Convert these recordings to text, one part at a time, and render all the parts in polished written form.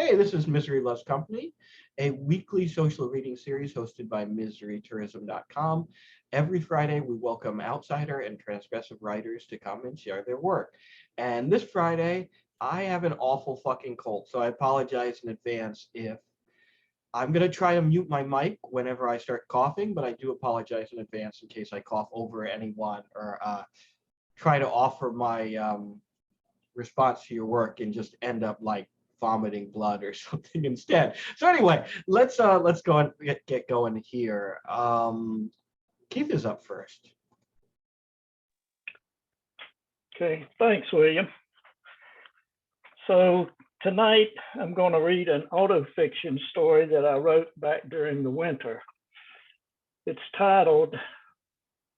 Hey, this is Misery Loves Company, a weekly social reading series hosted by miserytourism.com. Every Friday, we welcome outsider and transgressive writers to come and share their work. And this Friday, I have an awful fucking cold, so I apologize in advance if I'm going to try to mute my mic whenever I start coughing, but I do apologize in advance in case I cough over anyone or try to offer my response to your work and just end up like vomiting blood or something instead. So anyway, let's go and get going here. Keith is up first. Okay, thanks, William. So tonight I'm going to read an autofiction story that I wrote back during the winter. It's titled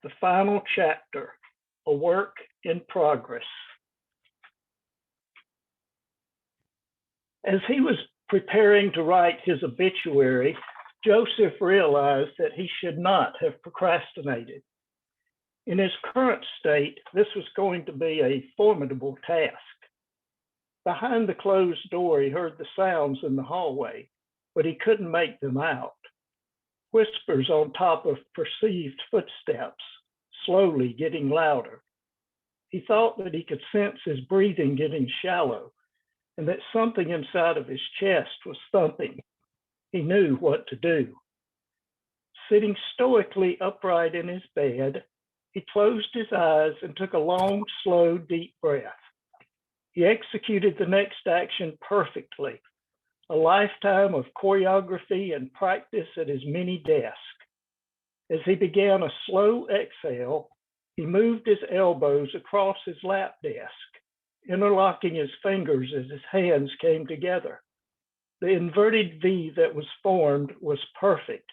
The Final Chapter, A Work in Progress. As he was preparing to write his obituary, Joseph realized that he should not have procrastinated. In his current state, this was going to be a formidable task. Behind the closed door, he heard the sounds in the hallway, but he couldn't make them out. Whispers on top of perceived footsteps, slowly getting louder. He thought that he could sense his breathing getting shallow, and that something inside of his chest was thumping. He knew what to do. Sitting stoically upright in his bed, he closed his eyes and took a long, slow, deep breath. He executed the next action perfectly, a lifetime of choreography and practice at his mini desk. As he began a slow exhale, he moved his elbows across his lap desk, interlocking his fingers as his hands came together. The inverted V that was formed was perfect,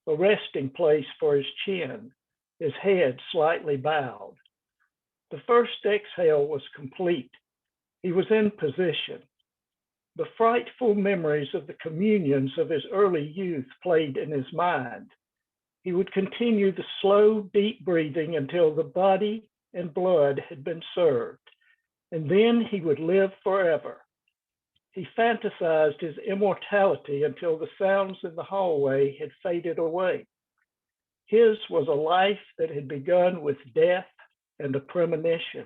a resting place for his chin, his head slightly bowed. The first exhale was complete. He was in position. The frightful memories of the communions of his early youth played in his mind. He would continue the slow, deep breathing until the body and blood had been served, and then he would live forever. He fantasized his immortality until the sounds in the hallway had faded away. His was a life that had begun with death and a premonition.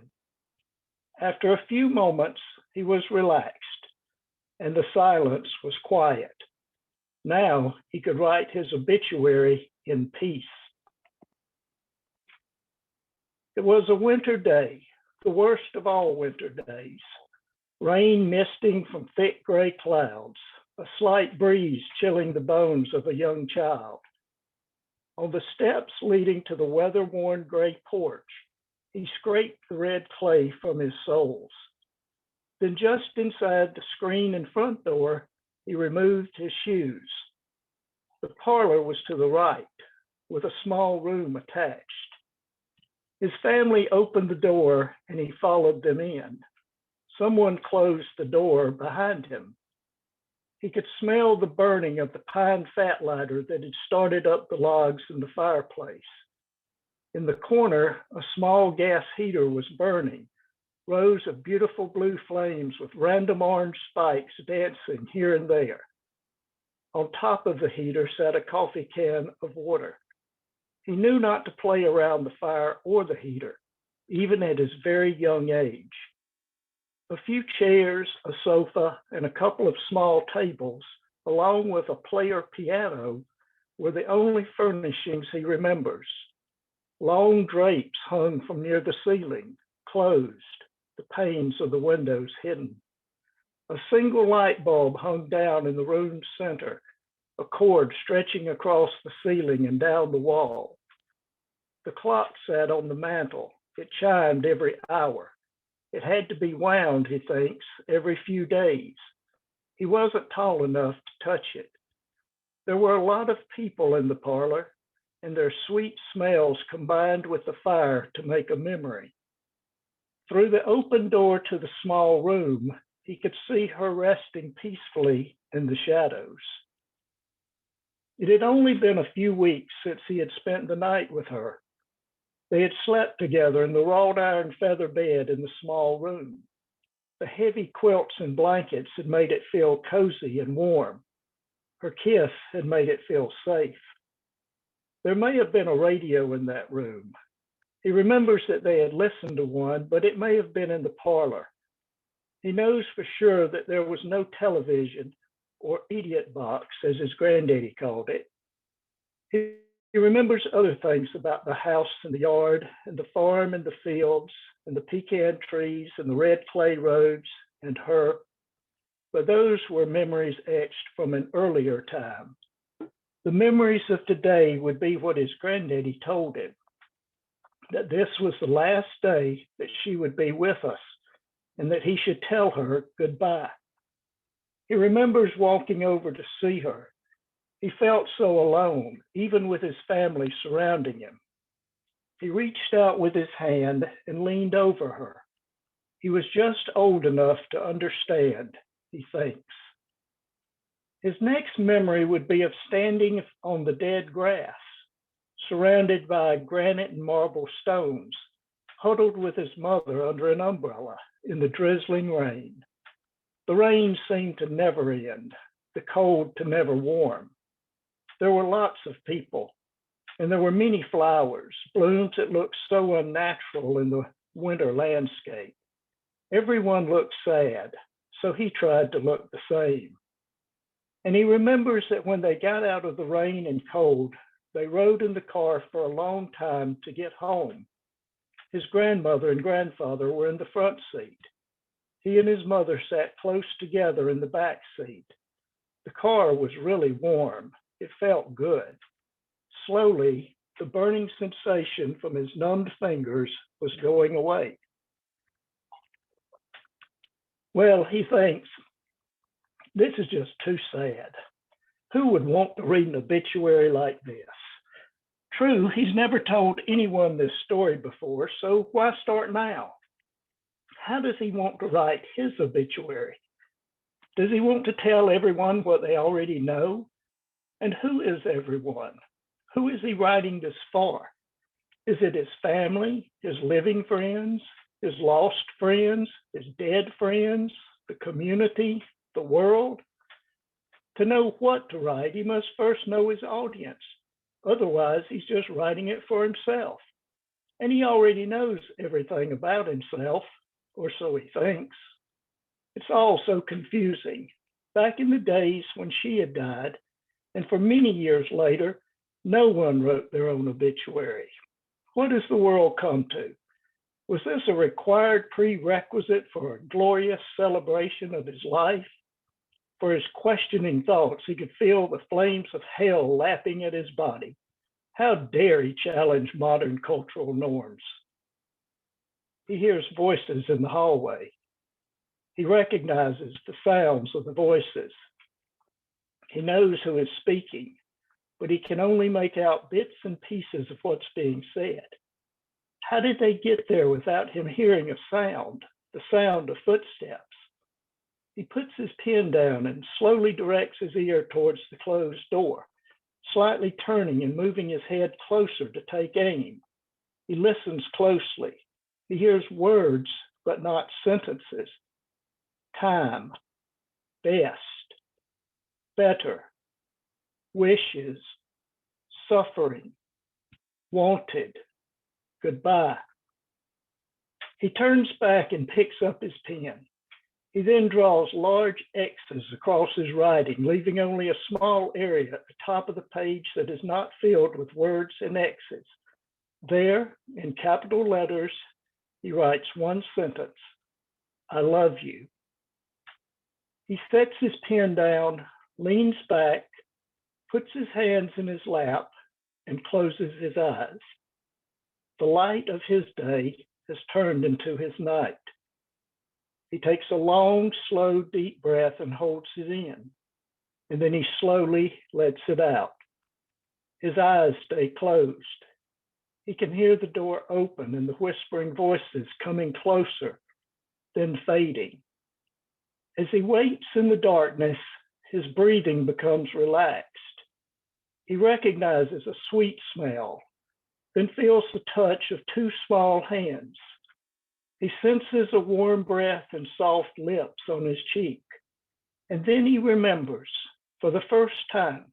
After a few moments, he was relaxed, and the silence was quiet. Now he could write his obituary in peace. It was a winter day, the worst of all winter days. Rain misting from thick gray clouds, a slight breeze chilling the bones of a young child. On the steps leading to the weather-worn gray porch, he scraped the red clay from his soles. Then just inside the screen and front door, he removed his shoes. The parlor was to the right, with a small room attached. His family opened the door and he followed them in. Someone closed the door behind him. He could smell the burning of the pine fat lighter that had started up the logs in the fireplace. In the corner, a small gas heater was burning, rows of beautiful blue flames with random orange spikes dancing here and there. On top of the heater sat a coffee can of water. He knew not to play around the fire or the heater, even at his very young age. A few chairs, a sofa, and a couple of small tables, along with a player piano, were the only furnishings he remembers. Long drapes hung from near the ceiling, closed, the panes of the windows hidden. A single light bulb hung down in the room's center, a cord stretching across the ceiling and down the wall. The clock sat on the mantel. It chimed every hour. It had to be wound, he thinks, every few days. He wasn't tall enough to touch it. There were a lot of people in the parlor, and their sweet smells combined with the fire to make a memory. Through the open door to the small room, he could see her resting peacefully in the shadows. It had only been a few weeks since he had spent the night with her. They had slept together in the wrought iron feather bed in the small room. The heavy quilts and blankets had made it feel cozy and warm. Her kiss had made it feel safe. There may have been a radio in that room. He remembers that they had listened to one, but it may have been in the parlor. He knows for sure that there was no television or idiot box, as his granddaddy called it. He remembers other things about the house and the yard and the farm and the fields and the pecan trees and the red clay roads and her, but those were memories etched from an earlier time. The memories of today would be what his granddaddy told him, that this was the last day that she would be with us and that he should tell her goodbye. He remembers walking over to see her. He felt so alone, even with his family surrounding him. He reached out with his hand and leaned over her. He was just old enough to understand, he thinks. His next memory would be of standing on the dead grass, surrounded by granite and marble stones, huddled with his mother under an umbrella in the drizzling rain. The rain seemed to never end, the cold to never warm. There were lots of people, and there were many flowers, blooms that looked so unnatural in the winter landscape. Everyone looked sad, so he tried to look the same. And he remembers that when they got out of the rain and cold, they rode in the car for a long time to get home. His grandmother and grandfather were in the front seat. He and his mother sat close together in the back seat. The car was really warm. It felt good. Slowly, the burning sensation from his numbed fingers was going away. Well, he thinks, this is just too sad. Who would want to read an obituary like this? True, he's never told anyone this story before, so why start now? How does he want to write his obituary? Does he want to tell everyone what they already know? And who is everyone? Who is he writing this for? Is it his family, his living friends, his lost friends, his dead friends, the community, the world? To know what to write, he must first know his audience. Otherwise, he's just writing it for himself. And he already knows everything about himself, or so he thinks. It's all so confusing. Back in the days when she had died, and for many years later, no one wrote their own obituary. What has the world come to? Was this a required prerequisite for a glorious celebration of his life? For his questioning thoughts, he could feel the flames of hell lapping at his body. How dare he challenge modern cultural norms? He hears voices in the hallway. He recognizes the sounds of the voices. He knows who is speaking, but he can only make out bits and pieces of what's being said. How did they get there without him hearing a sound, the sound of footsteps? He puts his pen down and slowly directs his ear towards the closed door, slightly turning and moving his head closer to take aim. He listens closely. He hears words, but not sentences. Time, best, better, wishes, suffering, wanted, goodbye. He turns back and picks up his pen. He then draws large X's across his writing, leaving only a small area at the top of the page that is not filled with words and X's. There, in capital letters, he writes one sentence: I love you. He sets his pen down, leans back, puts his hands in his lap, and closes his eyes. The light of his day has turned into his night. He takes a long, slow, deep breath and holds it in, and then he slowly lets it out. His eyes stay closed. He can hear the door open and the whispering voices coming closer, then fading. As he waits in the darkness, his breathing becomes relaxed. He recognizes a sweet smell, then feels the touch of two small hands. He senses a warm breath and soft lips on his cheek. And then he remembers, for the first time,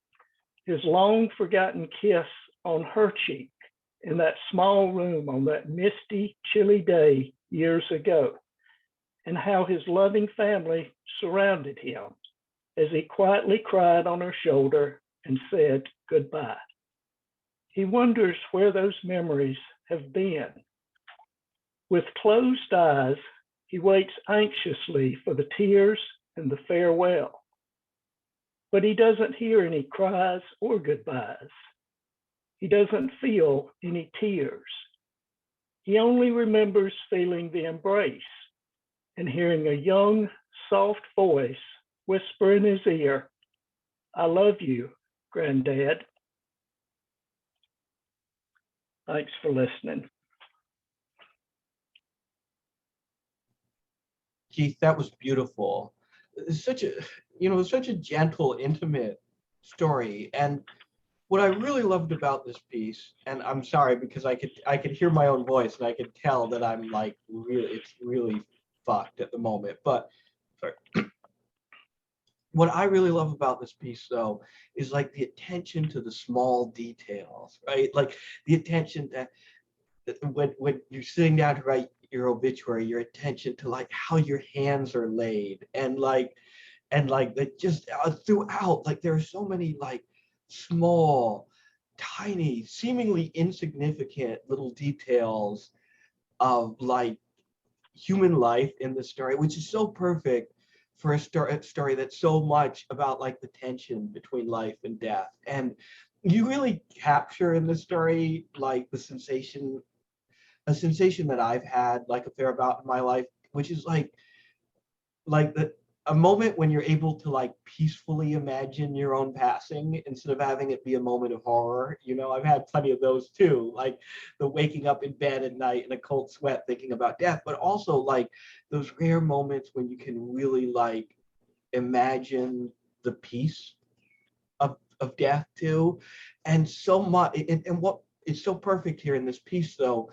his long forgotten kiss on her cheek in that small room on that misty, chilly day years ago, and how his loving family surrounded him as he quietly cried on her shoulder and said goodbye. He wonders where those memories have been. With closed eyes, he waits anxiously for the tears and the farewell. But he doesn't hear any cries or goodbyes. He doesn't feel any tears. He only remembers feeling the embrace and hearing a young, soft voice whisper in his ear, "I love you, Granddad." Thanks for listening. Keith, that was beautiful. It's such a gentle, intimate story. And what I really loved about this piece, and I'm sorry because I could hear my own voice and I could tell that I'm like it's really fucked at the moment. But sorry. What I really love about this piece though is like the attention to the small details, right? Like the attention that when you're sitting down to write your obituary, your attention to like how your hands are laid and like that just throughout, like there are so many like small, tiny, seemingly insignificant little details of like human life in the story, which is so perfect for a story that's so much about like the tension between life and death. And you really capture in the story like a sensation that I've had like a fair amount in my life, which is like a moment when you're able to like peacefully imagine your own passing instead of having it be a moment of horror. You know, I've had plenty of those too, like the waking up in bed at night in a cold sweat thinking about death, but also like those rare moments when you can really like imagine the peace of death too. And so much, and what is so perfect here in this piece though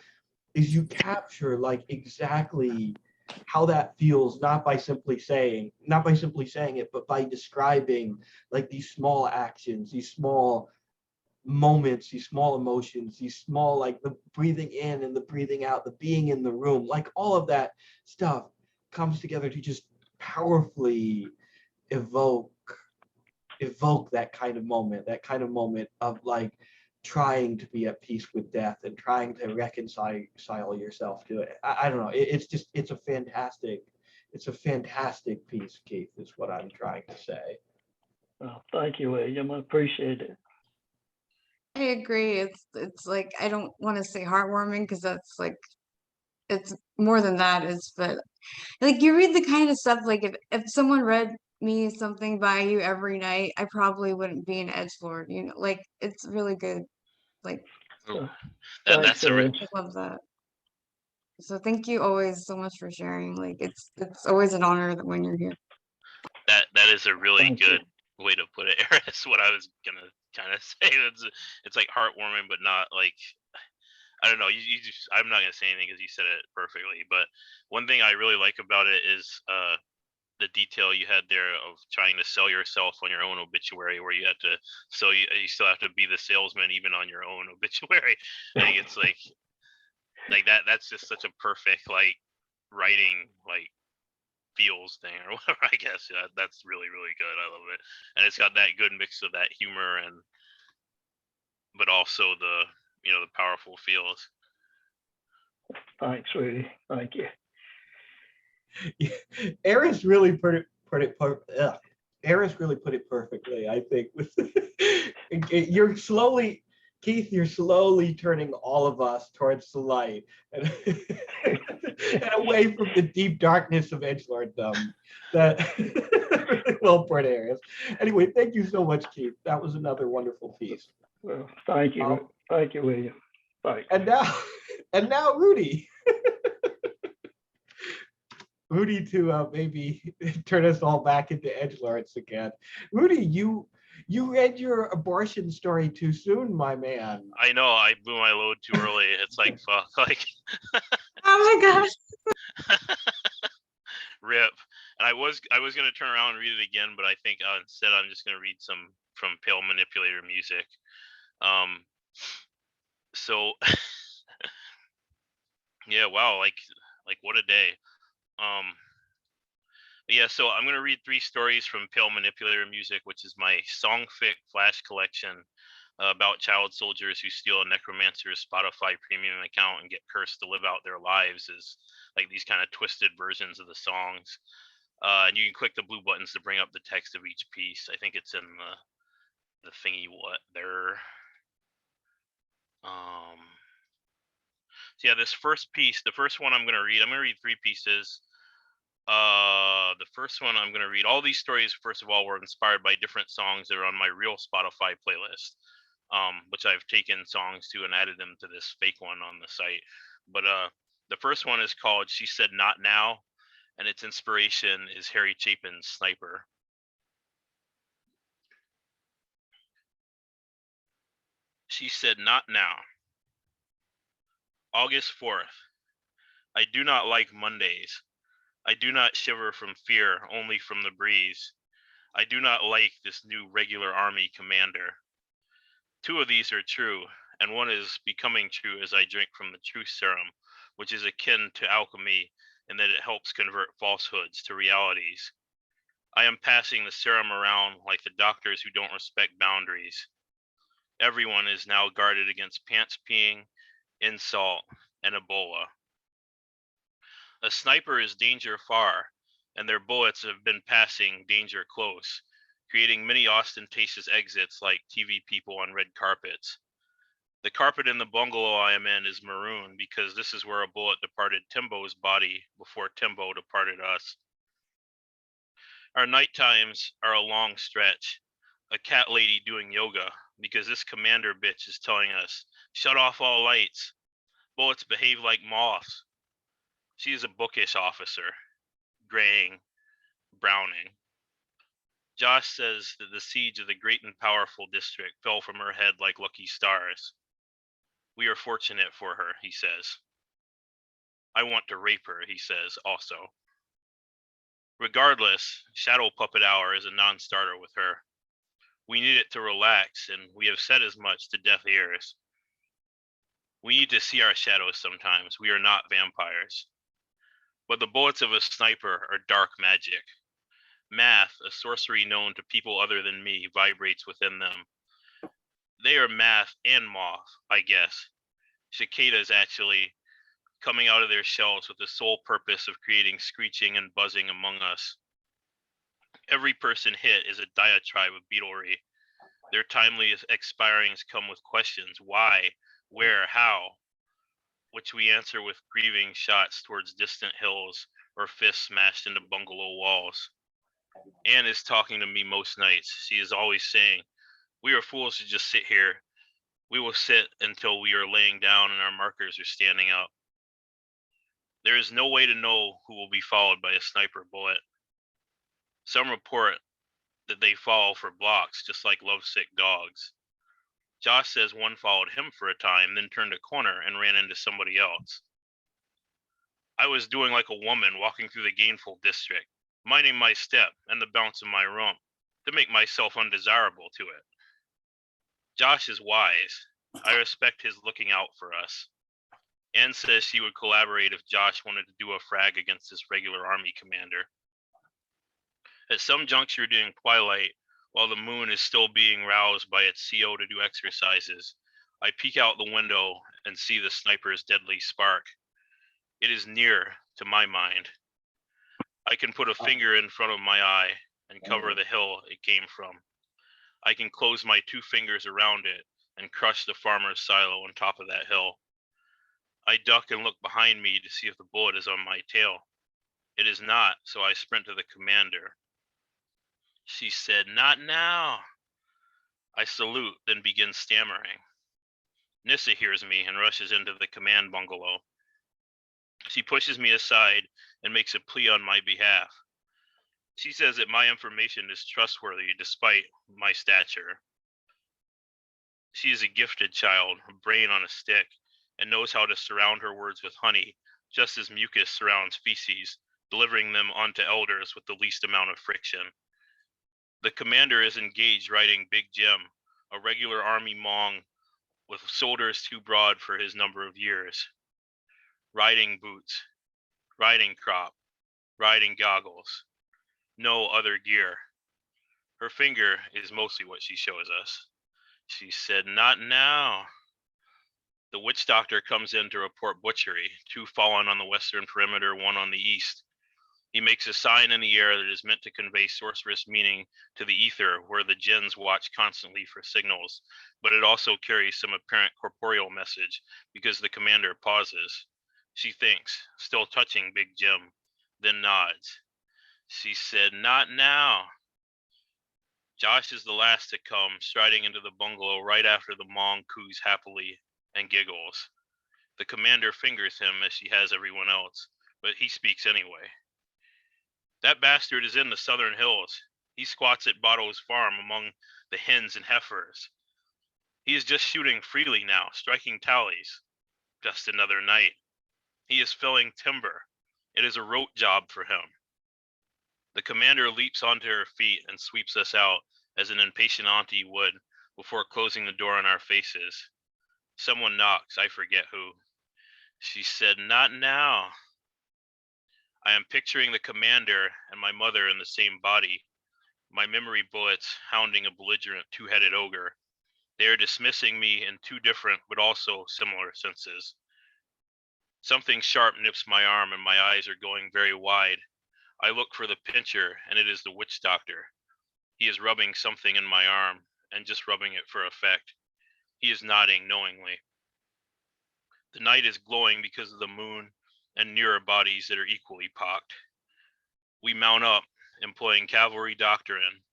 is you capture like exactly how that feels, not by simply saying it, but by describing like these small actions, these small moments, these small emotions, these small like the breathing in and the breathing out, the being in the room, like all of that stuff comes together to just powerfully evoke that kind of moment of like trying to be at peace with death and trying to reconcile yourself to it. I don't know. It's a fantastic piece, Keith, is what I'm trying to say. Well, thank you, William. I appreciate it. I agree. It's like I don't want to say heartwarming because that's like it's more than that is, but like you read the kind of stuff like if someone read me something by you every night, I probably wouldn't be an edgelord, you know, like it's really good. Like So, That's thanks, a William. I love that. So thank you always so much for sharing. Like it's always an honor that when you're here. that is a really Thank you. good way to put it, Eris. What I was gonna kind of say. It's like heartwarming, but not like I don't know. You just, I'm not gonna say anything because you said it perfectly. But one thing I really like about it is the detail you had there of trying to sell yourself on your own obituary, where you had to sell you still have to be the salesman even on your own obituary. I think it's like that. That's just such a perfect like writing like feels thing or whatever. I guess that's really really good. I love it, and it's got that good mix of that humor and but also the the powerful feels. Thanks, sweetie. Thank you. Eris really Eris really put it perfectly, I think. Keith, you're slowly turning all of us towards the light and, and away from the deep darkness of edgelorddom. That well put, Eris. Anyway, thank you so much, Keith. That was another wonderful piece. Well, thank you. Thank you, William. Thanks. And now Rudy. Rudy to maybe turn us all back into edgelords again. Rudy, you You read your abortion story too soon, my man. I know I blew my load too early. It's like fuck, like Oh my gosh. rip. And I was gonna turn around and read it again, but I think instead I'm just gonna read some from Pale Manipulator Music. So yeah, wow, like what a day. Um, yeah, so I'm gonna read 3 stories from Pale Manipulator Music, which is my songfic flash collection about child soldiers who steal a necromancer's Spotify premium account and get cursed to live out their lives as like these kind of twisted versions of the songs. And you can click the blue buttons to bring up the text of each piece. I think it's in the thingy what there. So yeah, this first piece, the first one I'm gonna read 3 pieces. The first one I'm gonna read. All these stories, first of all, were inspired by different songs that are on my real Spotify playlist, which I've taken songs to and added them to this fake one on the site. But the first one is called "She Said Not Now," and its inspiration is Harry Chapin's Sniper. She said, "Not now." August 4th. I do not like Mondays. I do not shiver from fear, only from the breeze. I do not like this new regular army commander. 2 of these are true, and one is becoming true as I drink from the truth serum, which is akin to alchemy in that it helps convert falsehoods to realities. I am passing the serum around like the doctors who don't respect boundaries. Everyone is now guarded against pants peeing, insult, and Ebola. A sniper is danger far, and their bullets have been passing danger close, creating many ostentatious exits like TV people on red carpets. The carpet in the bungalow I am in is maroon because this is where a bullet departed Timbo's body before Timbo departed us. Our night times are a long stretch. A cat lady doing yoga because this commander bitch is telling us, shut off all lights. Bullets behave like moths. She is a bookish officer, graying, browning. Josh says that the siege of the great and powerful district fell from her head like lucky stars. We are fortunate for her, he says. I want to rape her, he says also. Regardless, Shadow Puppet Hour is a non-starter with her. We need it to relax, and we have said as much to deaf ears. We need to see our shadows sometimes. We are not vampires. But the bullets of a sniper are dark magic. Math, a sorcery known to people other than me, vibrates within them. They are math and moth, I guess. Cicadas, actually, coming out of their shells with the sole purpose of creating screeching and buzzing among us. Every person hit is a diatribe of beetlery. Their timely expirings come with questions: why, where, how, which we answer with grieving shots towards distant hills or fists smashed into bungalow walls. Anne is talking to me most nights. She is always saying, we are fools to just sit here. We will sit until we are laying down and our markers are standing up. There is no way to know who will be followed by a sniper bullet. Some report that they follow for blocks, just like lovesick dogs. Josh says one followed him for a time, then turned a corner and ran into somebody else. I was doing like a woman walking through the gainful district, minding my step and the bounce of my rump to make myself undesirable to it. Josh is wise. I respect his looking out for us. Anne says she would collaborate if Josh wanted to do a frag against this regular army commander. At some juncture during twilight, while the moon is still being roused by its CO to do exercises, I peek out the window and see the sniper's deadly spark. It is near, to my mind. I can put a finger in front of my eye and cover the hill it came from. I can close my 2 fingers around it and crush the farmer's silo on top of that hill. I duck and look behind me to see if the bullet is on my tail. It is not, so I sprint to the commander. She said, not now. I salute, then begin stammering. Nissa hears me and rushes into the command bungalow. She pushes me aside and makes a plea on my behalf. She says that my information is trustworthy despite my stature. She is a gifted child, a brain on a stick, and knows how to surround her words with honey, just as mucus surrounds feces, delivering them onto elders with the least amount of friction. The commander is engaged riding Big Jim, a regular army Mong with shoulders too broad for his number of years. Riding boots, riding crop, riding goggles, no other gear. Her finger is mostly what she shows us. She said, "Not now." The witch doctor comes in to report butchery, 2 fallen on the western perimeter, 1 on the east. He makes a sign in the air that is meant to convey sorcerous meaning to the ether, where the jinns watch constantly for signals, but it also carries some apparent corporeal message, because the commander pauses. She thinks, still touching Big Jim, then nods. She said, "Not now." Josh is the last to come, striding into the bungalow right after the Mong coos happily and giggles. The commander fingers him as she has everyone else, but he speaks anyway. "That bastard is in the southern hills. He squats at Botto's farm among the hens and heifers. He is just shooting freely now, striking tallies. Just another night. He is felling timber. It is a rote job for him." The commander leaps onto her feet and sweeps us out as an impatient auntie would before closing the door on our faces. Someone knocks, I forget who. She said, "Not now." I am picturing the commander and my mother in the same body, my memory bullets hounding a belligerent 2-headed ogre. They are dismissing me in 2 different but also similar senses. Something sharp nips my arm and my eyes are going very wide. I look for the pincher, and it is the witch doctor. He is rubbing something in my arm, and just rubbing it for effect. He is nodding knowingly. The night is glowing because of the moon and nearer bodies that are equally pocked. We mount up, employing cavalry doctrine.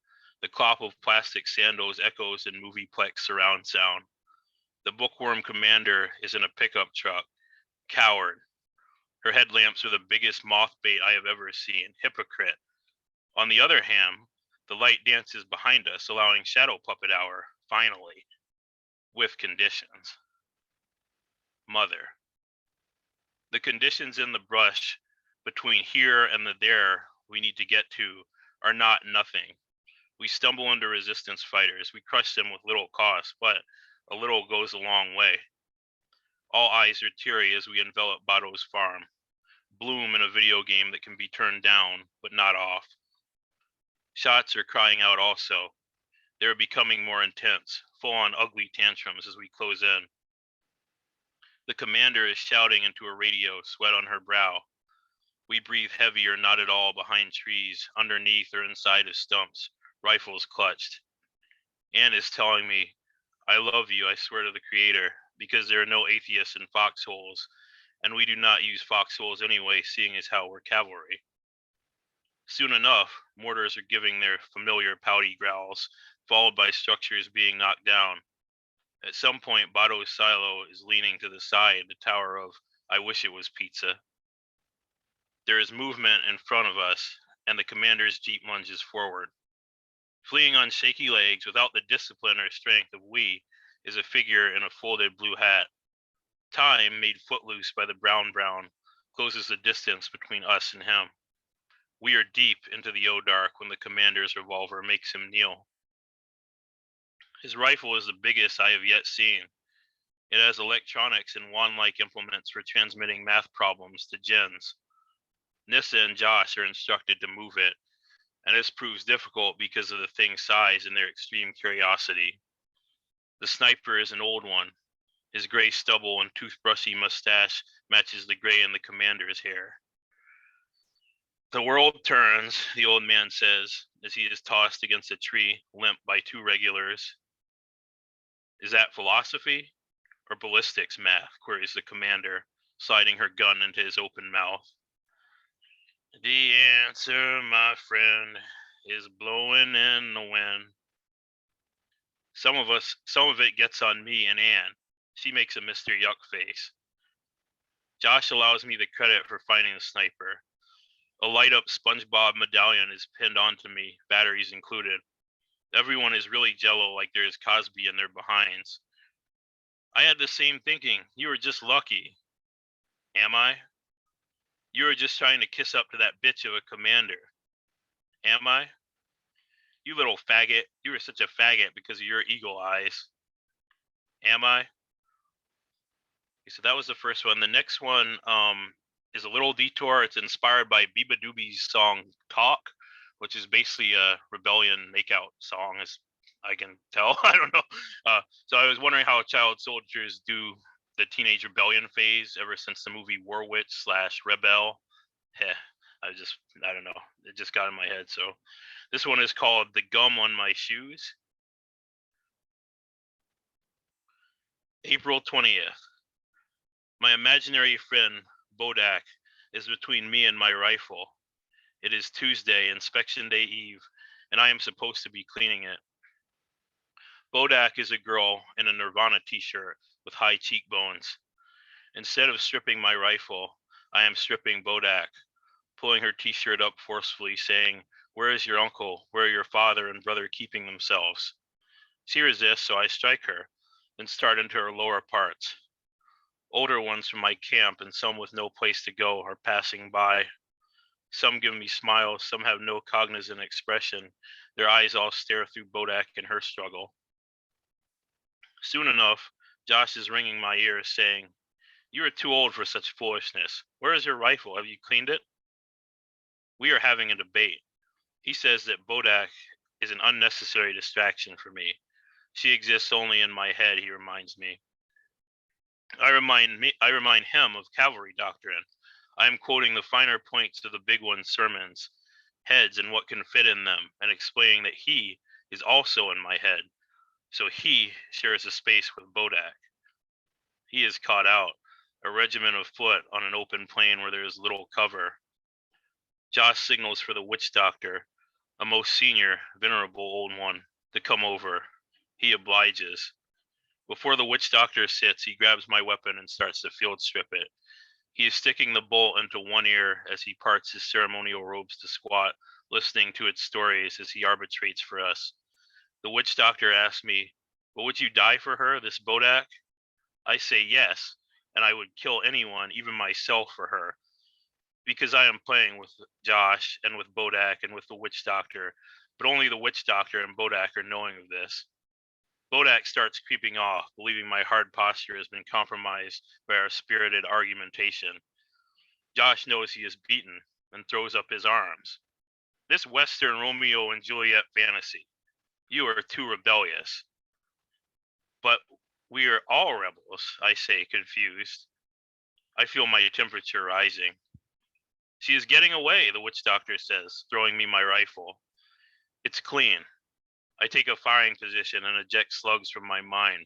The clop of plastic sandals echoes in movieplex surround sound. The bookworm commander is in a pickup truck. Coward. Her headlamps are the biggest moth bait I have ever seen. Hypocrite. On the other hand, the light dances behind us, allowing shadow puppet hour, finally, with conditions. Mother. The conditions in the brush between here and the there we need to get to are not nothing. We stumble into resistance fighters. We crush them with little cost, but a little goes a long way. All eyes are teary as we envelop Botto's farm. Bloom in a video game that can be turned down, but not off. Shots are crying out also. They are becoming more intense, full-on ugly tantrums as we close in. The commander is shouting into a radio, sweat on her brow. We breathe heavier, not at all behind trees, underneath or inside of stumps, rifles clutched. Anne is telling me, "I love you, I swear to the Creator," because there are no atheists in foxholes, and we do not use foxholes anyway, seeing as how we're cavalry. Soon enough, mortars are giving their familiar pouty growls, followed by structures being knocked down. At some point, Botto's silo is leaning to the side, the tower of "I wish it was pizza." There is movement in front of us, and the commander's jeep lunges forward. Fleeing on shaky legs without the discipline or strength of we is a figure in a folded blue hat. Time, made footloose by the brown, closes the distance between us and him. We are deep into the O-dark when the commander's revolver makes him kneel. His rifle is the biggest I have yet seen. It has electronics and wand-like implements for transmitting math problems to gens. Nissa and Josh are instructed to move it, and this proves difficult because of the thing's size and their extreme curiosity. The sniper is an old one. His gray stubble and toothbrushy mustache matches the gray in the commander's hair. "The world turns," the old man says, as he is tossed against a tree, limp by 2 regulars. "Is that philosophy or ballistics math?" queries the commander, sliding her gun into his open mouth. "The answer, my friend, is blowing in the wind." Some of it gets on me and Anne. She makes a Mr. Yuck face. Josh allows me the credit for finding the sniper. A light up SpongeBob medallion is pinned onto me, batteries included. Everyone is really jello like there's Cosby in their behinds. I had the same thinking. You were just lucky. Am I? You were just trying to kiss up to that bitch of a commander. Am I? You little faggot. You were such a faggot because of your eagle eyes. Am I? So that was the first one. The next one is a little detour. It's inspired by Biba Doobie's song Talk, which is basically a rebellion makeout song, as I can tell. I don't know. So I was wondering how child soldiers do the teenage rebellion phase ever since the movie War Witch / Rebel. I don't know. It just got in my head. So this one is called The Gum on My Shoes. April 20th. My imaginary friend, Bodak, is between me and my rifle. It is Tuesday, Inspection Day Eve, and I am supposed to be cleaning it. Bodak is a girl in a Nirvana t-shirt with high cheekbones. Instead of stripping my rifle, I am stripping Bodak, pulling her t-shirt up forcefully, saying, "Where is your uncle? Where are your father and brother keeping themselves?" She resists, so I strike her, then start into her lower parts. Older ones from my camp and some with no place to go are passing by. Some give me smiles, some have no cognizant expression. Their eyes all stare through Bodak and her struggle. Soon enough, Josh is ringing my ears saying, "You are too old for such foolishness. Where is your rifle? Have you cleaned it?" We are having a debate. He says that Bodak is an unnecessary distraction for me. She exists only in my head, he reminds me. I remind him of cavalry doctrine. I am quoting the finer points of the big one's sermons, heads and what can fit in them, and explaining that he is also in my head. So he shares a space with Bodak. He is caught out, a regiment of foot on an open plain where there is little cover. Josh signals for the witch doctor, a most senior, venerable old one, to come over. He obliges. Before the witch doctor sits, he grabs my weapon and starts to field strip it. He is sticking the bolt into one ear as he parts his ceremonial robes to squat, listening to its stories as he arbitrates for us. The witch doctor asks me, "But would you die for her, this Bodak?" I say yes, and I would kill anyone, even myself, for her. Because I am playing with Josh and with Bodak and with the witch doctor, but only the witch doctor and Bodak are knowing of this. Bodak starts creeping off, believing my hard posture has been compromised by our spirited argumentation. Josh knows he is beaten and throws up his arms. This Western Romeo and Juliet fantasy. You are too rebellious. But we are all rebels, I say, confused. I feel my temperature rising. She is getting away, the witch doctor says, throwing me my rifle. It's clean. I take a firing position and eject slugs from my mind.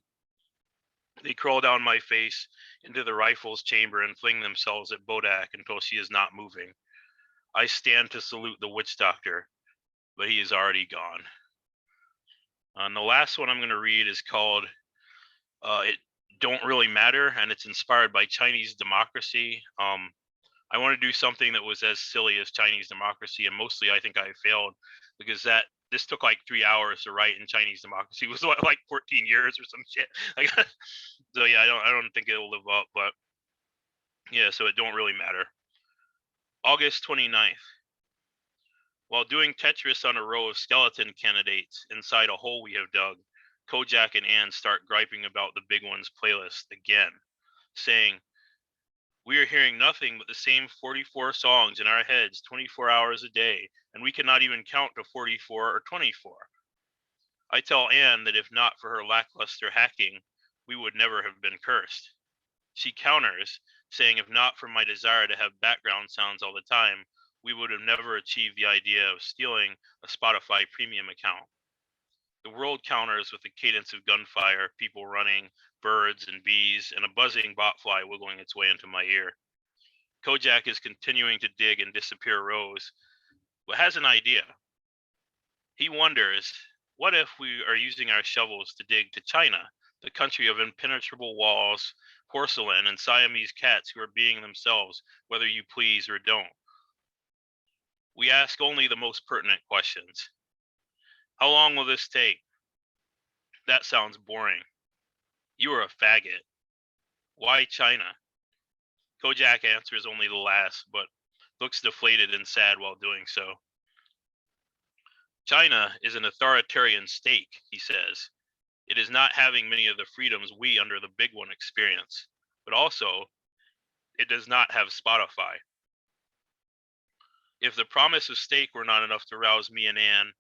They crawl down my face into the rifle's chamber and fling themselves at Bodak until she is not moving. I stand to salute the witch doctor, but he is already gone. And the last one I'm going to read is called It Don't Really Matter, and it's inspired by Chinese democracy. I want to do something that was as silly as Chinese democracy, and mostly I think I failed because this took like 3 hours to write, in Chinese democracy was like 14 years or some shit. Like, so yeah, I don't think it'll live up, but yeah, so it don't really matter. August 29th. While doing Tetris on a row of skeleton candidates inside a hole we have dug, Kojak and Ann start griping about the big one's playlist again, saying, "We are hearing nothing but the same 44 songs in our heads 24 hours a day, and we cannot even count to 44 or 24. I tell Anne that if not for her lackluster hacking, we would never have been cursed. She counters, saying if not for my desire to have background sounds all the time, we would have never achieved the idea of stealing a Spotify premium account. The world counters with a cadence of gunfire, people running, birds and bees, and a buzzing botfly wiggling its way into my ear. Kojak is continuing to dig and disappear rows, but has an idea. He wonders, what if we are using our shovels to dig to China, the country of impenetrable walls, porcelain, and Siamese cats who are being themselves, whether you please or don't? We ask only the most pertinent questions. How long will this take? That sounds boring. You are a faggot. Why China? Kojak answers only the last, but looks deflated and sad while doing so. China is an authoritarian state, he says. It is not having many of the freedoms we under the big one experience, but also it does not have Spotify. If the promise of steak were not enough to rouse me and Anne,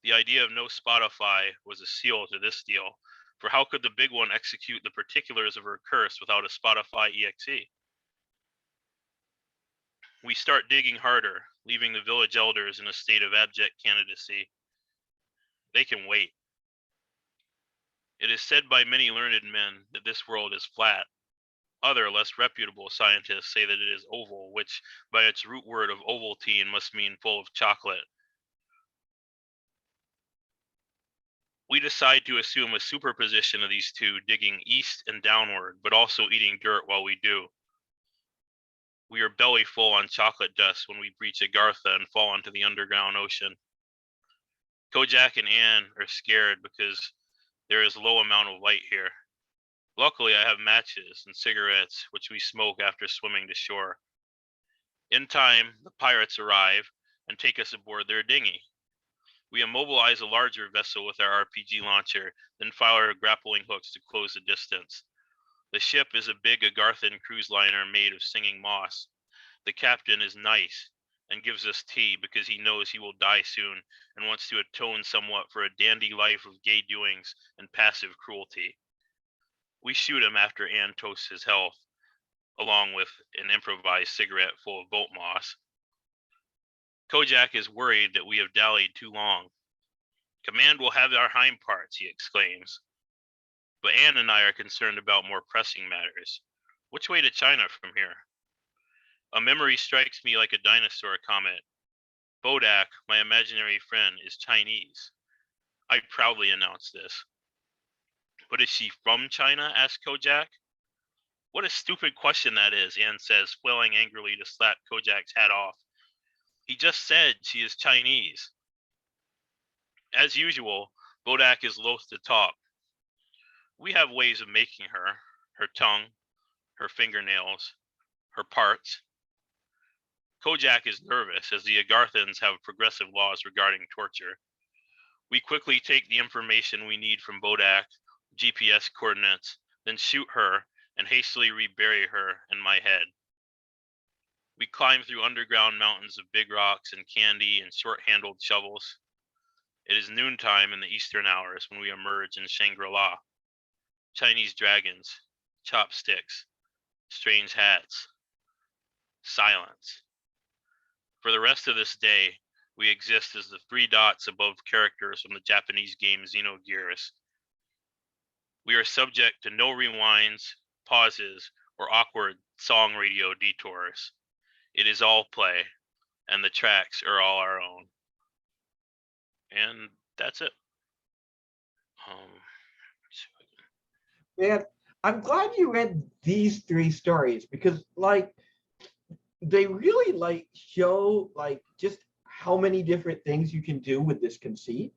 the idea of no Spotify was a seal to this deal, for how could the big one execute the particulars of her curse without a Spotify exe? We start digging harder, leaving the village elders in a state of abject candidacy. They can wait. It is said by many learned men that this world is flat. Other, less reputable scientists say that it is oval, which, by its root word of Ovaltine, must mean full of chocolate. We decide to assume a superposition of these two, digging east and downward, but also eating dirt while we do. We are belly full on chocolate dust when we breach Agartha and fall into the underground ocean. Kojak and Anne are scared because there is a low amount of light here. Luckily, I have matches and cigarettes, which we smoke after swimming to shore. In time, the pirates arrive and take us aboard their dinghy. We immobilize a larger vessel with our RPG launcher, then fire our grappling hooks to close the distance. The ship is a big Agarthan cruise liner made of singing moss. The captain is nice and gives us tea because he knows he will die soon and wants to atone somewhat for a dandy life of gay doings and passive cruelty. We shoot him after Anne toasts his health, along with an improvised cigarette full of boat moss. Kojak is worried that we have dallied too long. Command will have our hind parts, he exclaims. But Anne and I are concerned about more pressing matters. Which way to China from here? A memory strikes me like a dinosaur comment. Bodak, my imaginary friend, is Chinese. I proudly announce this. But is she from China? Asks Kojak. What a stupid question that is, Anne says, flailing angrily to slap Kojak's hat off. He just said she is Chinese. As usual, Bodak is loath to talk. We have ways of making her tongue, her fingernails, her parts. Kojak is nervous as the Agarthans have progressive laws regarding torture. We quickly take the information we need from Bodak, GPS coordinates, then shoot her and hastily rebury her in my head. We climb through underground mountains of big rocks and candy and short-handled shovels. It is noontime in the eastern hours when we emerge in Shangri-La. Chinese dragons, chopsticks, strange hats, silence. For the rest of this day, we exist as the three dots above characters from the Japanese game Xenogears. We are subject to no rewinds, pauses, or awkward song radio detours. It is all play, and the tracks are all our own. And that's it. Man, I'm glad you read these three stories because like they really like show like just how many different things you can do with this conceit,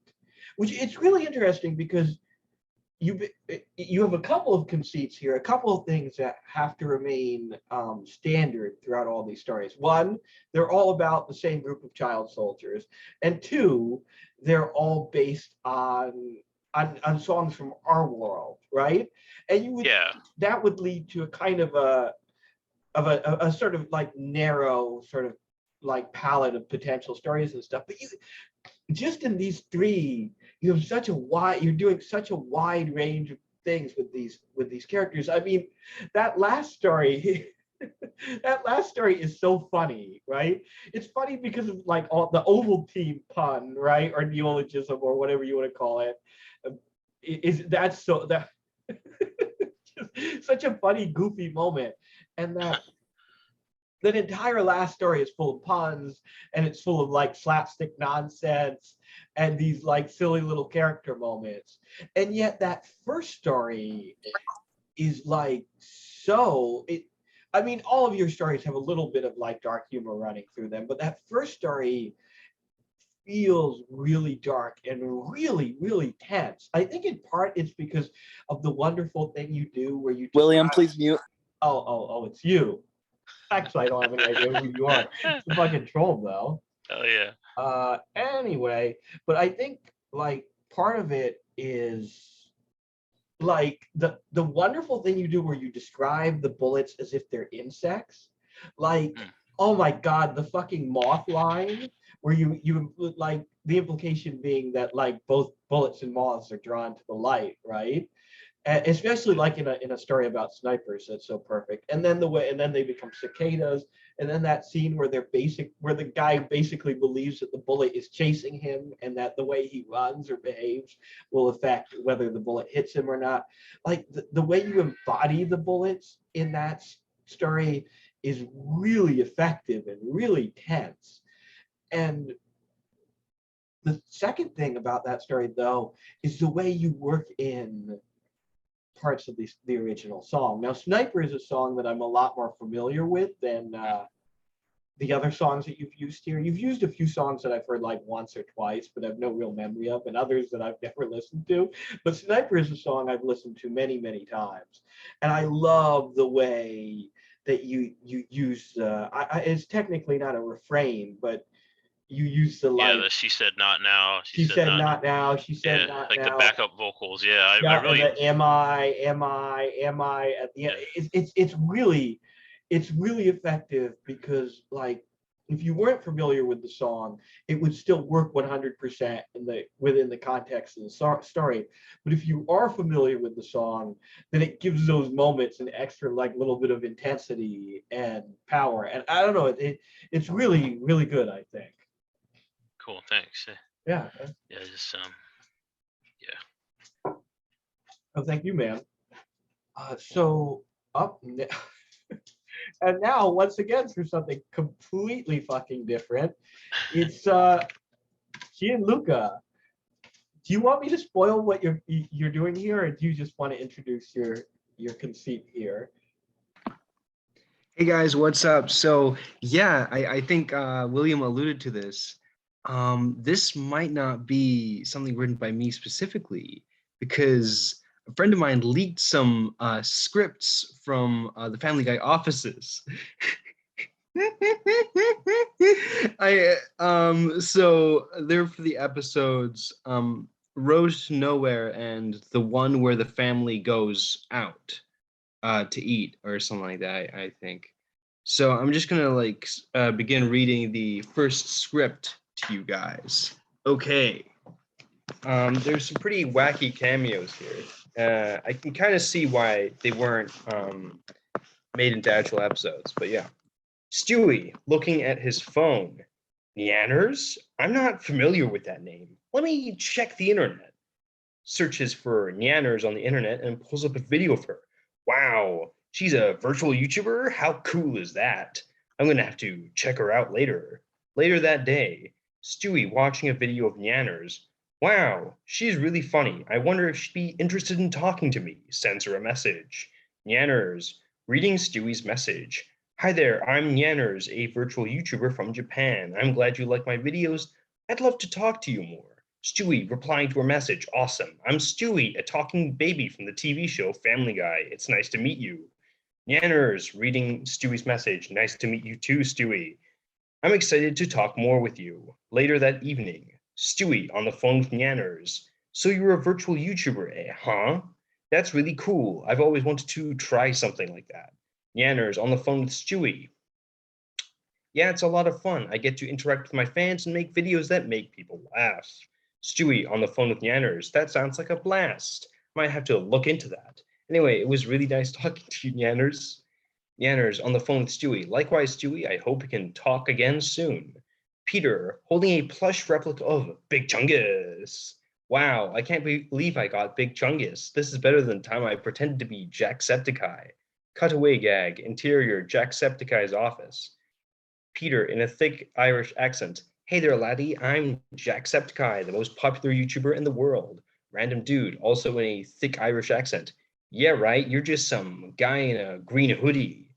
which it's really interesting because you have a couple of conceits here, a couple of things that have to remain standard throughout all these stories. One, they're all about the same group of child soldiers, and two, they're all based on songs from our world, right? And you would that would lead to a kind of a sort of like narrow sort of like palette of potential stories and stuff. But you just in these three, you have such a wide, you're doing such a wide range of things with these characters. I mean, that last story that last story is so funny, right? It's funny because of like all the Ovaltine pun, right? Or neologism or whatever you want to call it. That's just such a funny, goofy moment. And that entire last story is full of puns and it's full of like slapstick nonsense and these like silly little character moments. And yet that first story is like I mean, all of your stories have a little bit of like dark humor running through them, but that first story feels really dark and really, really tense. I think in part it's because of the wonderful thing you do where you William, describe, please mute. oh, it's you. Actually, I don't have any idea who you are. It's a fucking troll though. Oh yeah. Anyway, but I think like part of it is like the wonderful thing you do where you describe the bullets as if they're insects. Like, Mm. oh my God, the fucking moth line where you like the implication being that like both bullets and moths are drawn to the light, right? Especially like in a story about snipers, that's so perfect. And then and then they become cicadas, and then that scene where where the guy basically believes that the bullet is chasing him and that the way he runs or behaves will affect whether the bullet hits him or not. Like the way you embody the bullets in that story is really effective and really tense. And the second thing about that story though is the way you work in parts of the original song. Now, Sniper is a song that I'm a lot more familiar with than the other songs that you've used here. You've used a few songs that I've heard like once or twice, but have no real memory of, and others that I've never listened to. But Sniper is a song I've listened to many, many times. And I love the way that you use, it's technically not a refrain, but you use the Yeah, like, the she said not now. she said not now, she said Yeah, not like now. the backup vocals. Yeah, I Yeah, really. and the am I at the end. Yeah. It's really effective because like if you weren't familiar with the song, it would still work 100% within the context of the story. But if you are familiar with the song, then it gives those moments an extra like little bit of intensity and power. And I don't know, it's really, really good, I think. Cool. Thanks. Yeah. Yeah. Just Oh, thank you, man. So up ne- and now once again for something completely fucking different, it's Gianluca. Do you want me to spoil what you're doing here, or do you just want to introduce your conceit here? Hey guys, what's up? So yeah, I think William alluded to this. This might not be something written by me specifically because a friend of mine leaked some scripts from the Family Guy offices. So they're for the episodes Road to Nowhere and the one where the family goes out to eat or something like that, I think. So I'm just gonna like begin reading the first script to you guys. Okay. There's some pretty wacky cameos here. I can kind of see why they weren't made into actual episodes, but yeah. Stewie looking at his phone. Nyanners? I'm not familiar with that name. Let me check the internet. Searches for Nyanners on the internet and pulls up a video of her. Wow, she's a virtual YouTuber? How cool is that? I'm gonna have to check her out later. Later that day, Stewie watching a video of Nyanners. Wow, she's really funny. I wonder if she'd be interested in talking to me. Sends her a message. Nyanners, reading Stewie's message. Hi there, I'm Nyanners, a virtual YouTuber from Japan. I'm glad you like my videos. I'd love to talk to you more. Stewie replying to her message. Awesome. I'm Stewie, a talking baby from the TV show Family Guy. It's nice to meet you. Nyanners reading Stewie's message. Nice to meet you too, Stewie. I'm excited to talk more with you. Later that evening, Stewie on the phone with Nyanners. So you're a virtual YouTuber, eh? Huh? That's really cool. I've always wanted to try something like that. Nyanners on the phone with Stewie. Yeah, it's a lot of fun. I get to interact with my fans and make videos that make people laugh. Stewie on the phone with Nyanners. That sounds like a blast. Might have to look into that. Anyway, it was really nice talking to you, Nyanners. Nyanners on the phone with Stewie. Likewise, Stewie, I hope we can talk again soon. Peter holding a plush replica of Big Chungus. Wow, I can't believe I got Big Chungus. This is better than the time I pretended to be Jacksepticeye. Cutaway gag, interior Jacksepticeye's office. Peter in a thick Irish accent. Hey there, laddie, I'm Jacksepticeye, the most popular YouTuber in the world. Random dude, also in a thick Irish accent. Yeah, right, you're just some guy in a green hoodie.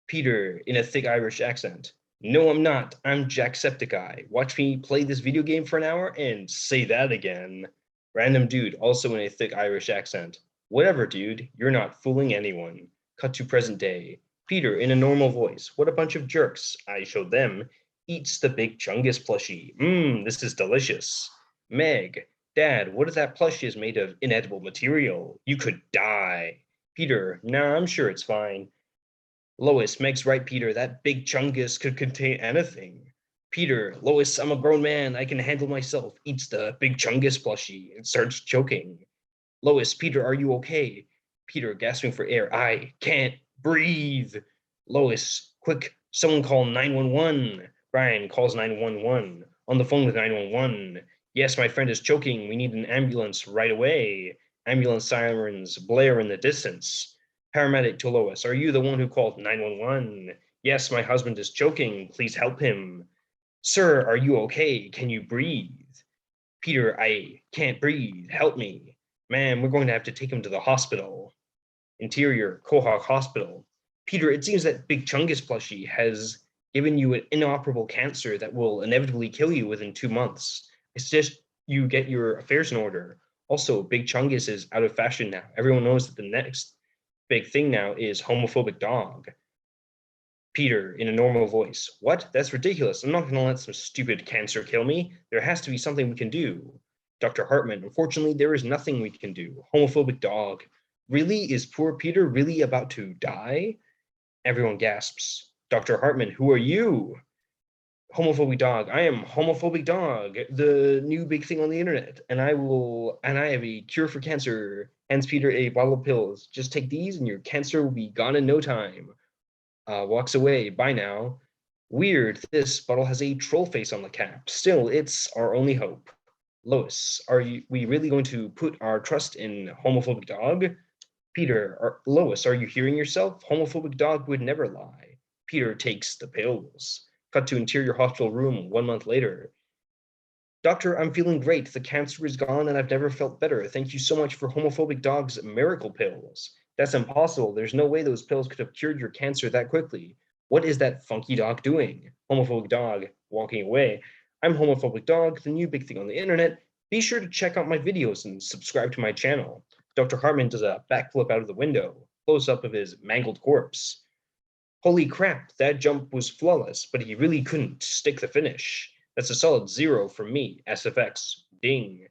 Peter in a thick Irish accent. No, I'm not. I'm Jacksepticeye. Watch me play this video game for an hour and say that again. Random dude, also in a thick Irish accent. Whatever, dude. You're not fooling anyone. Cut to present day. Peter in a normal voice. What a bunch of jerks. I showed them. Eats the big Chungus plushie. This is delicious. Meg. Dad, what if that plushie is made of inedible material? You could die. Peter. Nah, I'm sure it's fine. Lois, Meg's right, Peter. That big chungus could contain anything. Peter, Lois, I'm a grown man. I can handle myself. Eats the big chungus plushie and starts choking. Lois, Peter, are you okay? Peter, gasping for air. I can't breathe. Lois, quick, someone call 911. Brian calls 911. On the phone with 911. Yes, my friend is choking. We need an ambulance right away. Ambulance sirens blare in the distance. Paramedic to Lois, are you the one who called 911? Yes, my husband is choking. Please help him. Sir, are you okay? Can you breathe? Peter, I can't breathe. Help me. Ma'am, we're going to have to take him to the hospital. Interior, Quahog Hospital. Peter, it seems that Big Chungus plushie has given you an inoperable cancer that will inevitably kill you within 2 months. I suggest you get your affairs in order. Also, Big Chungus is out of fashion now. Everyone knows that the next big thing now is homophobic dog. Peter in a normal voice. What? That's ridiculous. I'm not going to let some stupid cancer kill me. There has to be something we can do. Dr. Hartman, unfortunately, there is nothing we can do. Homophobic dog. Really? Is poor Peter really about to die? Everyone gasps. Dr. Hartman, who are you? Homophobic dog. I am homophobic dog, the new big thing on the internet, and I have a cure for cancer. Hands Peter a bottle of pills. Just take these and your cancer will be gone in no time. Walks away. Bye now. Weird, this bottle has a troll face on the cap. Still, it's our only hope. Lois, we really going to put our trust in homophobic dog? Peter, Lois, are you hearing yourself? Homophobic dog would never lie. Peter takes the pills. Cut to interior hospital room 1 month later. Doctor, I'm feeling great. The cancer is gone and I've never felt better. Thank you so much for homophobic dog's miracle pills. That's impossible. There's no way those pills could have cured your cancer that quickly. What is that funky dog doing? Homophobic dog walking away. I'm homophobic dog, the new big thing on the internet. Be sure to check out my videos and subscribe to my channel. Dr. Hartman does a backflip out of the window, close up of his mangled corpse. Holy crap, that jump was flawless, but he really couldn't stick the finish. That's a solid 0 from me, SFX, ding.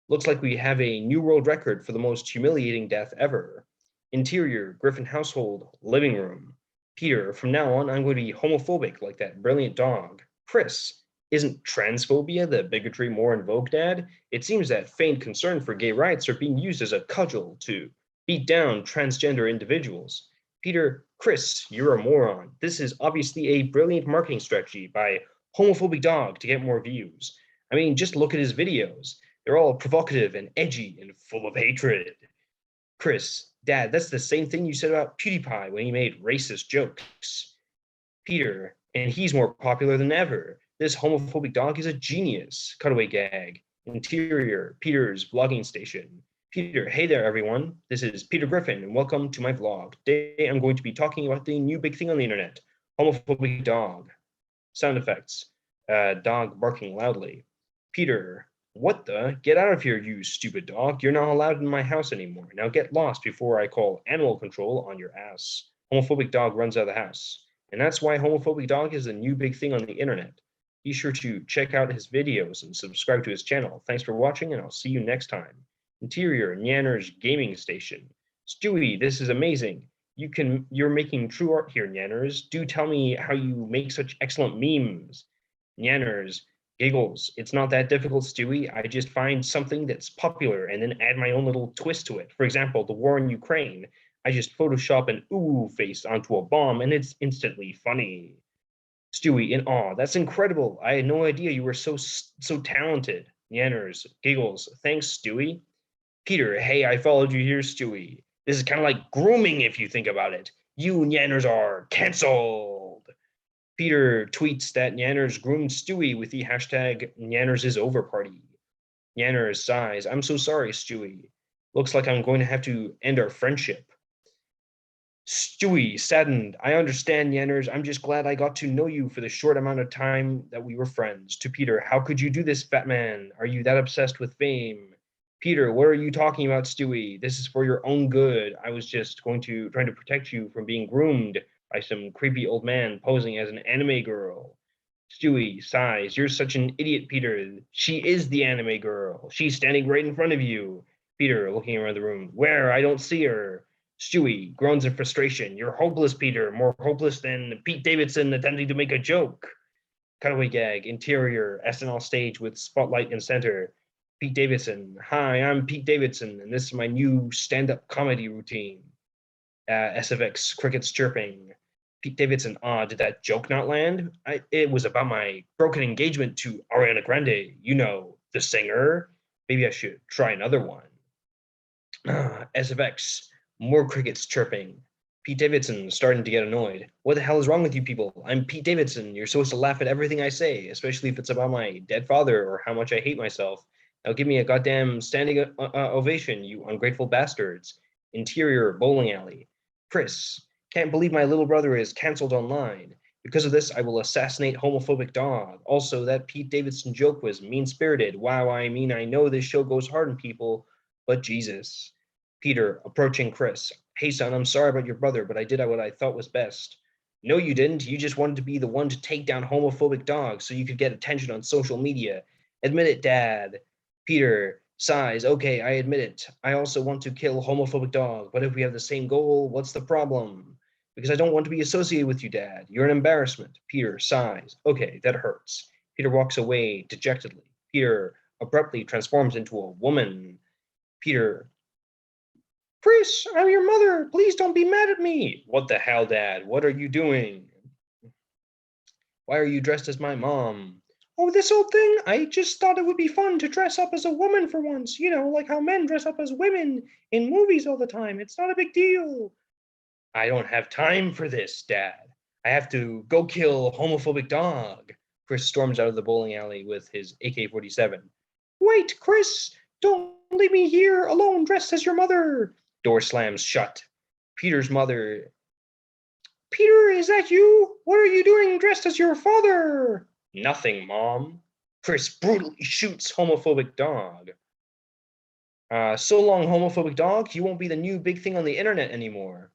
Looks like we have a new world record for the most humiliating death ever. Interior, Griffin household, living room. Peter, from now on, I'm going to be homophobic like that brilliant dog. Chris, isn't transphobia the bigotry more in vogue, Dad? It seems that feigned concern for gay rights are being used as a cudgel to beat down transgender individuals. Peter, Chris, you're a moron. This is obviously a brilliant marketing strategy by homophobic dog to get more views. I mean, just look at his videos. They're all provocative and edgy and full of hatred. Chris, Dad, that's the same thing you said about PewDiePie when he made racist jokes. Peter, and he's more popular than ever. This homophobic dog is a genius. Cutaway gag. Interior, Peter's vlogging station. Peter, hey there everyone. This is Peter Griffin and welcome to my vlog. Today I'm going to be talking about the new big thing on the internet, homophobic dog. Sound effects, dog barking loudly. Peter, what the? Get out of here, you stupid dog. You're not allowed in my house anymore. Now get lost before I call animal control on your ass. Homophobic dog runs out of the house. And that's why homophobic dog is the new big thing on the internet. Be sure to check out his videos and subscribe to his channel. Thanks for watching and I'll see you next time. Interior, Nyanner's gaming station. Stewie, this is amazing. You're making true art here, Nyanners. Do tell me how you make such excellent memes. Nyanners, giggles. It's not that difficult, Stewie. I just find something that's popular and then add my own little twist to it. For example, the war in Ukraine. I just Photoshop an ooh face onto a bomb and it's instantly funny. Stewie in awe. That's incredible. I had no idea you were so talented. Nyanners, giggles. Thanks, Stewie. Peter, hey, I followed you here, Stewie. This is kind of like grooming if you think about it. You Nyanners are canceled. Peter tweets that Nyanners groomed Stewie with the hashtag #NyannersIsOverParty. Nyanners sighs, I'm so sorry, Stewie. Looks like I'm going to have to end our friendship. Stewie, saddened. I understand, Yanners. I'm just glad I got to know you for the short amount of time that we were friends. To Peter, how could you do this, fat man? Are you that obsessed with fame? Peter, what are you talking about, Stewie? This is for your own good. I was just trying to protect you from being groomed by some creepy old man posing as an anime girl. Stewie sighs. You're such an idiot, Peter. She is the anime girl. She's standing right in front of you. Peter, looking around the room. Where? I don't see her. Stewie groans in frustration. You're hopeless, Peter. More hopeless than Pete Davidson attempting to make a joke. Cutaway gag. Interior. SNL stage with spotlight in center. Pete Davidson. Hi, I'm Pete Davidson, and this is my new stand-up comedy routine. SFX crickets chirping. Pete Davidson, did that joke not land? It was about my broken engagement to Ariana Grande, you know, the singer. Maybe I should try another one. SFX, more crickets chirping. Pete Davidson starting to get annoyed. What the hell is wrong with you people? I'm Pete Davidson. You're supposed to laugh at everything I say, especially if it's about my dead father or how much I hate myself. Now give me a goddamn standing ovation, you ungrateful bastards. Interior bowling alley. Chris, can't believe my little brother is canceled online. Because of this, I will assassinate homophobic dog. Also, that Pete Davidson joke was mean-spirited. Wow, I mean, I know this show goes hard on people, but Jesus. Peter, approaching Chris. Hey, son, I'm sorry about your brother, but I did what I thought was best. No, you didn't. You just wanted to be the one to take down homophobic dogs so you could get attention on social media. Admit it, Dad. Peter sighs. Okay, I admit it. I also want to kill homophobic dog, but if we have the same goal, what's the problem? Because I don't want to be associated with you, Dad. You're an embarrassment. Peter sighs. Okay, that hurts. Peter walks away dejectedly. Peter abruptly transforms into a woman. Peter, Chris, I'm your mother. Please don't be mad at me. What the hell, Dad? What are you doing? Why are you dressed as my mom? Oh, this old thing? I just thought it would be fun to dress up as a woman for once. You know, like how men dress up as women in movies all the time. It's not a big deal. I don't have time for this, Dad. I have to go kill a homophobic dog. Chris storms out of the bowling alley with his AK-47. Wait, Chris, don't leave me here alone dressed as your mother. Door slams shut. Peter's mother. Peter, is that you? What are you doing dressed as your father? Nothing, Mom. Chris brutally shoots homophobic dog. So long, homophobic dog. You won't be the new big thing on the internet anymore.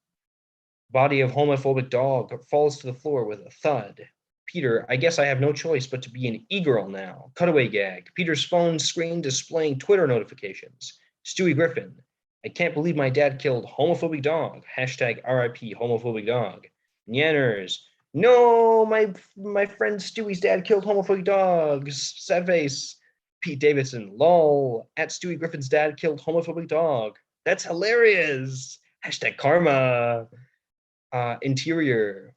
Body of homophobic dog falls to the floor with a thud. Peter, I guess I have no choice but to be an e-girl now. Cutaway gag. Peter's phone screen displaying Twitter notifications. Stewie Griffin. I can't believe my dad killed homophobic dog. Hashtag RIP homophobic dog. Nyanners. No, my friend Stewie's dad killed homophobic dogs. Sad face. Pete Davidson. Lol. At Stewie Griffin's dad killed homophobic dog. That's hilarious. Hashtag karma. Interior.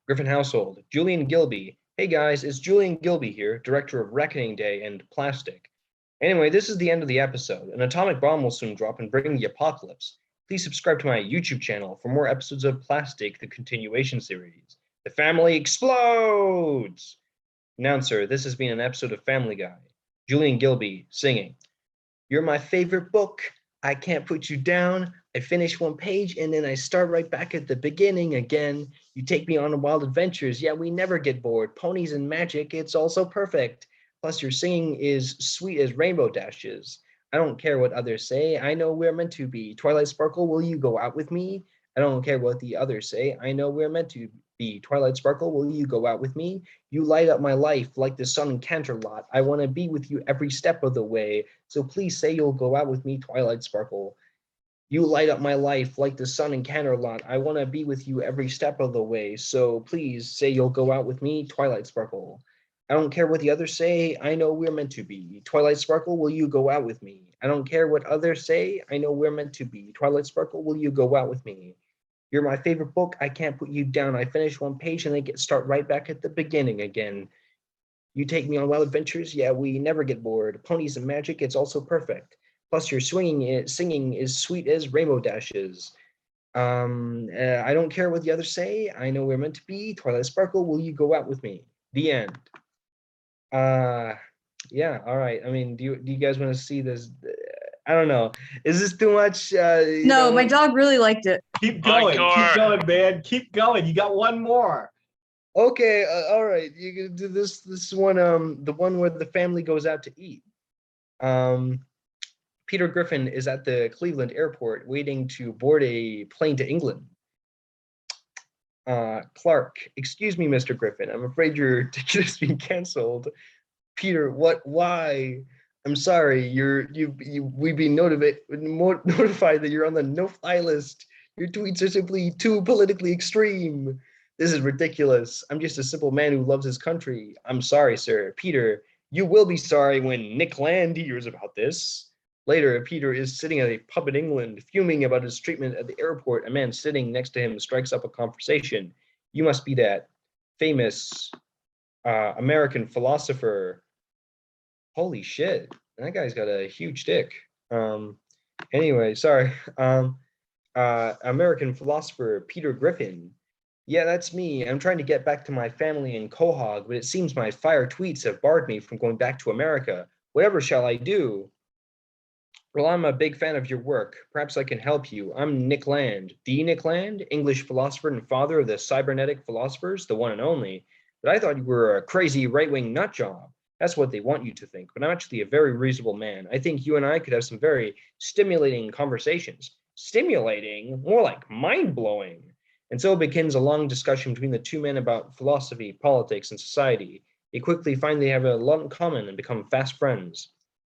Griffin household. Julian Gilby. Hey guys, it's Julian Gilby here, director of Reckoning Day and Plastic. Anyway, this is the end of the episode. An atomic bomb will soon drop and bring the apocalypse. Please subscribe to my YouTube channel for more episodes of Plastic, the continuation series. The family explodes! Announcer, this has been an episode of Family Guy. Julian Gilby singing. You're my favorite book. I can't put you down. I finish one page and then I start right back at the beginning again. You take me on wild adventures. Yeah, we never get bored. Ponies and magic, it's also perfect. Plus your singing is sweet as rainbow dashes. I don't care what others say. I know we're meant to be. Twilight Sparkle, will you go out with me? I don't care what the others say. I know we're meant to be. Twilight Sparkle, will you go out with me? You light up my life like the sun in Canterlot. I want to be with you every step of the way. So please say you'll go out with me, Twilight Sparkle. You light up my life like the sun in Canterlot. I want to be with you every step of the way. So please say you'll go out with me, Twilight Sparkle. I don't care what the others say. I know we're meant to be. Twilight Sparkle, will you go out with me? I don't care what others say. I know we're meant to be. Twilight Sparkle, will you go out with me? You're my favorite book. I can't put you down. I finish one page and then start right back at the beginning again. You take me on wild adventures. Yeah, we never get bored. Ponies and magic, it's also perfect. Plus your singing is sweet as rainbow dashes. I don't care what the others say. I know we're meant to be. Twilight Sparkle, will you go out with me? The end. Yeah, all right. I mean, do you guys want to see this? I don't know. Is this too much? No, my dog really liked it. Keep going, Encore. man. Keep going. You got one more. Okay, all right. You can do this. This one, the one where the family goes out to eat. Peter Griffin is at the Cleveland airport waiting to board a plane to England. Clark, excuse me, Mr. Griffin. I'm afraid your ticket has been canceled. Peter, what? Why? I'm sorry. We've been notified that you're on the no-fly list. Your tweets are simply too politically extreme. This is ridiculous. I'm just a simple man who loves his country. I'm sorry, sir. Peter, you will be sorry when Nick Land hears about this. Later, Peter is sitting at a pub in England, fuming about his treatment at the airport. A man sitting next to him strikes up a conversation. You must be that famous American philosopher. Holy shit, that guy's got a huge dick. Anyway, sorry. American philosopher Peter Griffin. Yeah, that's me. I'm trying to get back to my family in Quahog, but it seems my fire tweets have barred me from going back to America. Whatever shall I do? Well, I'm a big fan of your work. Perhaps I can help you. I'm Nick Land. The Nick Land, English philosopher and father of the cybernetic philosophers, the one and only. But I thought you were a crazy right-wing nut job. That's what they want you to think, but I'm actually a very reasonable man. I think you and I could have some very stimulating conversations. Stimulating? More like mind-blowing. And so begins a long discussion between the two men about philosophy, politics, and society. They quickly find they have a lot in common and become fast friends.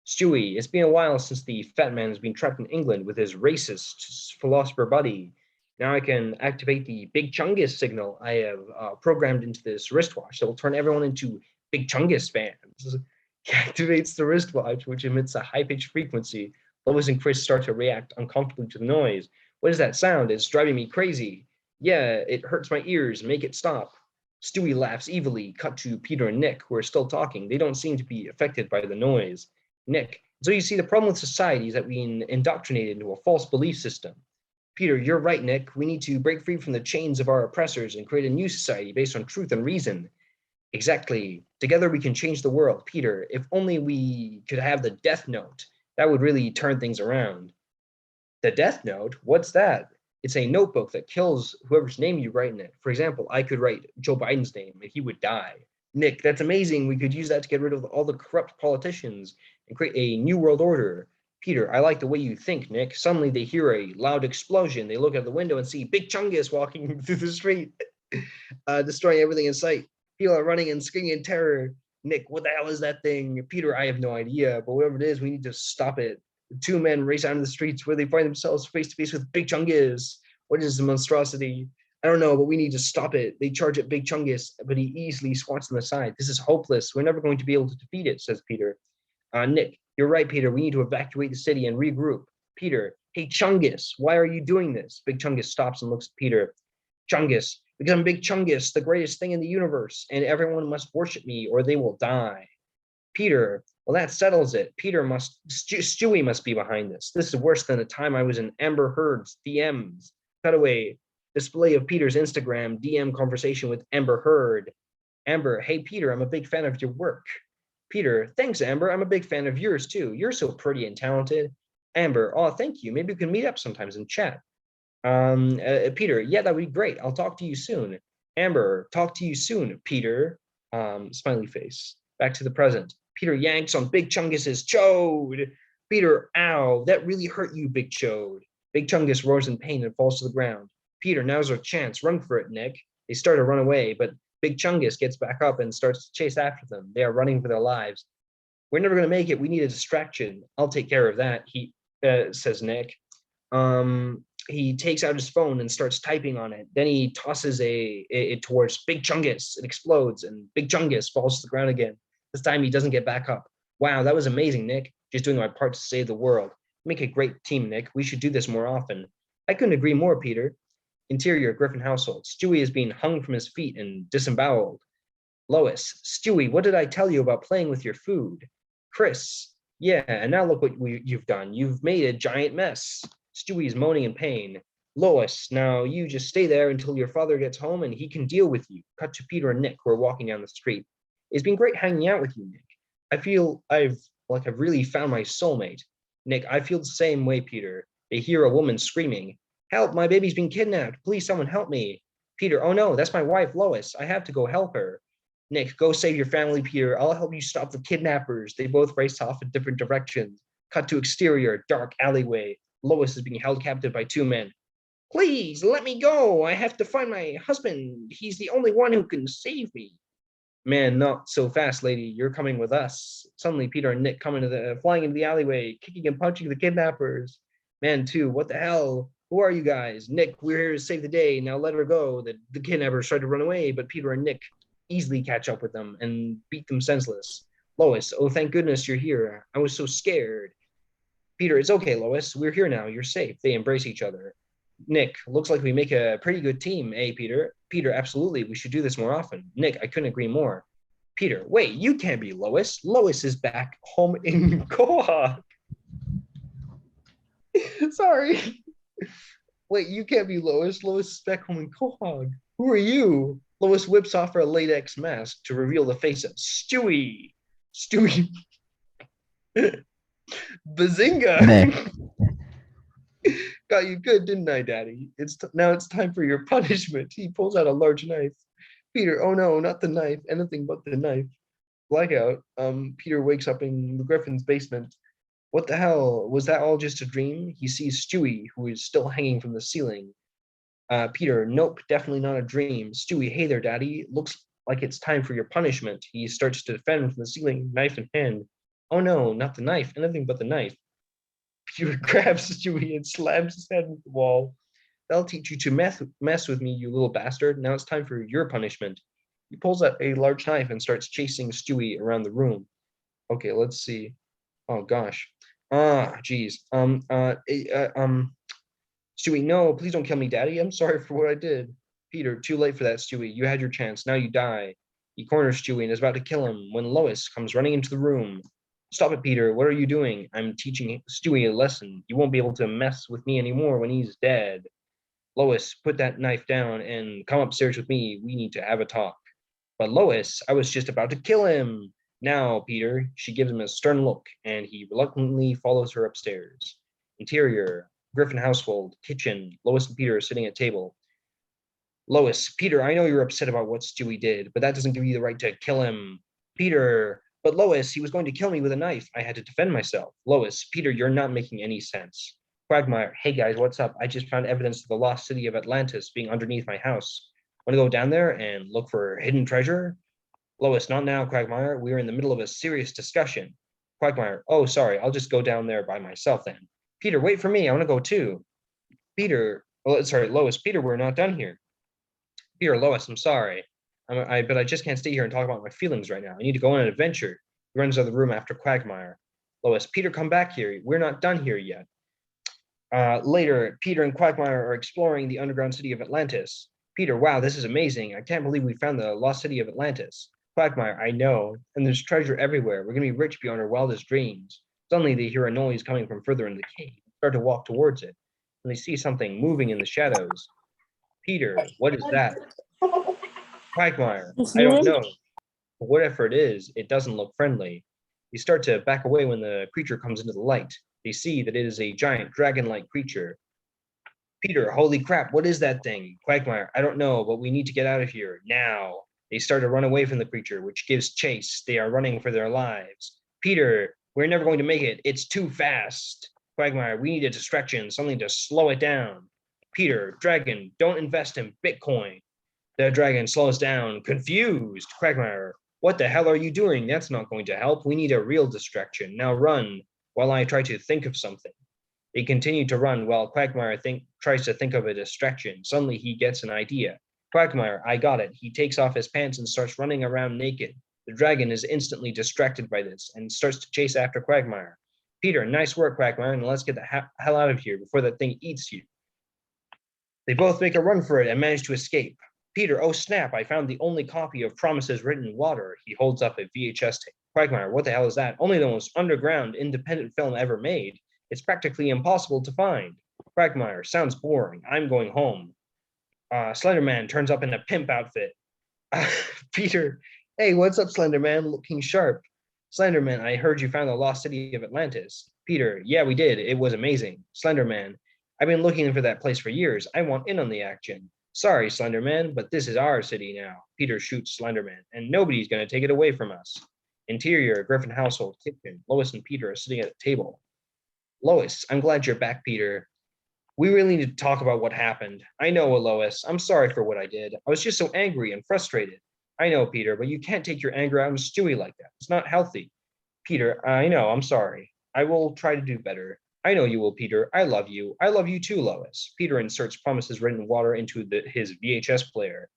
Stewie, it's been a while since the fat man has been trapped in England with his racist philosopher buddy. Now I can activate the Big Chungus signal I have programmed into this wristwatch that will turn everyone into Big Chungus fans. He activates the wristwatch, which emits a high-pitched frequency. Lois and Chris start to react uncomfortably to the noise. What is that sound? It's driving me crazy. Yeah, it hurts my ears. Make it stop. Stewie laughs evilly. Cut to Peter and Nick, who are still talking. They don't seem to be affected by the noise. Nick, so you see, the problem with society is that we've been indoctrinated into a false belief system. Peter, you're right, Nick. We need to break free from the chains of our oppressors and create a new society based on truth and reason. Exactly. Together we can change the world. Peter, if only we could have the Death Note, that would really turn things around. The Death Note? What's that? It's a notebook that kills whoever's name you write in it. For example, I could write Joe Biden's name and he would die. Nick, that's amazing. We could use that to get rid of all the corrupt politicians and create a new world order. Peter, I like the way you think, Nick. Suddenly they hear a loud explosion. They look out the window and see Big Chungus walking through the street, destroying everything in sight. People are running and screaming in terror. Nick, what the hell is that thing? Peter, I have no idea, but whatever it is, we need to stop it. The two men race out of the streets where they find themselves face to face with Big Chungus. What is the monstrosity? I don't know, but we need to stop it. They charge at Big Chungus, but he easily swats them aside. This is hopeless. We're never going to be able to defeat it, says Peter. Nick, you're right, Peter. We need to evacuate the city and regroup. Peter, hey, Chungus, why are you doing this? Big Chungus stops and looks at Peter. Chungus, because I'm Big Chungus, the greatest thing in the universe, and everyone must worship me or they will die. Peter, well, that settles it. Stewie must be behind this. This is worse than the time I was in Amber Heard's DMs. Cutaway, display of Peter's Instagram DM conversation with Amber Heard. Amber, hey, Peter, I'm a big fan of your work. Peter, thanks, Amber. I'm a big fan of yours, too. You're so pretty and talented. Amber, oh, thank you. Maybe we can meet up sometimes and chat. Peter, yeah, that would be great. I'll talk to you soon. Amber, talk to you soon, Peter. Smiley face. Back to the present. Peter yanks on Big Chungus's chode. Peter, ow, that really hurt you, Big Chode. Big Chungus roars in pain and falls to the ground. Peter, now's our chance. Run for it, Nick. They start to run away, but Big Chungus gets back up and starts to chase after them. They are running for their lives. We're never going to make it. We need a distraction. I'll take care of that, says Nick. He takes out his phone and starts typing on it. Then he tosses it towards Big Chungus. It explodes, and Big Chungus falls to the ground again. This time he doesn't get back up. Wow, that was amazing, Nick. Just doing my part to save the world. Make a great team, Nick. We should do this more often. I couldn't agree more, Peter. Interior Griffin household. Stewie is being hung from his feet and disemboweled. Lois, Stewie, what did I tell you about playing with your food? Chris, yeah, and now look what you've done. You've made a giant mess. Stewie is moaning in pain. Lois, now you just stay there until your father gets home and he can deal with you. Cut to Peter and Nick, who are walking down the street. It's been great hanging out with you, Nick. I feel I've really found my soulmate. Nick, I feel the same way, Peter. They hear a woman screaming, "Help, my baby's been kidnapped. Please, someone help me." Peter, oh no, that's my wife, Lois. I have to go help her. Nick, go save your family, Peter. I'll help you stop the kidnappers. They both race off in different directions. Cut to exterior, dark alleyway. Lois is being held captive by two men. Please, let me go. I have to find my husband. He's the only one who can save me. Man, not so fast, lady. You're coming with us. Suddenly, Peter and Nick come flying into the alleyway, kicking and punching the kidnappers. Man, too, what the hell? Who are you guys? Nick, we're here to save the day. Now let her go. The kidnappers tried to run away, but Peter and Nick easily catch up with them and beat them senseless. Lois, oh, thank goodness you're here. I was so scared. Peter, it's okay, Lois. We're here now. You're safe. They embrace each other. Nick, looks like we make a pretty good team, eh, Peter? Peter, absolutely. We should do this more often. Nick, I couldn't agree more. Peter, wait, you can't be Lois. Lois is back home in Quahog. Sorry. Wait, you can't be Lois. Lois is back home in Quahog. Who are you? Lois whips off her latex mask to reveal the face of Stewie. Stewie. Bazinga. Nick. Got you good, didn't I, Daddy? Now it's time for your punishment. He pulls out a large knife. Peter, oh no, not the knife. Anything but the knife. Blackout. Peter wakes up in the Griffin's basement. What the hell? Was that all just a dream? He sees Stewie, who is still hanging from the ceiling. Peter, nope, definitely not a dream. Stewie, hey there, Daddy. Looks like it's time for your punishment. He starts to defend from the ceiling, knife in hand. Oh no, not the knife. Anything but the knife. Peter grabs Stewie and slams his head into the wall. That'll teach you to mess with me, you little bastard. Now it's time for your punishment. He pulls out a large knife and starts chasing Stewie around the room. Okay, let's see. Oh gosh. Geez. Stewie, no, please don't kill me, Daddy. I'm sorry for what I did. Peter, too late for that, Stewie. You had your chance. Now you die. He corners Stewie and is about to kill him when Lois comes running into the room. Stop it, Peter. What are you doing? I'm teaching Stewie a lesson. You won't be able to mess with me anymore when he's dead. Lois, put that knife down and come upstairs with me. We need to have a talk. But Lois, I was just about to kill him. Now, Peter. She gives him a stern look, and he reluctantly follows her upstairs. Interior, Griffin household, kitchen. Lois and Peter are sitting at table. Lois, Peter, I know you're upset about what Stewie did, but that doesn't give you the right to kill him. Peter, but Lois, he was going to kill me with a knife. I had to defend myself. Lois, Peter, you're not making any sense. Quagmire, hey guys, what's up? I just found evidence of the lost city of Atlantis being underneath my house. Want to go down there and look for hidden treasure? Lois, not now, Quagmire. We are in the middle of a serious discussion. Quagmire, oh, sorry, I'll just go down there by myself then. Peter, wait for me. I want to go too. Peter, Lois, Peter, we're not done here. Peter, Lois, I'm sorry. But I just can't stay here and talk about my feelings right now. I need to go on an adventure. He runs out of the room after Quagmire. Lois, Peter, come back here. We're not done here yet. Later, Peter and Quagmire are exploring the underground city of Atlantis. Peter, wow, this is amazing. I can't believe we found the lost city of Atlantis. Quagmire, I know. And there's treasure everywhere. We're going to be rich beyond our wildest dreams. Suddenly, they hear a noise coming from further in the cave. They start to walk towards it. And they see something moving in the shadows. Peter, what is that? Quagmire, I don't know. But whatever it is, it doesn't look friendly. They start to back away when the creature comes into the light. They see that it is a giant dragon-like creature. Peter, holy crap, what is that thing? Quagmire, I don't know, but we need to get out of here, now. They start to run away from the creature, which gives chase. They are running for their lives. Peter, we're never going to make it. It's too fast. Quagmire, we need a distraction, something to slow it down. Peter, dragon, don't invest in Bitcoin. The dragon slows down, confused. Quagmire, what the hell are you doing? That's not going to help. We need a real distraction. Now run while I try to think of something. They continue to run while Quagmire tries to think of a distraction. Suddenly he gets an idea. Quagmire, I got it. He takes off his pants and starts running around naked. The dragon is instantly distracted by this and starts to chase after Quagmire. Peter, nice work, Quagmire, and let's get the hell out of here before that thing eats you. They both make a run for it and manage to escape. Peter, oh snap, I found the only copy of Promises Written in Water. He holds up a VHS tape. Quagmire, what the hell is that? Only the most underground independent film ever made. It's practically impossible to find. Quagmire, sounds boring. I'm going home. Slenderman turns up in a pimp outfit. Peter, hey, what's up, Slenderman? Looking sharp. Slenderman, I heard you found the lost city of Atlantis. Peter, yeah, we did. It was amazing. Slenderman, I've been looking for that place for years. I want in on the action. Sorry, Slenderman, but this is our city now. Peter shoots Slenderman, and nobody's going to take it away from us. Interior, Griffin household, kitchen. Lois and Peter are sitting at a table. Lois, I'm glad you're back, Peter. We really need to talk about what happened. I know, Lois. I'm sorry for what I did. I was just so angry and frustrated. I know, Peter, but you can't take your anger out on Stewie like that. It's not healthy. Peter, I know, I'm sorry. I will try to do better. I know you will, Peter. I love you. I love you too, Lois. Peter inserts Promises Written in Water into his VHS player.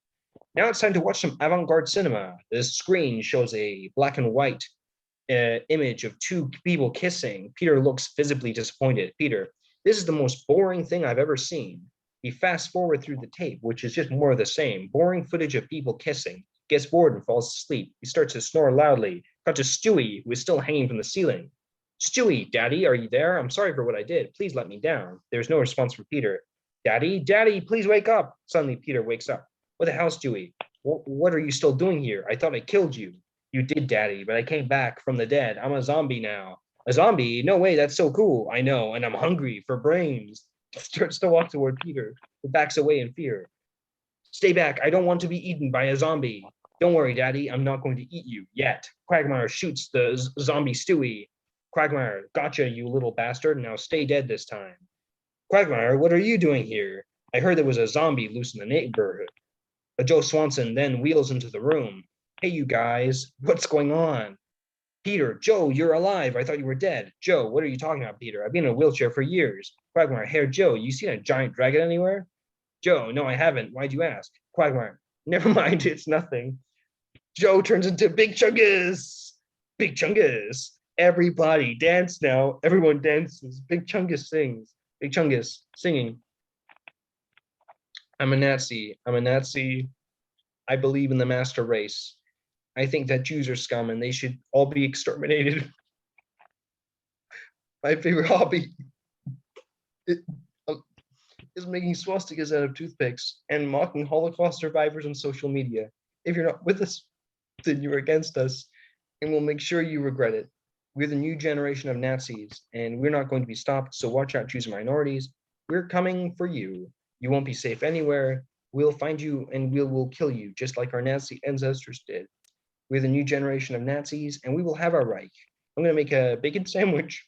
Now it's time to watch some avant-garde cinema. The screen shows a black and white image of two people kissing. Peter looks visibly disappointed. Peter, this is the most boring thing I've ever seen. He fast forward through the tape, which is just more of the same. Boring footage of people kissing. Gets bored and falls asleep. He starts to snore loudly. Cut to Stewie, who is still hanging from the ceiling. Stewie, Daddy, are you there? I'm sorry for what I did. Please let me down. There's no response from Peter. Daddy, Daddy, please wake up. Suddenly, Peter wakes up. What the hell, Stewie? What are you still doing here? I thought I killed you. You did, Daddy, but I came back from the dead. I'm a zombie now. A zombie? No way, that's so cool. I know, and I'm hungry for brains. Starts to walk toward Peter, who backs away in fear. Stay back. I don't want to be eaten by a zombie. Don't worry, Daddy. I'm not going to eat you yet. Quagmire shoots the zombie Stewie. Quagmire, gotcha, you little bastard. Now stay dead this time. Quagmire, what are you doing here? I heard there was a zombie loose in the neighborhood. Joe Swanson then wheels into the room. Hey, you guys, what's going on? Peter, Joe, you're alive. I thought you were dead. Joe, what are you talking about, Peter? I've been in a wheelchair for years. Quagmire, hey, Joe, you seen a giant dragon anywhere? Joe, no, I haven't. Why'd you ask? Quagmire, never mind, it's nothing. Joe turns into Big Chungus. Big Chungus. Everybody dance now. Everyone dances. Big Chungus sings. Big Chungus singing. I'm a Nazi. I'm a Nazi. I believe in the master race. I think that Jews are scum and they should all be exterminated. My favorite hobby is making swastikas out of toothpicks and mocking Holocaust survivors on social media. If you're not with us, then you're against us, and we'll make sure you regret it. We're the new generation of Nazis, and we're not going to be stopped, so watch out, Jews and minorities. We're coming for you. You won't be safe anywhere. We'll find you and we'll kill you, just like our Nazi ancestors did. We're the new generation of Nazis, and we will have our Reich. I'm going to make a bacon sandwich.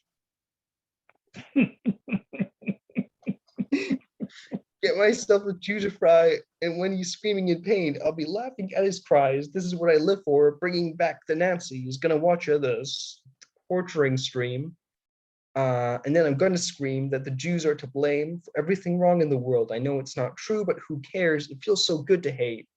Get myself a Judah fry, and when he's screaming in pain, I'll be laughing at his cries. This is what I live for, bringing back the Nazis. Gonna watch the torturing stream. And then I'm gonna scream that the Jews are to blame for everything wrong in the world. I know it's not true, but who cares? It feels so good to hate.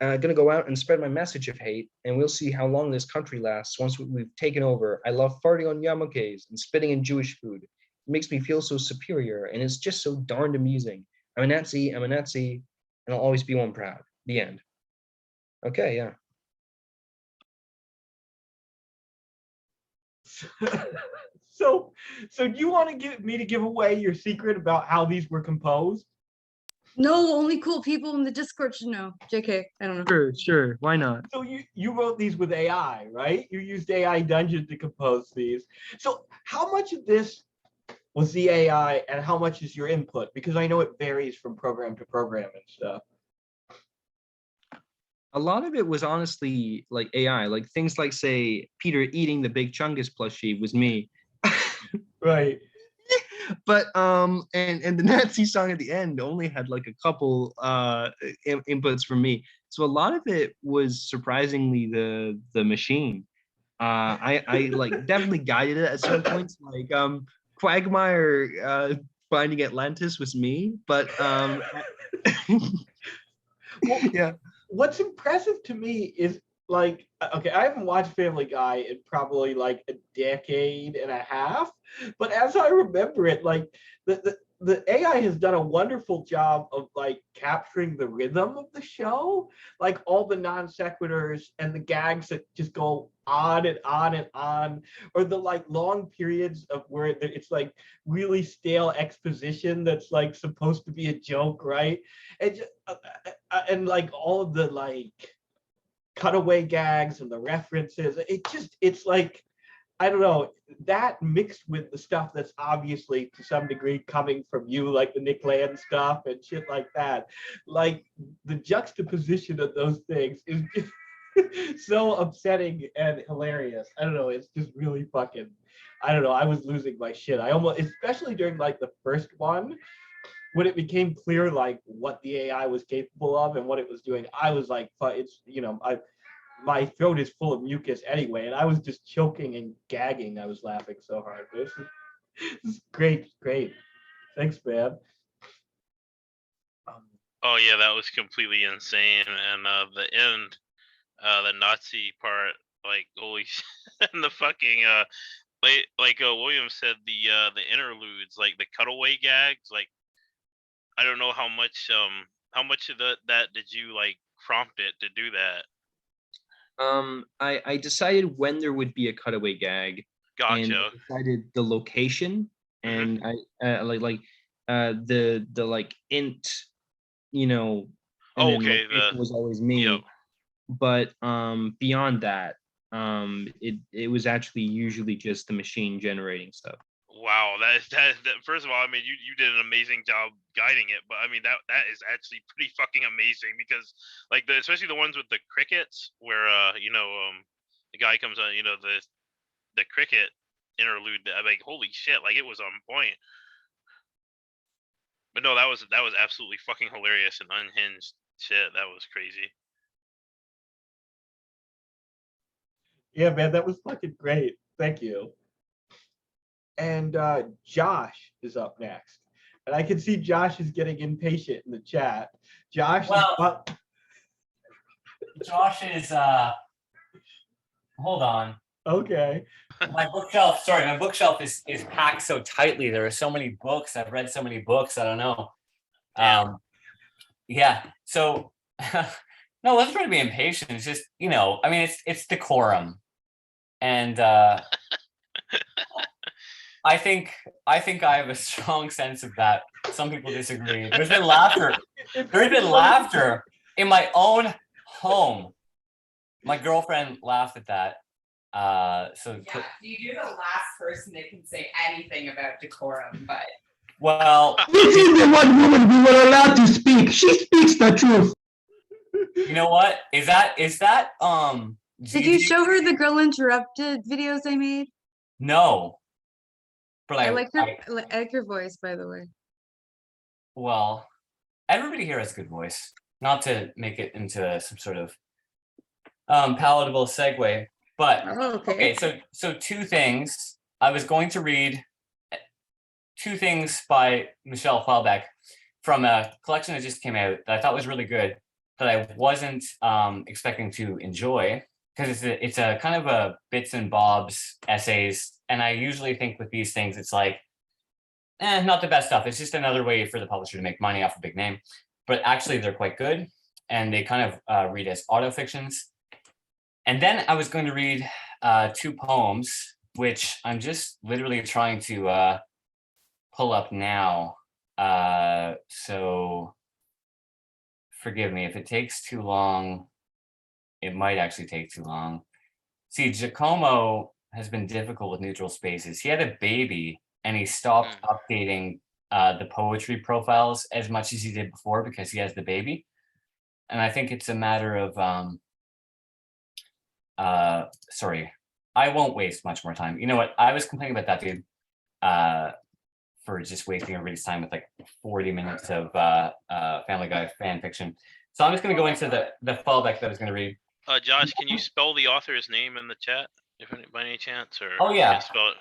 I'm gonna go out and spread my message of hate, and we'll see how long this country lasts once we've taken over. I love farting on yarmulkes and spitting in Jewish food. It makes me feel so superior, and it's just so darned amusing. I'm a Nazi, and I'll always be one proud. The end. Okay, yeah. So do you want to give away your secret about how these were composed? No, only cool people in the Discord should know. JK, I don't know. Sure. Why not? So you wrote these with AI, right? You used AI Dungeon to compose these. So how much of this was the AI and how much is your input? Because I know it varies from program to program and stuff. A lot of it was honestly like AI, like things like, say, Peter eating the Big Chungus plushie was me. Right. But and the Nazi song at the end only had like a couple inputs from me. So a lot of it was surprisingly the machine. I like definitely guided it at some points. Like Quagmire finding Atlantis was me, but Well, yeah. What's impressive to me is like, okay, I haven't watched Family Guy in probably like a decade and a half, but as I remember it, like the AI has done a wonderful job of like capturing the rhythm of the show, like all the non sequiturs and the gags that just go on and on and on, or the like long periods of where it's like really stale exposition that's like supposed to be a joke, right? And just, and like all of the like cutaway gags and the references. It's like, I don't know, that mixed with the stuff that's obviously to some degree coming from you, like the Nick Land stuff and shit like that. Like the juxtaposition of those things is just so upsetting and hilarious. I don't know, it's just really fucking, I don't know, I was losing my shit. I almost, especially during like the first one, when it became clear like what the AI was capable of and what it was doing, I was like, it's, my throat is full of mucus anyway, and I was just choking and gagging. I was laughing so hard. This is great, great. Thanks, man. Oh yeah, that was completely insane. And the end, the Nazi part, like holy shit, and the fucking William said, the interludes, like the cutaway gags, like I don't know how much of that did you like prompt it to do that? I decided when there would be a cutaway gag, and I Gotcha. decided the location, Mhm. and I the like int, you know, and Oh, then okay. location was always Yep. me. But beyond that, it was actually usually just the machine generating stuff. Wow, that first of all, I mean, you did an amazing job guiding it, but I mean that is actually pretty fucking amazing because like especially the ones with the crickets where the guy comes on, the cricket interlude, I'm like holy shit, like it was on point. But no, that was absolutely fucking hilarious and unhinged shit. That was crazy. Yeah, man, that was fucking great. Thank you. And Josh is up next. And I can see Josh is getting impatient in the chat. Josh is Well, up. Josh is hold on. Okay. My bookshelf is packed so tightly. There are so many books. I've read so many books. I don't know. Damn. Yeah. So no, let's try to be impatient. It's just, I mean it's decorum. And I think I have a strong sense of that. Some people disagree. There's been laughter. There's been laughter in my own home. My girlfriend laughed at that. So Yeah, you're the last person that can say anything about decorum, but well, This is the one woman we were allowed to speak. She speaks the truth. you know what? Is that Did you show her the Girl Interrupted videos I made? No. But I like her. I like her voice, by the way. well, everybody here has a good voice. Not to make it into some sort of palatable segue, but Oh, okay, so two things. I was going to read two things by Michelle Houellebecq from a collection that just came out that I thought was really good, that I wasn't expecting to enjoy, because it's a kind of a bits and bobs essays, and I usually think with these things it's like, not the best stuff. It's just another way for the publisher to make money off a big name, but actually they're quite good, and they kind of read as autofictions. And then I was going to read two poems, which I'm just literally trying to pull up now. So forgive me if it takes too long. It might actually take too long. See, Giacomo has been difficult with neutral spaces. He had a baby and he stopped updating the poetry profiles as much as he did before because he has the baby. And I think it's a matter of sorry, I won't waste much more time. You know what? I was complaining about that dude for just wasting everybody's time with like 40 minutes of Family Guy fan fiction. So I'm just going to go into the fallback that I was going to read. Josh, can you spell the author's name in the chat, by any chance, or Oh, yeah. you can spell it?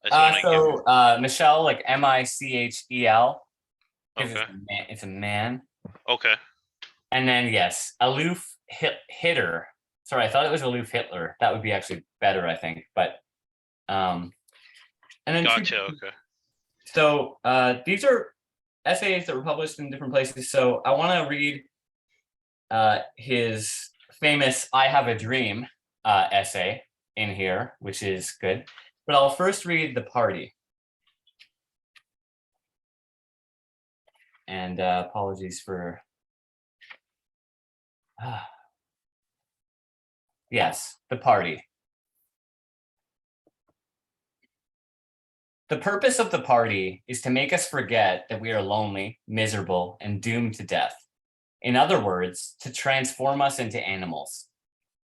I just wanna So Michelle, like Michel, because Okay. it's a man. Okay. And then yes, Aloof Hitter. Sorry, I thought it was Aloof Hitler. That would be actually better, I think. But and then Gotcha. Okay. so these are essays that were published in different places. So I want to read his famous "I Have a Dream" essay in here, which is good. But I'll first read The Party. And apologies for Yes, the party. The purpose of the party is to make us forget that we are lonely, miserable, and doomed to death. In other words, to transform us into animals.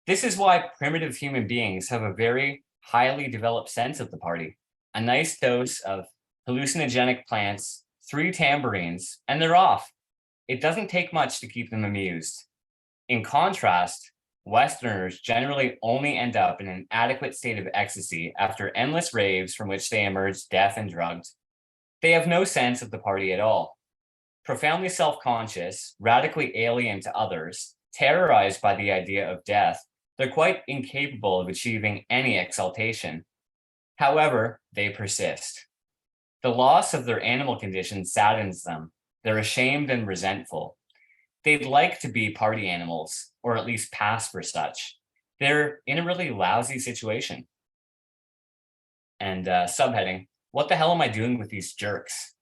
This is why primitive human beings have a very highly developed sense of the party. A nice dose of hallucinogenic plants, 3 tambourines, and they're off. It doesn't take much to keep them amused. In contrast, Westerners generally only end up in an adequate state of ecstasy after endless raves from which they emerge deaf and drugged. They have no sense of the party at all. Profoundly self-conscious, radically alien to others, terrorized by the idea of death, they're quite incapable of achieving any exaltation. However, they persist. The loss of their animal condition saddens them. They're ashamed and resentful. They'd like to be party animals, or at least pass for such. They're in a really lousy situation. And subheading, what the hell am I doing with these jerks?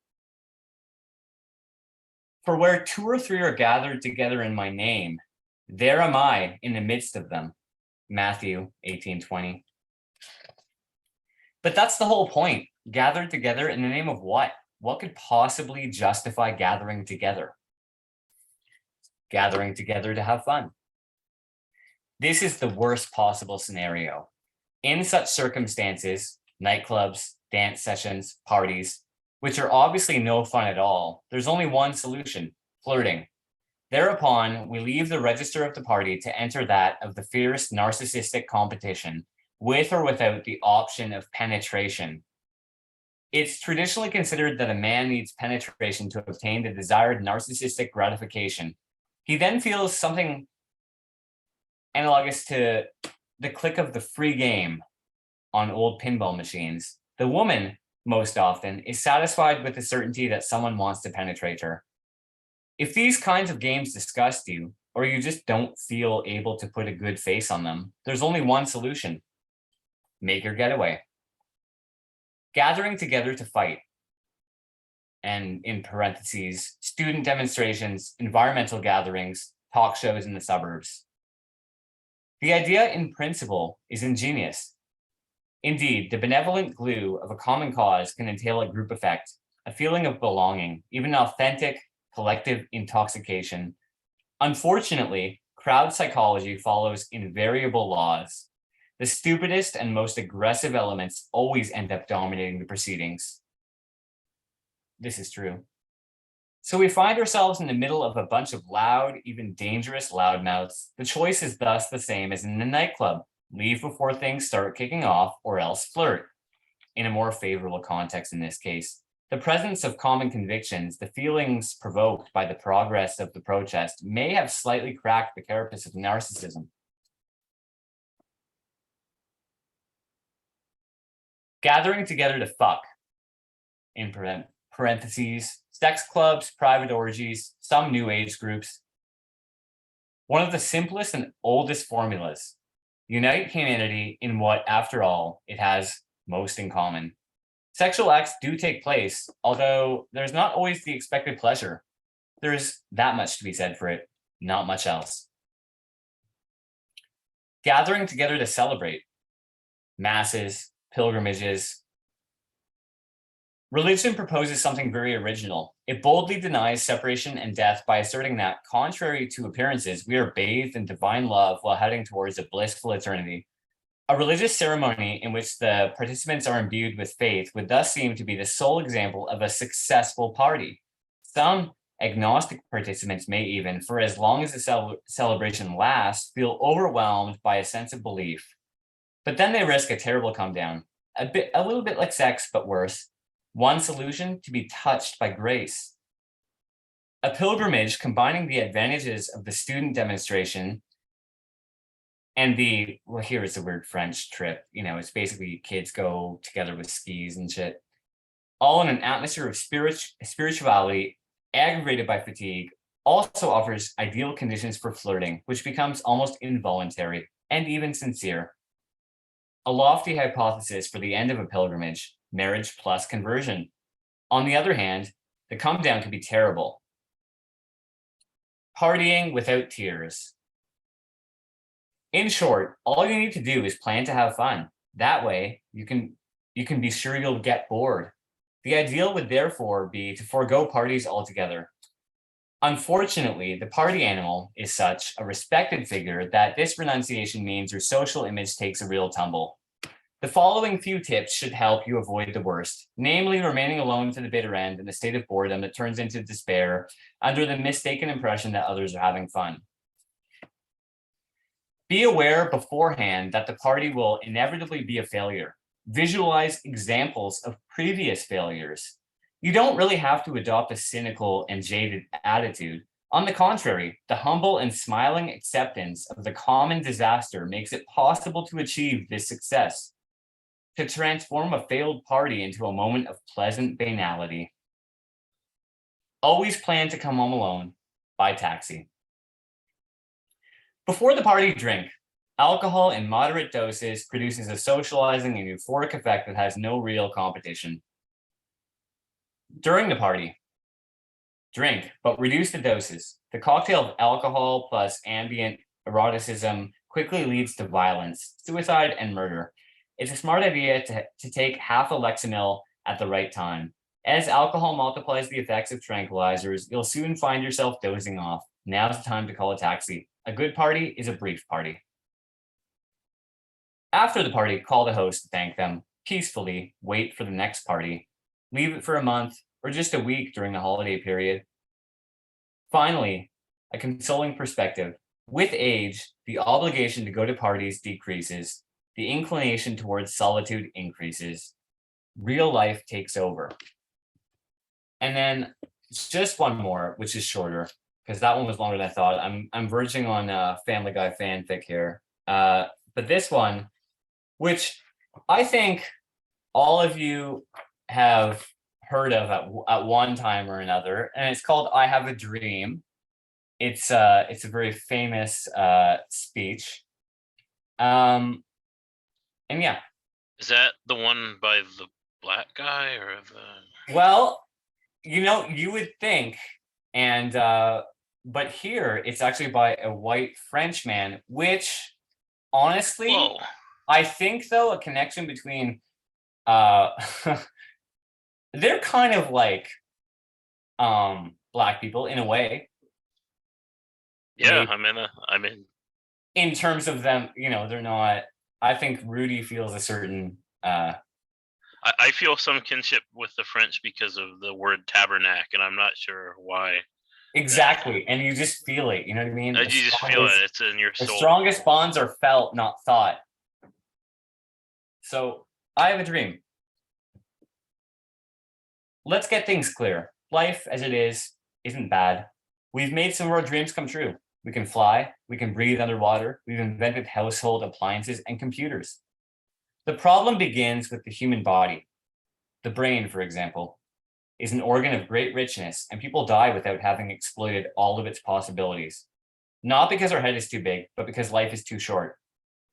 For where 2 or 3 are gathered together in my name, there am I in the midst of them. Matthew 18:20. But that's the whole point. Gathered together in the name of what? What could possibly justify gathering together? Gathering together to have fun. This is the worst possible scenario. In such circumstances, nightclubs, dance sessions, parties, which are obviously no fun at all, there's only one solution: flirting. Thereupon, we leave the register of the party to enter that of the fierce narcissistic competition, with or without the option of penetration. It's traditionally considered that a man needs penetration to obtain the desired narcissistic gratification. He then feels something analogous to the click of the free game on old pinball machines. The woman, most often, is satisfied with the certainty that someone wants to penetrate her. If these kinds of games disgust you, or you just don't feel able to put a good face on them, there's only one solution: make your getaway. Gathering together to fight. And in parentheses, student demonstrations, environmental gatherings, talk shows in the suburbs. The idea in principle is ingenious. Indeed, the benevolent glue of a common cause can entail a group effect, a feeling of belonging, even authentic collective intoxication. Unfortunately, crowd psychology follows invariable laws. The stupidest and most aggressive elements always end up dominating the proceedings. This is true. So we find ourselves in the middle of a bunch of loud, even dangerous loudmouths. The choice is thus the same as in the nightclub: leave before things start kicking off, or else flirt. In a more favorable context in this case, the presence of common convictions, the feelings provoked by the progress of the protest, may have slightly cracked the carapace of narcissism. Gathering together to fuck, in parentheses, sex clubs, private orgies, some new age groups. One of the simplest and oldest formulas: unite humanity in what, after all, it has most in common. Sexual acts do take place, although there's not always the expected pleasure. There's that much to be said for it, not much else. Gathering together to celebrate. Masses, pilgrimages. Religion proposes something very original. It boldly denies separation and death by asserting that, contrary to appearances, we are bathed in divine love while heading towards a blissful eternity. A religious ceremony in which the participants are imbued with faith would thus seem to be the sole example of a successful party. Some agnostic participants may even, for as long as the celebration lasts, feel overwhelmed by a sense of belief. But then they risk a terrible come down, a little bit like sex, but worse. One solution: to be touched by grace. A pilgrimage combining the advantages of the student demonstration and the, well, here is the word French trip. It's basically kids go together with skis and shit, all in an atmosphere of spirituality, aggravated by fatigue, also offers ideal conditions for flirting, which becomes almost involuntary and even sincere. A lofty hypothesis for the end of a pilgrimage: marriage plus conversion. On the other hand, the come down can be terrible. Partying without tears. In short, all you need to do is plan to have fun. That way, you can be sure you'll get bored. The ideal would therefore be to forego parties altogether. Unfortunately, the party animal is such a respected figure that this renunciation means your social image takes a real tumble. The following few tips should help you avoid the worst, namely remaining alone to the bitter end in a state of boredom that turns into despair under the mistaken impression that others are having fun. Be aware beforehand that the party will inevitably be a failure. Visualize examples of previous failures. You don't really have to adopt a cynical and jaded attitude. On the contrary, the humble and smiling acceptance of the common disaster makes it possible to achieve this success, to transform a failed party into a moment of pleasant banality. Always plan to come home alone by taxi. Before the party, drink. Alcohol in moderate doses produces a socializing and euphoric effect that has no real competition. During the party, drink, but reduce the doses. The cocktail of alcohol plus ambient eroticism quickly leads to violence, suicide, and murder. It's a smart idea to take half a Lexamil at the right time. As alcohol multiplies the effects of tranquilizers, you'll soon find yourself dozing off. Now's the time to call a taxi. A good party is a brief party. After the party, call the host to thank them. Peacefully wait for the next party. Leave it for a month or just a week during the holiday period. Finally, a consoling perspective. With age, the obligation to go to parties decreases. The inclination towards solitude increases. Real life takes over. And then just one more, which is shorter, because that one was longer than I thought. I'm verging on Family Guy fanfic here. But this one, which I think all of you have heard of at one time or another, and it's called "I Have a Dream." It's a very famous speech. And yeah. Is that the one by the black guy or the? Well, you would think, and but here it's actually by a white French man, which honestly, Whoa. I think though a connection between they're kind of like black people in a way. Yeah, They- I'm in. in terms of them, they're not. I think Rudy feels a certain I feel some kinship with the French because of the word tabernacle, and I'm not sure why. exactly, and you just feel it. You know what I mean? You just feel it. It's in your The soul. strongest bonds are felt, not thought. So I have a dream. Let's get things clear. Life as it is isn't bad. We've made some of our dreams come true. We can fly, we can breathe underwater, we've invented household appliances and computers. The problem begins with the human body. The brain, for example, is an organ of great richness, and people die without having exploited all of its possibilities. Not because our head is too big, but because life is too short.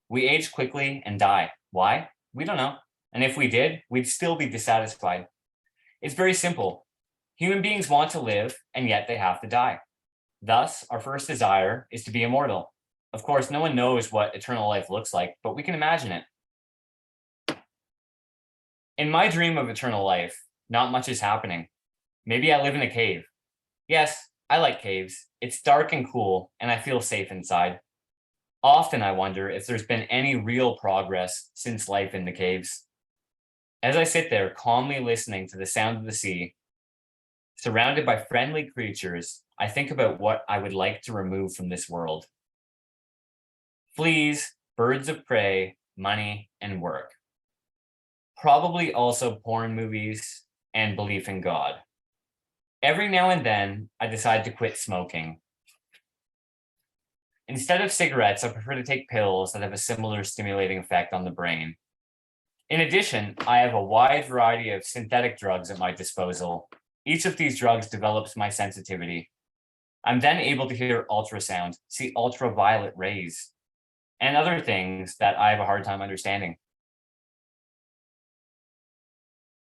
We age quickly and die. Why? We don't know. And if we did, we'd still be dissatisfied. It's very simple. Human beings want to live, and yet they have to die. Thus, our first desire is to be immortal. Of course, no one knows what eternal life looks like, but we can imagine it. In my dream of eternal life, not much is happening. Maybe I live in a cave. Yes, I like caves. It's dark and cool, and I feel safe inside. Often I wonder if there's been any real progress since life in the caves. As I sit there calmly listening to the sound of the sea, surrounded by friendly creatures, I think about what I would like to remove from this world. Fleas, birds of prey, money, and work. Probably also porn movies and belief in God. Every now and then, I decide to quit smoking. Instead of cigarettes, I prefer to take pills that have a similar stimulating effect on the brain. In addition, I have a wide variety of synthetic drugs at my disposal. Each of these drugs develops my sensitivity. I'm then able to hear ultrasound, see ultraviolet rays, and other things that I have a hard time understanding.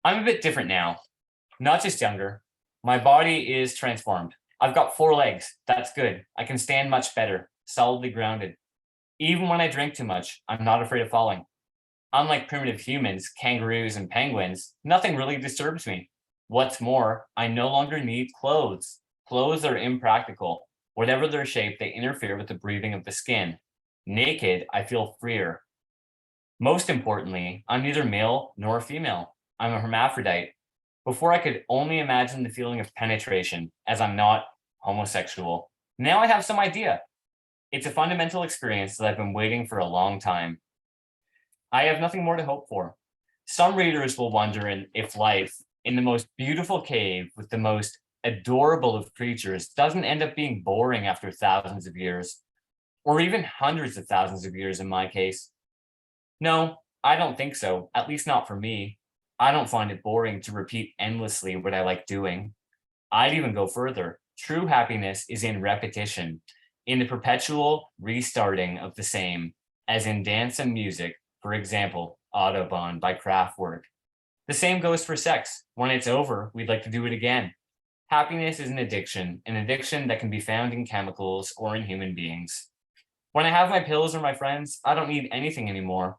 I'm a bit different now, not just younger. My body is transformed. I've got 4 legs. That's good. I can stand much better, solidly grounded. Even when I drink too much, I'm not afraid of falling. Unlike primitive humans, kangaroos, and penguins, nothing really disturbs me. What's more, I no longer need clothes. Clothes are impractical. Whatever their shape, they interfere with the breathing of the skin. Naked, I feel freer. Most importantly, I'm neither male nor female. I'm a hermaphrodite. Before I could only imagine the feeling of penetration, as I'm not homosexual. Now I have some idea. It's a fundamental experience that I've been waiting for a long time. I have nothing more to hope for. Some readers will wonder if life in the most beautiful cave with the most adorable of creatures doesn't end up being boring after thousands of years, or even hundreds of thousands of years in my case. No, I don't think so, at least not for me. I don't find it boring to repeat endlessly what I like doing. I'd even go further. True happiness is in repetition, in the perpetual restarting of the same, as in dance and music, for example, Autobahn by Kraftwerk. The same goes for sex. When it's over, we'd like to do it again. Happiness is an addiction that can be found in chemicals or in human beings. When I have my pills or my friends, I don't need anything anymore.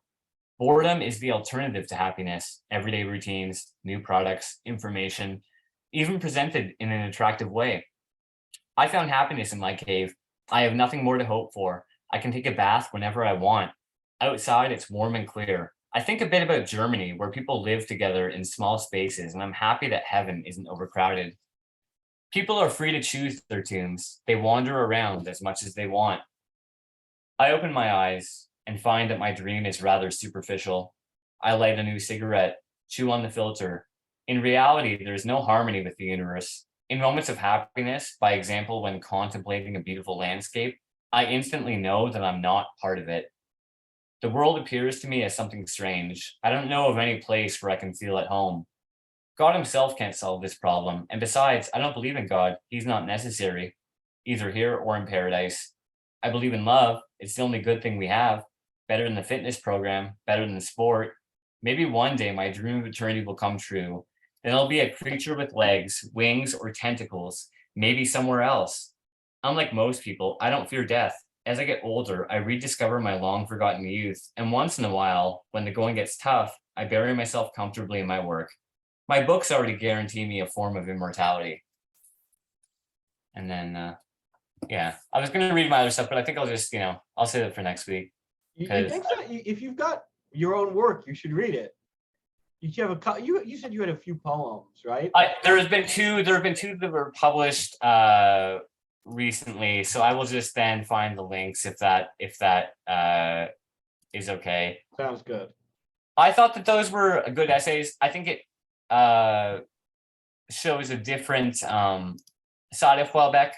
Boredom is the alternative to happiness. Everyday routines, new products, information, even presented in an attractive way. I found happiness in my cave. I have nothing more to hope for. I can take a bath whenever I want. Outside, it's warm and clear. I think a bit about Germany, where people live together in small spaces, and I'm happy that heaven isn't overcrowded. People are free to choose their tombs. They wander around as much as they want. I open my eyes and find that my dream is rather superficial. I light a new cigarette, chew on the filter. In reality, there is no harmony with the universe. In moments of happiness, by example, when contemplating a beautiful landscape, I instantly know that I'm not part of it. The world appears to me as something strange. I don't know of any place where I can feel at home. God himself can't solve this problem, and besides, I don't believe in God. He's not necessary, either here or in paradise. I believe in love. It's the only good thing we have. Better than the fitness program, better than the sport. Maybe one day my dream of eternity will come true. Then I'll be a creature with legs, wings, or tentacles, maybe somewhere else. Unlike most people, I don't fear death. As I get older, I rediscover my long forgotten youth, and once in a while, when the going gets tough, I bury myself comfortably in my work. My books already guarantee me a form of immortality. And then, yeah, I was going to read my other stuff, but I think I'll just, I'll save it for next week. If you've got your own work, you should read it. You have you said you had a few poems, right? There have been two that were published recently, so I will just then find the links if that is okay. Sounds good. I thought that those were good essays. I think it shows a different side of Houellebecq.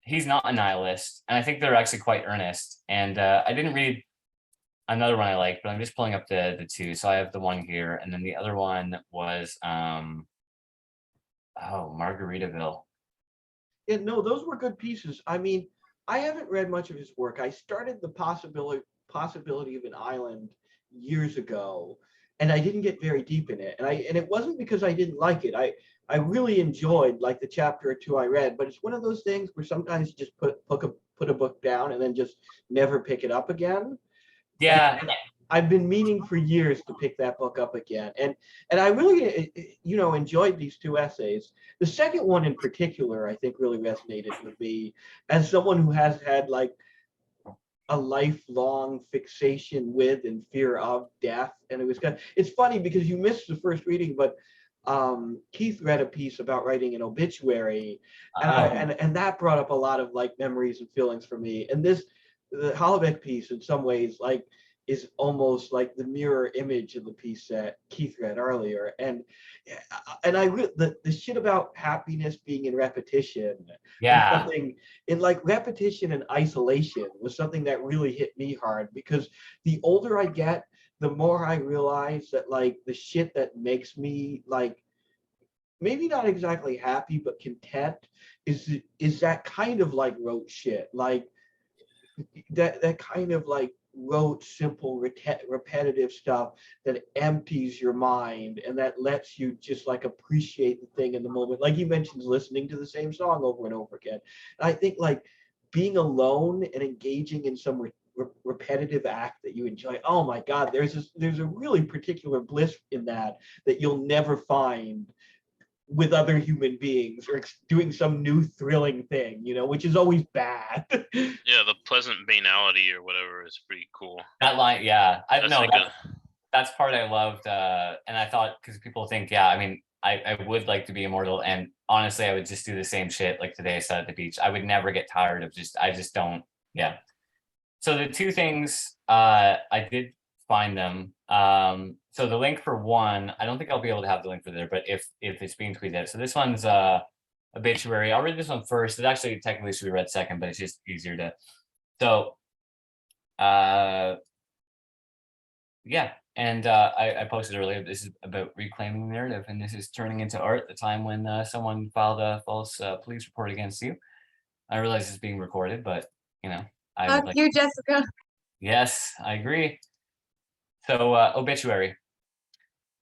He's not a nihilist, and I think they're actually quite earnest. And I didn't read another one I like, but I'm just pulling up the two. So I have the one here, and then the other one was Margaritaville. Yeah, no, those were good pieces. I mean, I haven't read much of his work. I started the possibility of an island years ago, and I didn't get very deep in it. And it wasn't because I didn't like it. I really enjoyed like the chapter or two I read, but it's one of those things where sometimes you just put a book down and then just never pick it up again. Yeah. And I've been meaning for years to pick that book up again. And I really, enjoyed these two essays. The second one in particular, I think really resonated with me as someone who has had like a lifelong fixation with and fear of death. And it's funny because you missed the first reading, but Keith read a piece about writing an obituary, and that brought up a lot of like memories and feelings for me. And the Houellebecq piece in some ways like is almost like the mirror image of the piece that Keith read earlier. And I the shit about happiness being in repetition, something in like repetition and isolation was something that really hit me hard, because the older I get, the more I realize that like the shit that makes me like maybe not exactly happy but content is that kind of like rote shit, like that kind of like rote, simple, repetitive stuff that empties your mind and that lets you just like appreciate the thing in the moment. Like you mentioned, listening to the same song over and over again. And I think like being alone and engaging in some repetitive act that you enjoy. Oh my God, there's a really particular bliss in that you'll never find with other human beings or doing some new thrilling thing, which is always bad. Yeah, the pleasant banality or whatever is pretty cool. That line, yeah, I That's know like that's part I loved, and I thought because people think, yeah, I mean, I would like to be immortal, and honestly, I would just do the same shit like today I sat at the beach. I would never get tired of I just don't, yeah. So the two things, I did find them. So the link for one, I don't think I'll be able to have the link for there, but if it's being tweeted out. So this one's obituary. I'll read this one first. It actually technically should be read second, but it's just easier to. So, yeah, and I posted earlier. This is about reclaiming the narrative, and this is turning into art. The time when someone filed a false police report against you. I realize it's being recorded, but I would Fuck like. you, Jessica. Yes, I agree. So, obituary.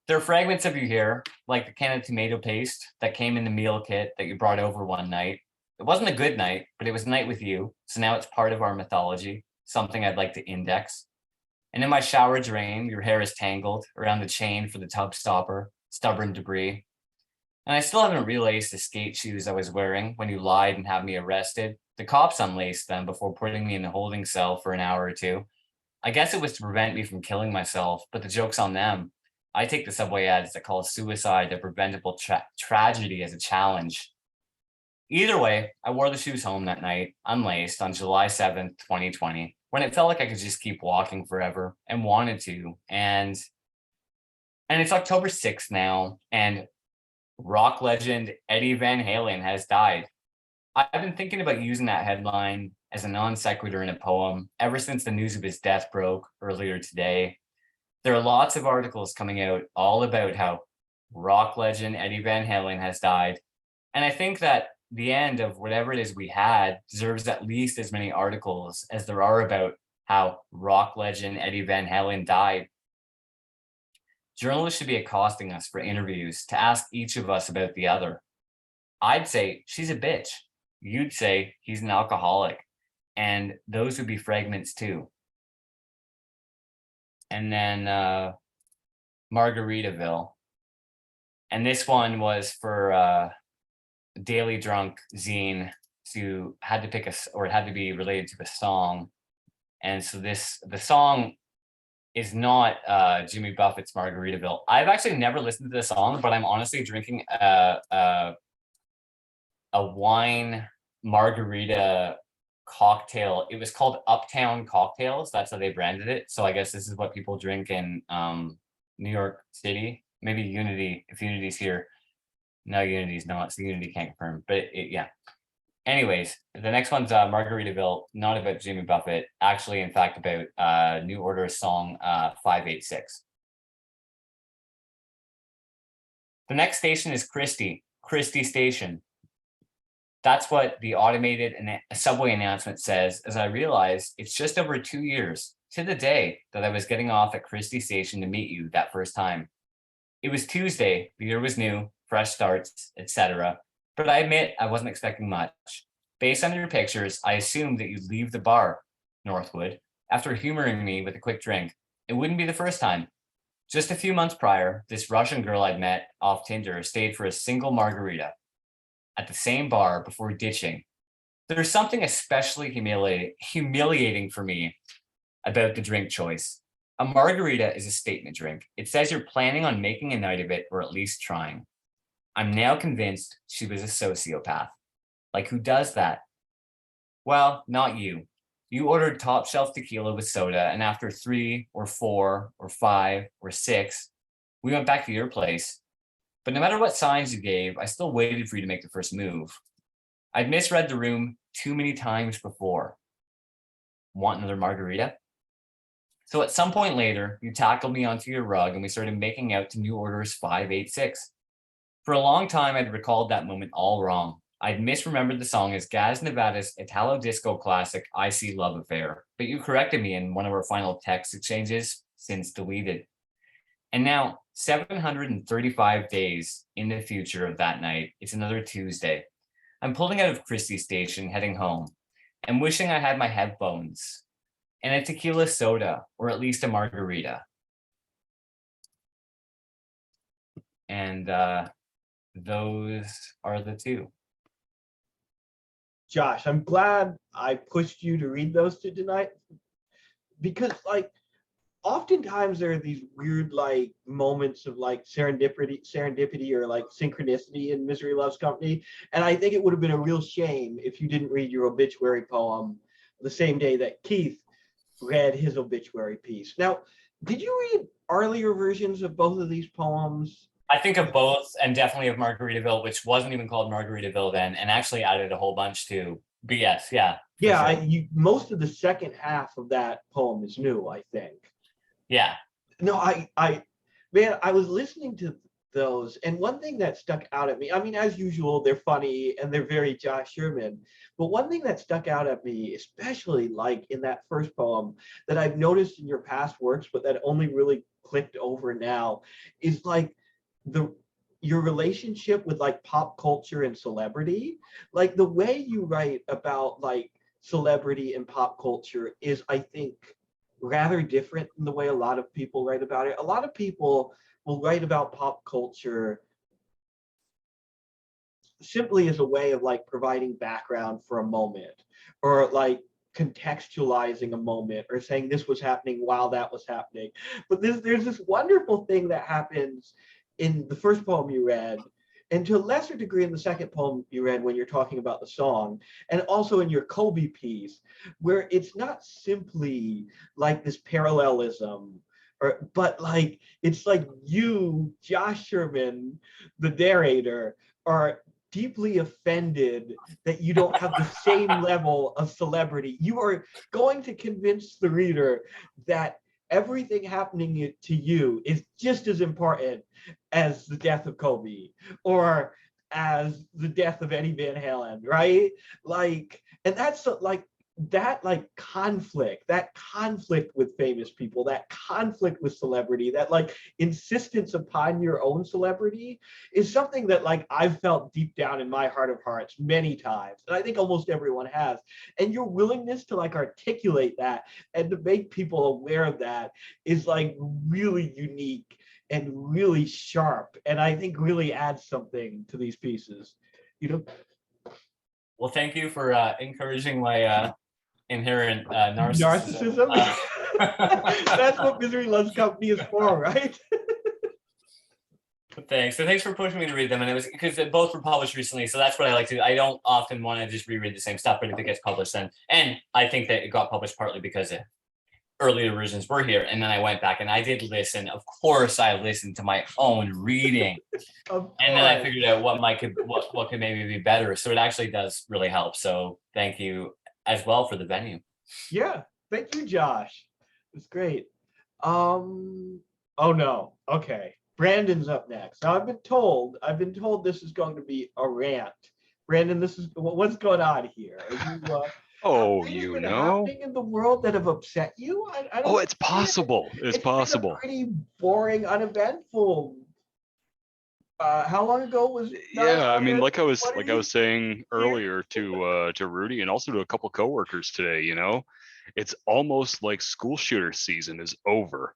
There are fragments of you here, like the can of tomato paste that came in the meal kit that you brought over one night. It wasn't a good night, but it was a night with you. So now it's part of our mythology, something I'd like to index. And in my shower drain, your hair is tangled around the chain for the tub stopper, stubborn debris. And I still haven't relaced the skate shoes I was wearing when you lied and had me arrested. The cops unlaced them before putting me in the holding cell for an hour or two. I guess it was to prevent me from killing myself, but the joke's on them. I take the subway ads that call suicide a preventable tragedy as a challenge. Either way, I wore the shoes home that night, unlaced, on July 7th, 2020, when it felt like I could just keep walking forever and wanted to. And it's October 6th now, and rock legend Eddie Van Halen has died. I've been thinking about using that headline as a non sequitur in a poem ever since the news of his death broke earlier today. There are lots of articles coming out all about how rock legend Eddie Van Halen has died. And I think that the end of whatever it is we had deserves at least as many articles as there are about how rock legend Eddie Van Halen died. Journalists should be accosting us for interviews to ask each of us about the other. I'd say she's a bitch. You'd say he's an alcoholic. And those would be fragments too. And then Margaritaville. And this one was for Daily Drunk zine, who had to pick it had to be related to a song. And so the song is not Jimmy Buffett's Margaritaville. I've actually never listened to the song, but I'm honestly drinking a wine margarita cocktail. It was called Uptown Cocktails. That's how they branded it. So I guess this is what people drink in New York City. Maybe Unity, if Unity's here. No, Unity's not. So Unity can't confirm. But yeah. Anyways, the next one's Margaritaville, not about Jimmy Buffett. Actually, in fact, about New Order's song 586. The next station is Christie Station. That's what the automated subway announcement says, as I realize it's just over 2 years to the day that I was getting off at Christie Station to meet you that first time. It was Tuesday, the year was new, fresh starts, etc. But I admit I wasn't expecting much. Based on your pictures, I assumed that you'd leave the bar, Northwood, after humoring me with a quick drink. It wouldn't be the first time. Just a few months prior, this Russian girl I'd met off Tinder stayed for a single margarita at the same bar before ditching. There's something especially humiliating for me about the drink choice. A margarita is a statement drink. It says you're planning on making a night of it, or at least trying. I'm now convinced she was a sociopath. Like, who does that? Well, not you. You ordered top shelf tequila with soda, and after 3 or 4 or 5 or 6, we went back to your place. But no matter what signs you gave, I still waited for you to make the first move. I'd misread the room too many times before. Want another margarita? So at some point later, you tackled me onto your rug and we started making out to New Order's 586. For a long time, I'd recalled that moment all wrong. I'd misremembered the song as Gaz Nevada's Italo disco classic, I See Love Affair, but you corrected me in one of our final text exchanges, since deleted. And now, 735 days in the future of that night, it's another Tuesday. I'm pulling out of Christie Station, heading home, and wishing I had my headphones and a tequila soda, or at least a margarita. And those are the two. Josh, I'm glad I pushed you to read those two tonight, because like oftentimes there are these weird like moments of like serendipity or like synchronicity in Misery Loves Company. And I think it would have been a real shame if you didn't read your obituary poem the same day that Keith read his obituary piece. Now, did you read earlier versions of both of these poems? I think of both, and definitely of Margaritaville, which wasn't even called Margaritaville then, and actually added a whole bunch to BS. Yeah. for Yeah, sure. most of the second half of that poem is new, I think. Yeah. No, man, I was listening to those, and one thing that stuck out at me, I mean, as usual, they're funny and they're very Josh Sherman, but one thing that stuck out at me, especially like in that first poem that I've noticed in your past works, but that only really clicked over now, is like your relationship with like pop culture and celebrity. Like the way you write about like celebrity and pop culture is, I think, rather different than the way a lot of people write about it. A lot of people will write about pop culture simply as a way of like providing background for a moment, or like contextualizing a moment, or saying this was happening while that was happening. But there's this wonderful thing that happens in the first poem you read, and to a lesser degree in the second poem you read when you're talking about the song, and also in your Kobe piece, where it's not simply like this parallelism, but like it's like you, Josh Sherman, the narrator, are deeply offended that you don't have the same level of celebrity. You are going to convince the reader that everything happening to you is just as important as the death of Kobe or as the death of Eddie Van Halen, right? Like, and that's like that conflict with famous people, that conflict with celebrity, that like insistence upon your own celebrity is something that like I've felt deep down in my heart of hearts many times, and I think almost everyone has. And your willingness to like articulate that and to make people aware of that is like really unique and really sharp, and I think really adds something to these pieces, you know. Well, thank you for encouraging my inherent narcissism. Narcissism. That's what Misery Loves Company is for, right? Thanks. So thanks for pushing me to read them. And it was because both were published recently. So that's what I like to do. I don't often want to just reread the same stuff, but if it gets published, then, and I think that it got published partly because earlier versions were here. And then I went back and I did listen. Of course, I listened to my own reading. And then I figured out what could maybe be better. So it actually does really help. So thank you as well for the venue. Yeah, thank you, Josh. It's great. Oh no. Okay. Brandon's up next. Now I've been told this is going to be a rant. Brandon, this is what's going on here. Oh, things you been know. happening in the world that have upset you? I don't Oh, it's understand. possible. It's been a possible. pretty boring, uneventful. How long ago was? Yeah, I mean, 9/11? like I was What did you saying earlier to Rudy and also to a couple coworkers today, you know, it's almost like school shooter season is over.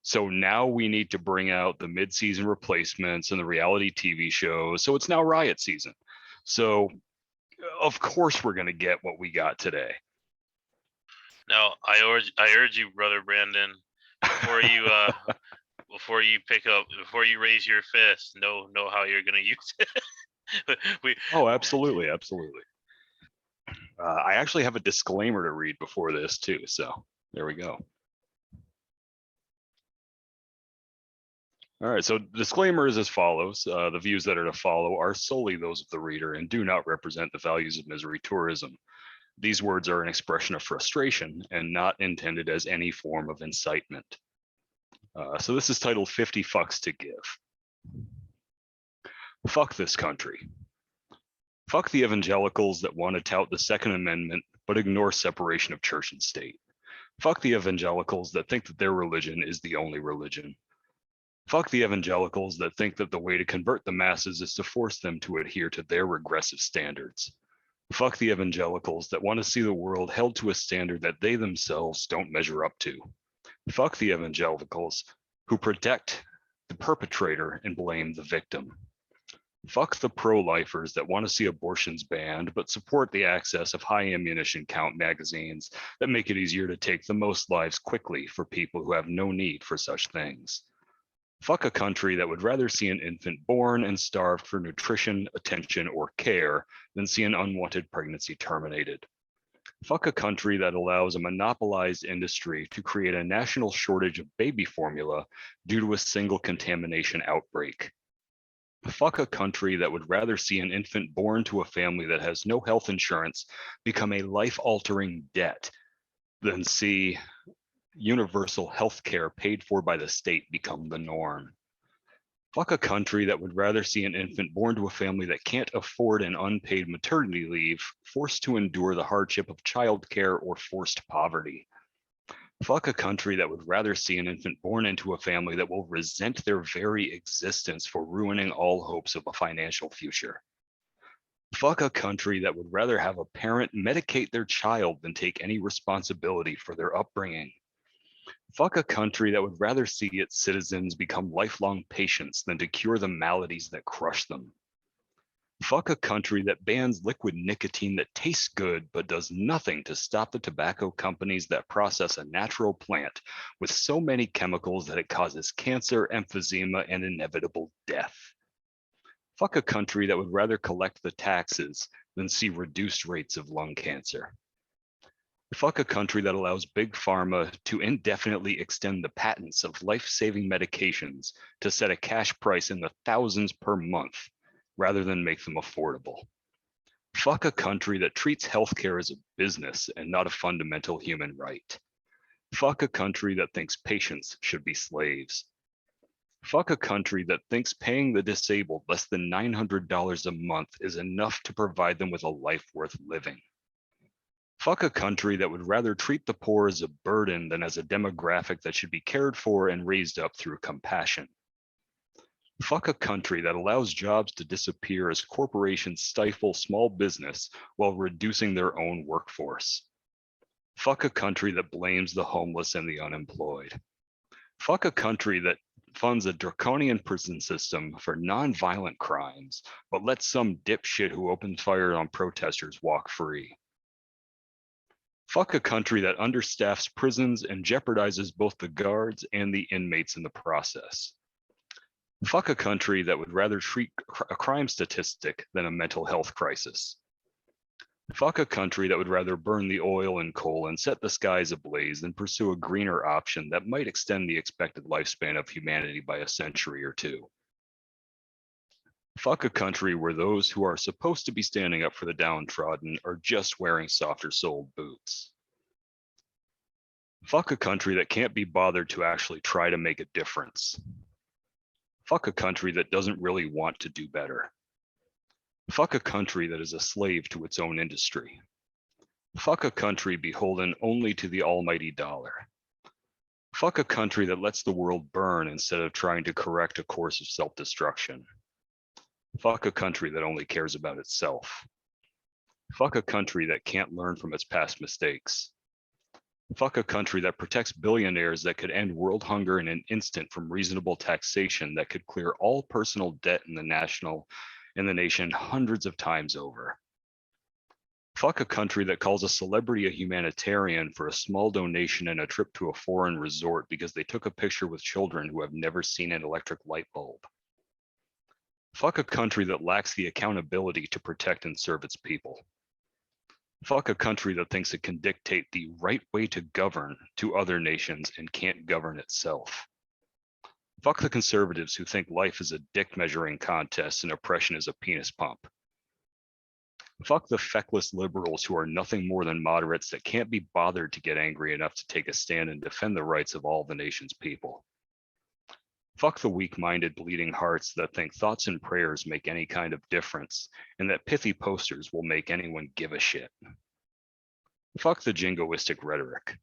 So now we need to bring out the mid-season replacements and the reality TV shows. So it's now riot season. So of course we're gonna get what we got today. Now, I urge you, brother Brandon, before you before you raise your fist, know how you're gonna use it. Oh, absolutely. I actually have a disclaimer to read before this too. So there we go. All right, so the disclaimer is as follows. The views that are to follow are solely those of the reader and do not represent the values of Misery Tourism. These words are an expression of frustration and not intended as any form of incitement. So this is titled 50 Fucks to Give. Fuck this country. Fuck the evangelicals that want to tout the Second Amendment but ignore separation of church and state. Fuck the evangelicals that think that their religion is the only religion. Fuck the evangelicals that think that the way to convert the masses is to force them to adhere to their regressive standards. Fuck the evangelicals that want to see the world held to a standard that they themselves don't measure up to. Fuck the evangelicals who protect the perpetrator and blame the victim. Fuck the pro-lifers that want to see abortions banned, but support the access of high ammunition count magazines that make it easier to take the most lives quickly for people who have no need for such things. Fuck a country that would rather see an infant born and starved for nutrition, attention, or care than see an unwanted pregnancy terminated. Fuck a country that allows a monopolized industry to create a national shortage of baby formula due to a single contamination outbreak. Fuck a country that would rather see an infant born to a family that has no health insurance become a life-altering debt than see universal health care paid for by the state become the norm. Fuck a country that would rather see an infant born to a family that can't afford an unpaid maternity leave, forced to endure the hardship of childcare or forced poverty. Fuck a country that would rather see an infant born into a family that will resent their very existence for ruining all hopes of a financial future. Fuck a country that would rather have a parent medicate their child than take any responsibility for their upbringing. Fuck a country that would rather see its citizens become lifelong patients than to cure the maladies that crush them. Fuck a country that bans liquid nicotine that tastes good but does nothing to stop the tobacco companies that process a natural plant with so many chemicals that it causes cancer, emphysema, and inevitable death. Fuck a country that would rather collect the taxes than see reduced rates of lung cancer. Fuck a country that allows big pharma to indefinitely extend the patents of life-saving medications to set a cash price in the thousands per month rather than make them affordable. Fuck a country that treats healthcare as a business and not a fundamental human right. Fuck a country that thinks patients should be slaves. Fuck a country that thinks paying the disabled less than $900 a month is enough to provide them with a life worth living. Fuck a country that would rather treat the poor as a burden than as a demographic that should be cared for and raised up through compassion. Fuck a country that allows jobs to disappear as corporations stifle small business while reducing their own workforce. Fuck a country that blames the homeless and the unemployed. Fuck a country that funds a draconian prison system for non-violent crimes, but lets some dipshit who opens fire on protesters walk free. Fuck a country that understaffs prisons and jeopardizes both the guards and the inmates in the process. Fuck a country that would rather treat a crime statistic than a mental health crisis. Fuck a country that would rather burn the oil and coal and set the skies ablaze than pursue a greener option that might extend the expected lifespan of humanity by a century or two. Fuck a country where those who are supposed to be standing up for the downtrodden are just wearing softer soled boots. Fuck a country that can't be bothered to actually try to make a difference. Fuck a country that doesn't really want to do better. Fuck a country that is a slave to its own industry. Fuck a country beholden only to the almighty dollar. Fuck a country that lets the world burn instead of trying to correct a course of self-destruction. Fuck a country that only cares about itself. Fuck a country that can't learn from its past mistakes. Fuck a country that protects billionaires that could end world hunger in an instant from reasonable taxation that could clear all personal debt in the nation hundreds of times over. Fuck a country that calls a celebrity a humanitarian for a small donation and a trip to a foreign resort because they took a picture with children who have never seen an electric light bulb. Fuck a country that lacks the accountability to protect and serve its people. Fuck a country that thinks it can dictate the right way to govern to other nations and can't govern itself. Fuck the conservatives who think life is a dick measuring contest and oppression is a penis pump. Fuck the feckless liberals who are nothing more than moderates that can't be bothered to get angry enough to take a stand and defend the rights of all the nation's people. Fuck the weak-minded bleeding hearts that think thoughts and prayers make any kind of difference and that pithy posters will make anyone give a shit. Fuck the jingoistic rhetoric.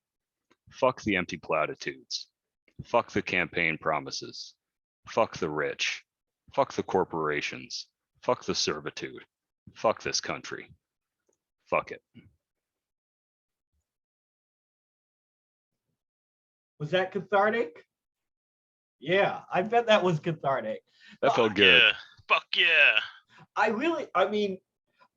Fuck the empty platitudes. Fuck the campaign promises. Fuck the rich. Fuck the corporations. Fuck the servitude. Fuck this country. fuck it. Was that cathartic? Yeah, I bet that was cathartic. That felt good. Yeah. Fuck yeah. I mean,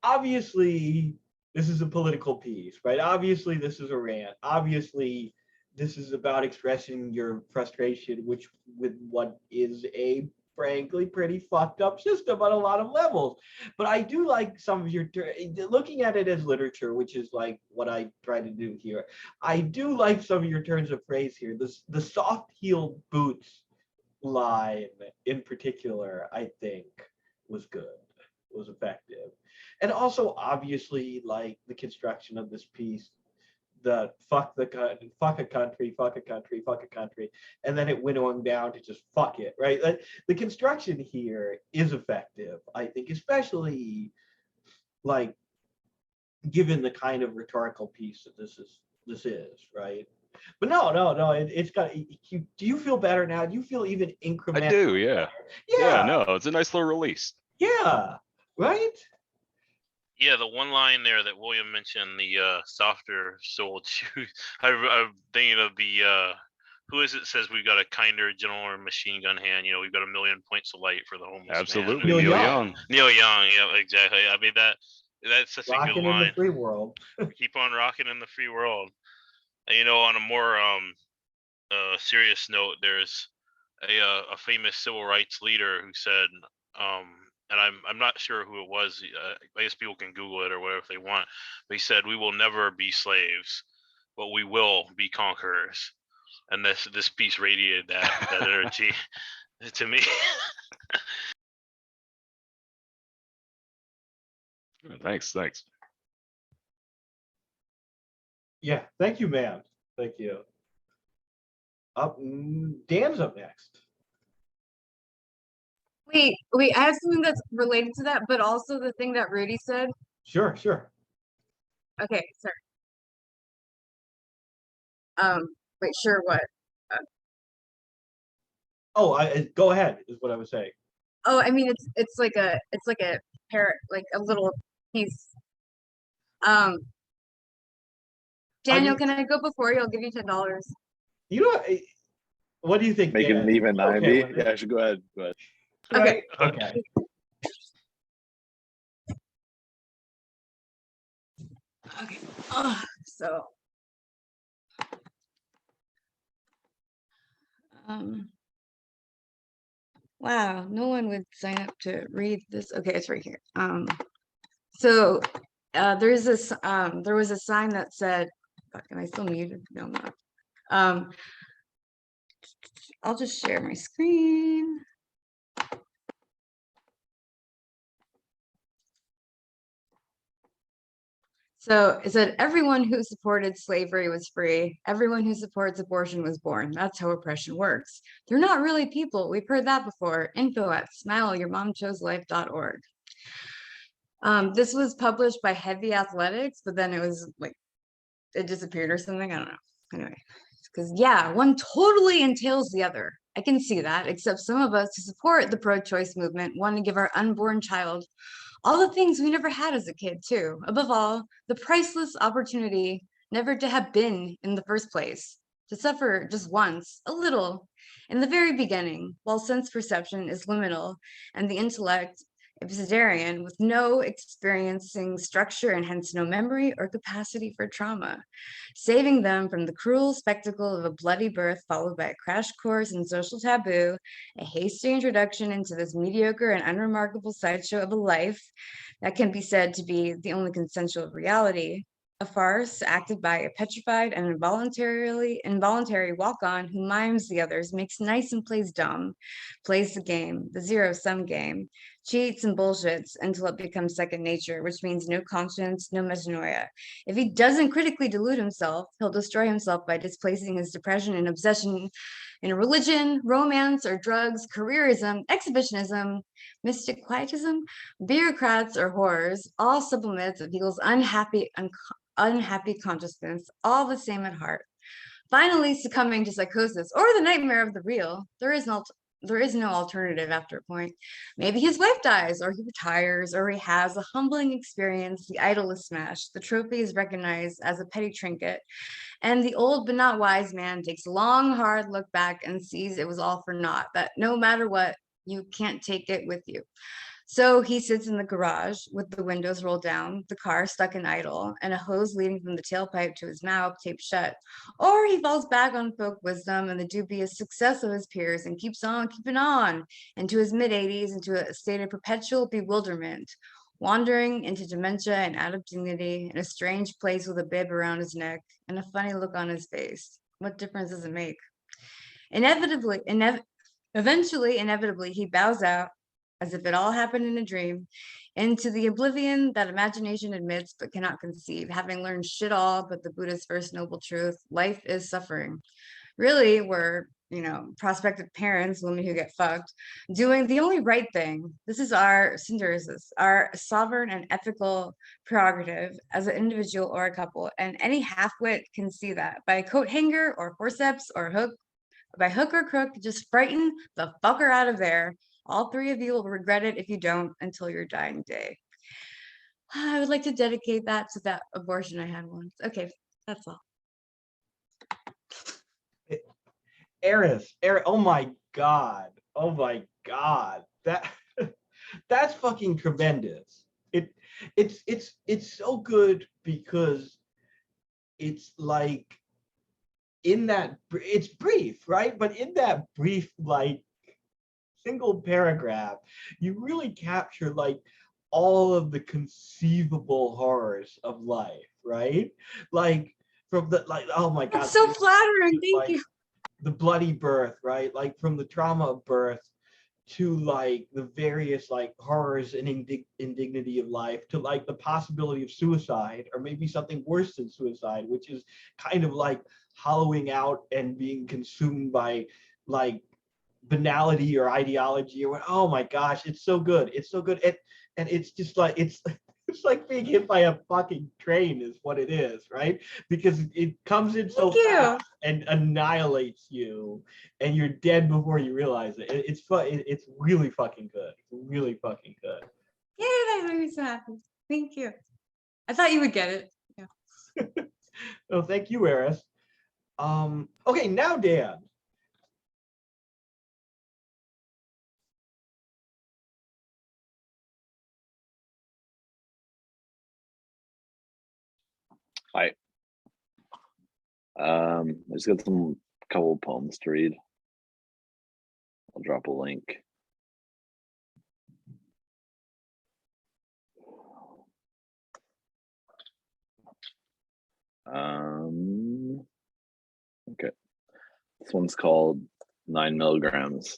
obviously, this is a political piece, right? Obviously, this is a rant. Obviously, this is about expressing your frustration, with what is a frankly pretty fucked up system on a lot of levels. But I do like some of your looking at it as literature, which is like what I try to do here. I do like some of your turns of phrase here. The soft-heeled boots line in particular, I think, was good, was effective. And also, obviously, like the construction of this piece, the fuck a country, fuck a country, fuck a country, and then it went on down to just fuck it, right? Like, the construction here is effective, I think, especially like given the kind of rhetorical piece that this is, right? But no, it's got. Do you feel better now? Do you feel even incrementally? I do, yeah. Yeah, No, it's a nice little release. yeah, right. Yeah, the one line there that William mentioned, the softer soled shoes. I'm thinking of the who is it says we've got a kinder, gentler machine gun hand. You know, we've got a million points of light for the homeless Absolutely, man. Neil Neil Young. Young. Neil Young, yeah, exactly. I mean that's such a Rocking good in the line. free world. Keep on rocking in the free world. And, you know, on a more serious note, there's a famous civil rights leader who said, and I'm not sure who it was. I guess people can Google it or whatever if they want. But he said, "We will never be slaves, but we will be conquerors." And this piece radiated that energy to me. Thanks. Yeah, thank you, man. Thank you. Dan's up next. Wait, I have something that's related to that, but also the thing that Rudy said. Sure. Okay, sorry. Wait, sure, what? Oh, go ahead, is what I was saying. Oh, I mean, it's like a parrot, like a little piece. Daniel, can I go before you? I'll give you $10. You know, what do you think? Make Dan? it even Okay 90. with it? Yeah, I should go ahead. Right? Okay. Okay. So, wow, no one would sign up to read this. Okay, it's right here. So there was a sign that said, fuck, am I still muted? No, I'm not. I'll just share my screen. So it said, everyone who supported slavery was free. Everyone who supports abortion was born. That's how oppression works. They're not really people. We've heard that before. info@smileyourmomchoselife.org. This was published by Heavy Athletics, but then it was like, it disappeared or something. I don't know. Anyway, because yeah, one totally entails the other. I can see that, except some of us who support the pro-choice movement want to give our unborn child all the things we never had as a kid, too. Above all, the priceless opportunity never to have been in the first place, to suffer just once, a little, in the very beginning, while sense perception is liminal and the intellect Ibsidarian, with no experiencing structure and hence no memory or capacity for trauma, saving them from the cruel spectacle of a bloody birth followed by a crash course in social taboo, a hasty introduction into this mediocre and unremarkable sideshow of a life that can be said to be the only consensual reality, a farce acted by a petrified and involuntary walk-on who mimes the others, makes nice and plays dumb, plays the game, the zero-sum game, cheats and bullshits until it becomes second nature, which means no conscience, no metanoia. If he doesn't critically delude himself, he'll destroy himself by displacing his depression and obsession in religion, romance, or drugs, careerism, exhibitionism, mystic quietism, bureaucrats, or horrors, all supplements of people's unhappy consciousness, all the same at heart. Finally succumbing to psychosis or the nightmare of the real, there is there is no alternative after a point. Maybe his wife dies, or he retires, or he has a humbling experience. The idol is smashed, the trophy is recognized as a petty trinket, and the old but not wise man takes a long, hard look back and sees it was all for naught, that no matter what, you can't take it with you. So he sits in the garage with the windows rolled down, the car stuck in idle, and a hose leading from the tailpipe to his mouth taped shut. Or he falls back on folk wisdom and the dubious success of his peers and keeps on keeping on into his mid-80s, into a state of perpetual bewilderment, wandering into dementia and out of dignity in a strange place with a bib around his neck and a funny look on his face. What difference does it make? Eventually, inevitably, he bows out, as if it all happened in a dream, into the oblivion that imagination admits but cannot conceive, having learned shit all but the Buddha's first noble truth: life is suffering. Really, we're, prospective parents, women who get fucked, doing the only right thing. This is our synderesis, our sovereign and ethical prerogative as an individual or a couple, and any half-wit can see that by a coat hanger or forceps or hook, by hook or crook, just frighten the fucker out of there. All three of you will regret it if you don't until your dying day. I would like to dedicate that to that abortion I had once. Okay, that's all. Eris, oh my God. That that's fucking tremendous. It's so good because it's like in that, it's brief, right? But in that brief, like, single paragraph, you really capture like all of the conceivable horrors of life, right? Like from the, like, oh my God. That's so flattering, thank you. The bloody birth, right? Like from the trauma of birth to like the various like horrors and indignity of life, to like the possibility of suicide, or maybe something worse than suicide, which is kind of like hollowing out and being consumed by like banality or ideology, or oh my gosh, it's so good. And it's just like it's like being hit by a fucking train is what it is, right? Because it comes in so fast and annihilates you, and you're dead before you realize it. It's fun. It's really fucking good. It's really fucking good. Yeah, that made me so happy. Thank you. I thought you would get it. Yeah. Oh, thank you, Eris. Okay, now Dan. Hi. I just got some couple poems to read. I'll drop a link. Okay. This one's called 9 milligrams.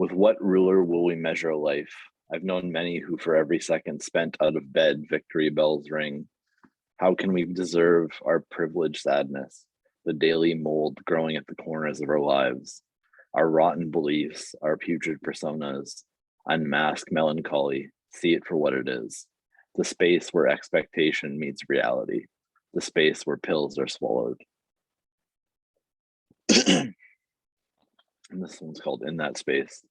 With what ruler will we measure life? I've known many who for every second spent out of bed, victory bells ring. How can we deserve our privileged sadness, the daily mold growing at the corners of our lives, our rotten beliefs, our putrid personas, unmask melancholy, see it for what it is, the space where expectation meets reality, the space where pills are swallowed. And this one's called In That Space.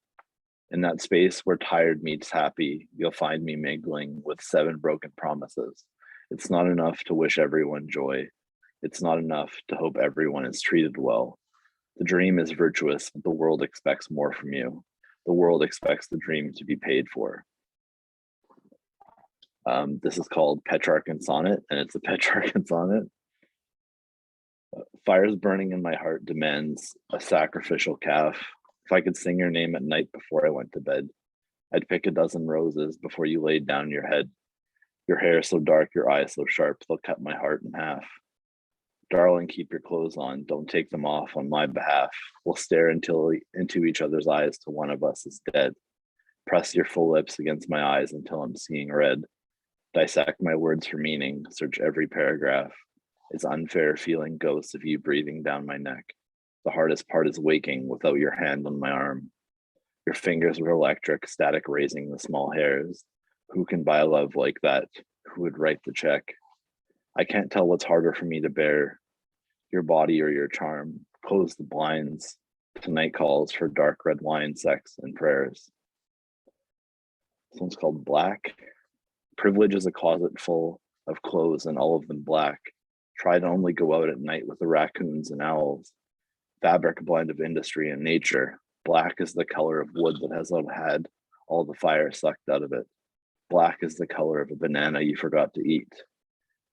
In that space where tired meets happy, you'll find me mingling with 7 broken promises. It's not enough to wish everyone joy. It's not enough to hope everyone is treated well. The dream is virtuous, but the world expects more from you. The world expects the dream to be paid for. This is called Petrarchan Sonnet, and it's a Petrarchan sonnet. Fires burning in my heart demands a sacrificial calf. If I could sing your name at night before I went to bed, I'd pick a dozen roses before you laid down your head. Your hair so dark, your eyes so sharp, they'll cut my heart in half. Darling, keep your clothes on. Don't take them off on my behalf. We'll stare into each other's eyes till one of us is dead. Press your full lips against my eyes until I'm seeing red. Dissect my words for meaning. Search every paragraph. It's unfair feeling ghosts of you breathing down my neck. The hardest part is waking without your hand on my arm. Your fingers were electric, static raising the small hairs. Who can buy love like that? Who would write the check? I can't tell what's harder for me to bear, your body or your charm. Close the blinds. Tonight calls for dark red wine, sex, and prayers. This one's called Black. Privilege is a closet full of clothes and all of them black. Try to only go out at night with the raccoons and owls. Fabric, a blend of industry and nature. Black is the color of wood that has had all the fire sucked out of it. Black is the color of a banana you forgot to eat.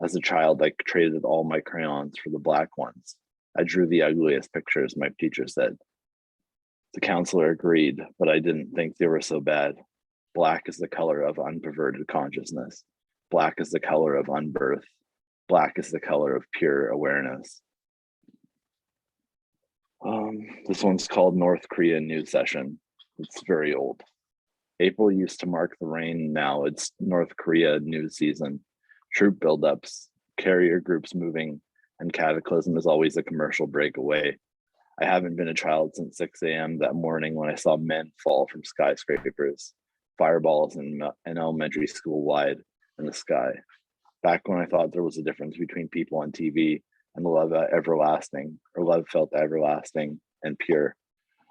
As a child, I traded all my crayons for the black ones. I drew the ugliest pictures, my teacher said. The counselor agreed, but I didn't think they were so bad. Black is the color of unperverted consciousness. Black is the color of unbirth. Black is the color of pure awareness. This one's called North Korea New Session. It's very old. April used to mark the rain. Now it's North Korea new season. Troop buildups, carrier groups moving, and Cataclysm is always a commercial breakaway. I haven't been a child since 6 a.m. that morning when I saw men fall from skyscrapers, fireballs in elementary school wide in the sky. Back when I thought there was a difference between people on TV and the love everlasting, or love felt everlasting and pure.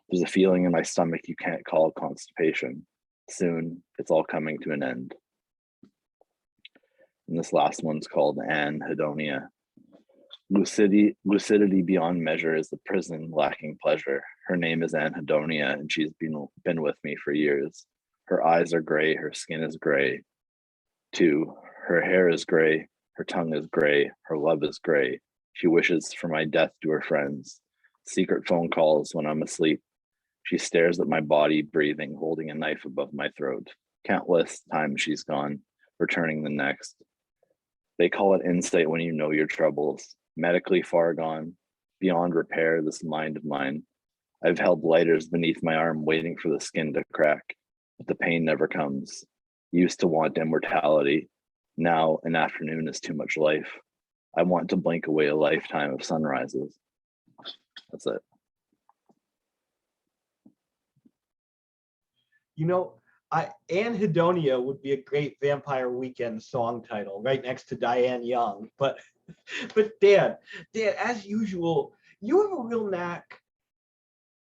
There's a feeling in my stomach you can't call constipation. Soon, it's all coming to an end. And this last one's called Anhedonia. Lucidity beyond measure is the prison lacking pleasure. Her name is Anhedonia, and she's been with me for years. Her eyes are gray, her skin is gray, too. Her hair is gray, her tongue is gray, her love is gray. She wishes for my death to her friends. Secret phone calls when I'm asleep. She stares at my body, breathing, holding a knife above my throat. Countless times she's gone, returning the next. They call it insight when you know your troubles. Medically far gone, beyond repair, this mind of mine. I've held lighters beneath my arm, waiting for the skin to crack, but the pain never comes. Used to want immortality. Now an afternoon is too much life. I want to blink away a lifetime of sunrises. That's it. You know, Anhedonia would be a great Vampire Weekend song title, right next to Diane Young. But Dan, as usual, you have a real knack,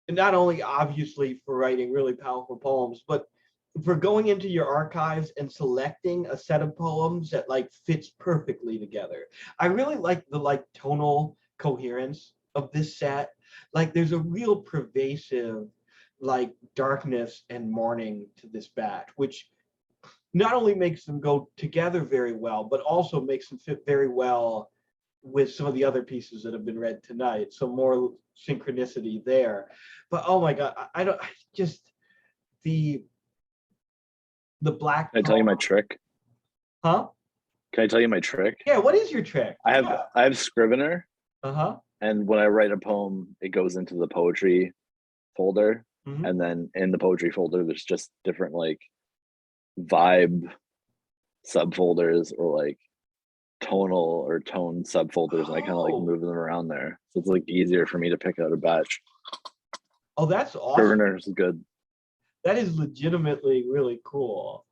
not only obviously for writing really powerful poems, but for going into your archives and selecting a set of poems that like fits perfectly together. I really like the tonal coherence of this set. Like there's a real pervasive like darkness and mourning to this batch, which not only makes them go together very well, but also makes them fit very well with some of the other pieces that have been read tonight. So more synchronicity there. But oh my God, the black. Can I tell you my trick? Huh? Can I tell you my trick? Yeah, what is your trick? I have Scrivener, Uh-huh. and when I write a poem, it goes into the poetry folder. Mhm. And then in the poetry folder, there's just different like vibe subfolders or like tonal or tone subfolders, and I kind of like Oh. move them around there. So it's like easier for me to pick out a batch. Oh, that's awesome. Scrivener is good. That is legitimately really cool.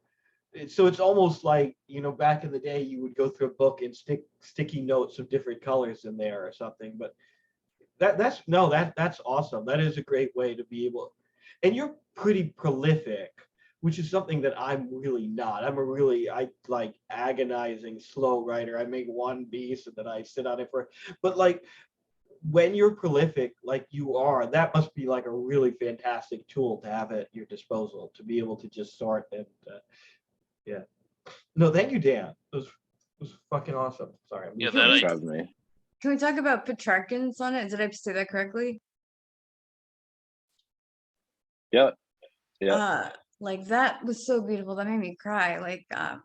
So it's almost like, you know, back in the day, you would go through a book and stick sticky notes of different colors in there or something. But that's awesome. That is a great way to be able. And you're pretty prolific, which is something that I'm really not. I like agonizing slow writer. I make one piece and then I sit on it but like when you're prolific like you are, that must be like a really fantastic tool to have at your disposal to be able to just sort and yeah. No, thank you, Dan. It was fucking awesome. Sorry. Yeah, Can we- Drives me. Can we talk about Petrarchan sonnet? Did I say that correctly? Yeah. Yeah. Like that was so beautiful. That made me cry. Like, can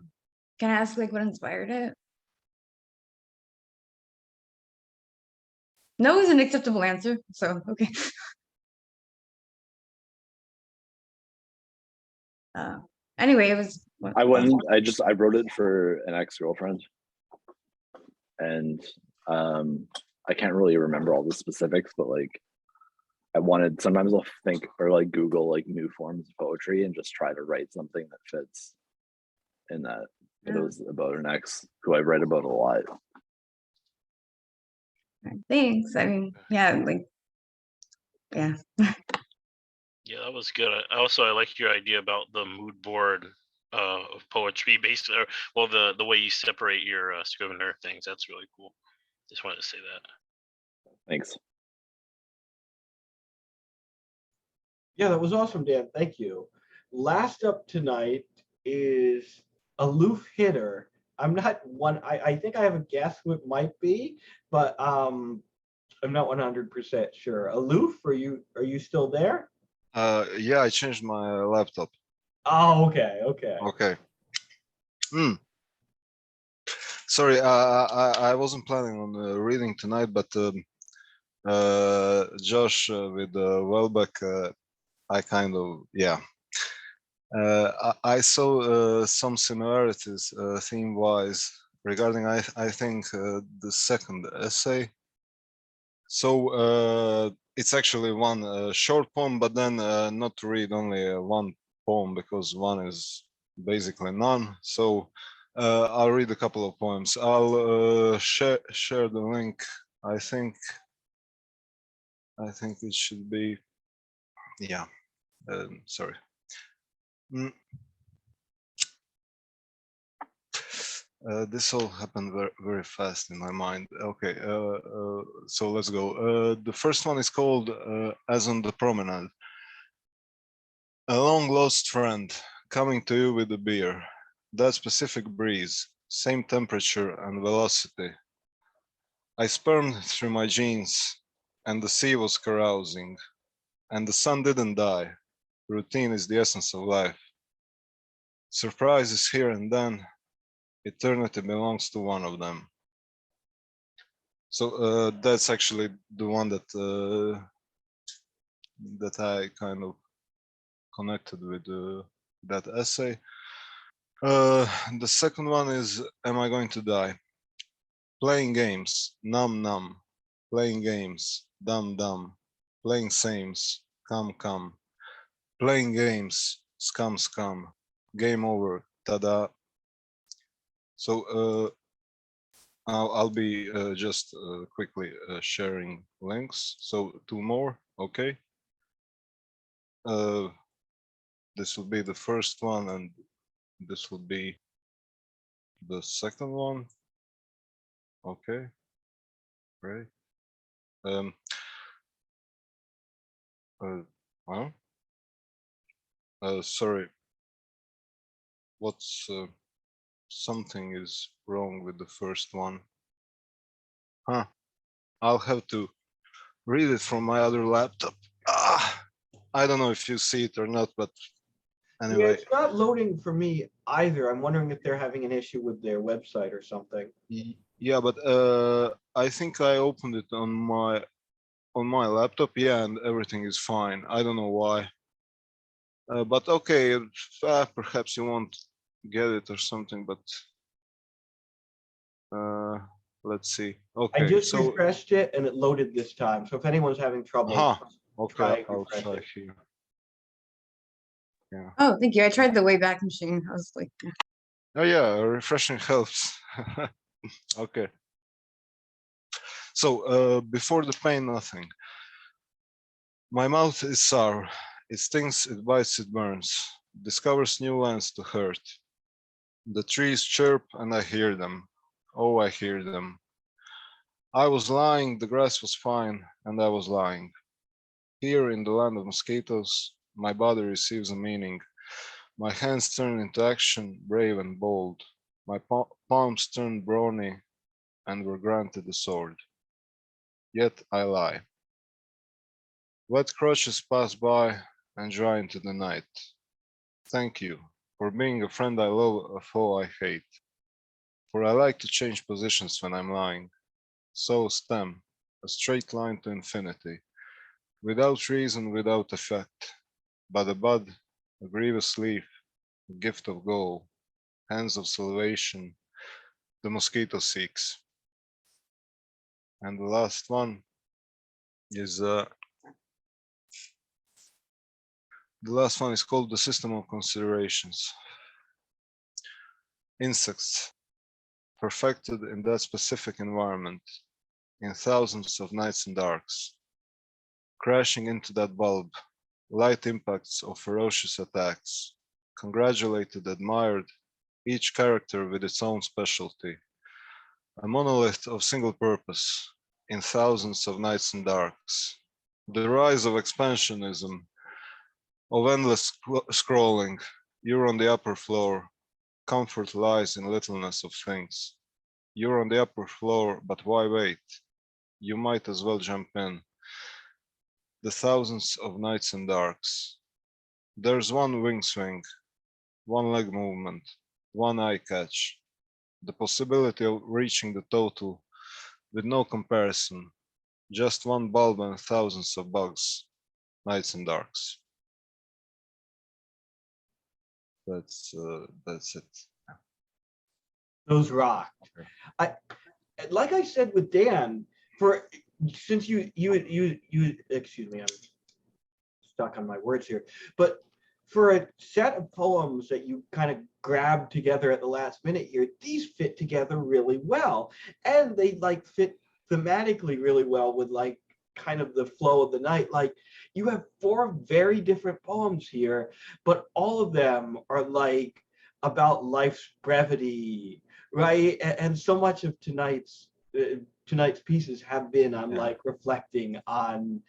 I ask like what inspired it? No is an acceptable answer. So okay. Anyway, it was. I wrote it for an ex-girlfriend, and I can't really remember all the specifics, but like sometimes I'll think or like Google like new forms of poetry and just try to write something that fits in that. But it was about an ex who I write about a lot. Thanks. I mean, yeah, like Yeah. Yeah, that was good. I like your idea about the mood board of poetry based, or well, the way you separate your Scrivener things. That's really cool. Just wanted to say that. Thanks. Yeah, that was awesome, Dan. Thank you. Last up tonight is Aloof Hitter. I'm not one, I think I have a guess who it might be, but I'm not 100% sure. Aloof, are you still there? Yeah, I changed my laptop. Oh, okay, okay. Okay. Sorry, I wasn't planning on reading tonight, but Josh with Welbeck, I kind of, yeah. I saw some similarities theme-wise regarding, I think, the second essay. So it's actually one short poem, but then not to read only one poem because one is basically none. So I'll read a couple of poems. I'll share the link. I think it should be, yeah. Sorry. This all happened very, very fast in my mind. Okay, so let's go. The first one is called As on the Promenade. A long lost friend coming to you with a beer. That specific breeze, same temperature and velocity. I spermed through my jeans and the sea was carousing. And the sun didn't die. Routine is the essence of life. Surprises here and then. Eternity belongs to one of them. So that's actually the one that that I kind of connected with that essay. The second one is Am I Going to Die? Playing games, num num. Playing games, dum dum. Playing sames, come come. Playing games, scum scum. Game over, tada. So I'll be just quickly sharing links. So two more, okay. This will be the first one and this will be the second one. Okay, great. Well, sorry. What's something is wrong with the first one? Huh? I'll have to read it from my other laptop. I don't know if you see it or not, but Yeah, anyway. it's not loading for me either. I'm wondering if they're having an issue with their website or something. Yeah, but I think I opened it on my laptop. Yeah, and everything is fine. I don't know why. But okay, perhaps you won't get it or something. But let's see. Okay, I just so refreshed it and it loaded this time. So if anyone's having trouble, okay, I'll refresh try it. here. Yeah. Oh, thank you. I tried the Wayback Machine. I was like, Oh yeah, refreshing helps. Okay. So before the pain, nothing. My mouth is sour. It stings, it bites, it burns. Discovers new lands to hurt. The trees chirp and I hear them. Oh, I hear them. I was lying, the grass was fine, and I was lying. Here in the land of mosquitoes, my body receives a meaning. My hands turn into action, brave and bold. My palms turned brawny and were granted a sword. Yet I lie. Wet crotches pass by and dry into the night. Thank you for being a friend I love, a foe I hate. For I like to change positions when I'm lying. So stem, a straight line to infinity, without reason, without effect, but a bud, a grievous leaf, a gift of gold, hands of salvation, the mosquito seeks. And the last one is called the system of considerations. Insects, perfected in that specific environment, in thousands of nights and darks. crashing into that bulb, light impacts of ferocious attacks, congratulated, admired, each character with its own specialty, a monolith of single purpose in thousands of nights and darks. The rise of expansionism, of endless scrolling, you're on the upper floor, comfort lies in littleness of things. You're on the upper floor, but why wait? You might as well jump in. The thousands of nights and darks. There's one wing swing, one leg movement, one eye catch, the possibility of reaching the total with no comparison, just one bulb and thousands of bugs, nights and darks. That's it. Those rock. Like I said with Dan, since you excuse me, I'm stuck on my words here, but for a set of poems that you kind of grabbed together at the last minute here, these fit together really well, and they like fit thematically really well with like kind of the flow of the night. Like you have 4 very different poems here, but all of them are like about life's brevity, right? And so much of tonight's pieces have been on like reflecting on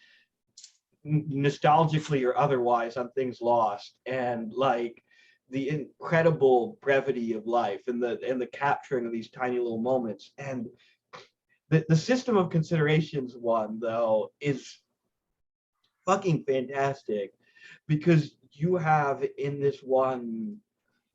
nostalgically or otherwise on things lost, and like the incredible brevity of life and the capturing of these tiny little moments. And the system of considerations one though is fucking fantastic, because you have in this one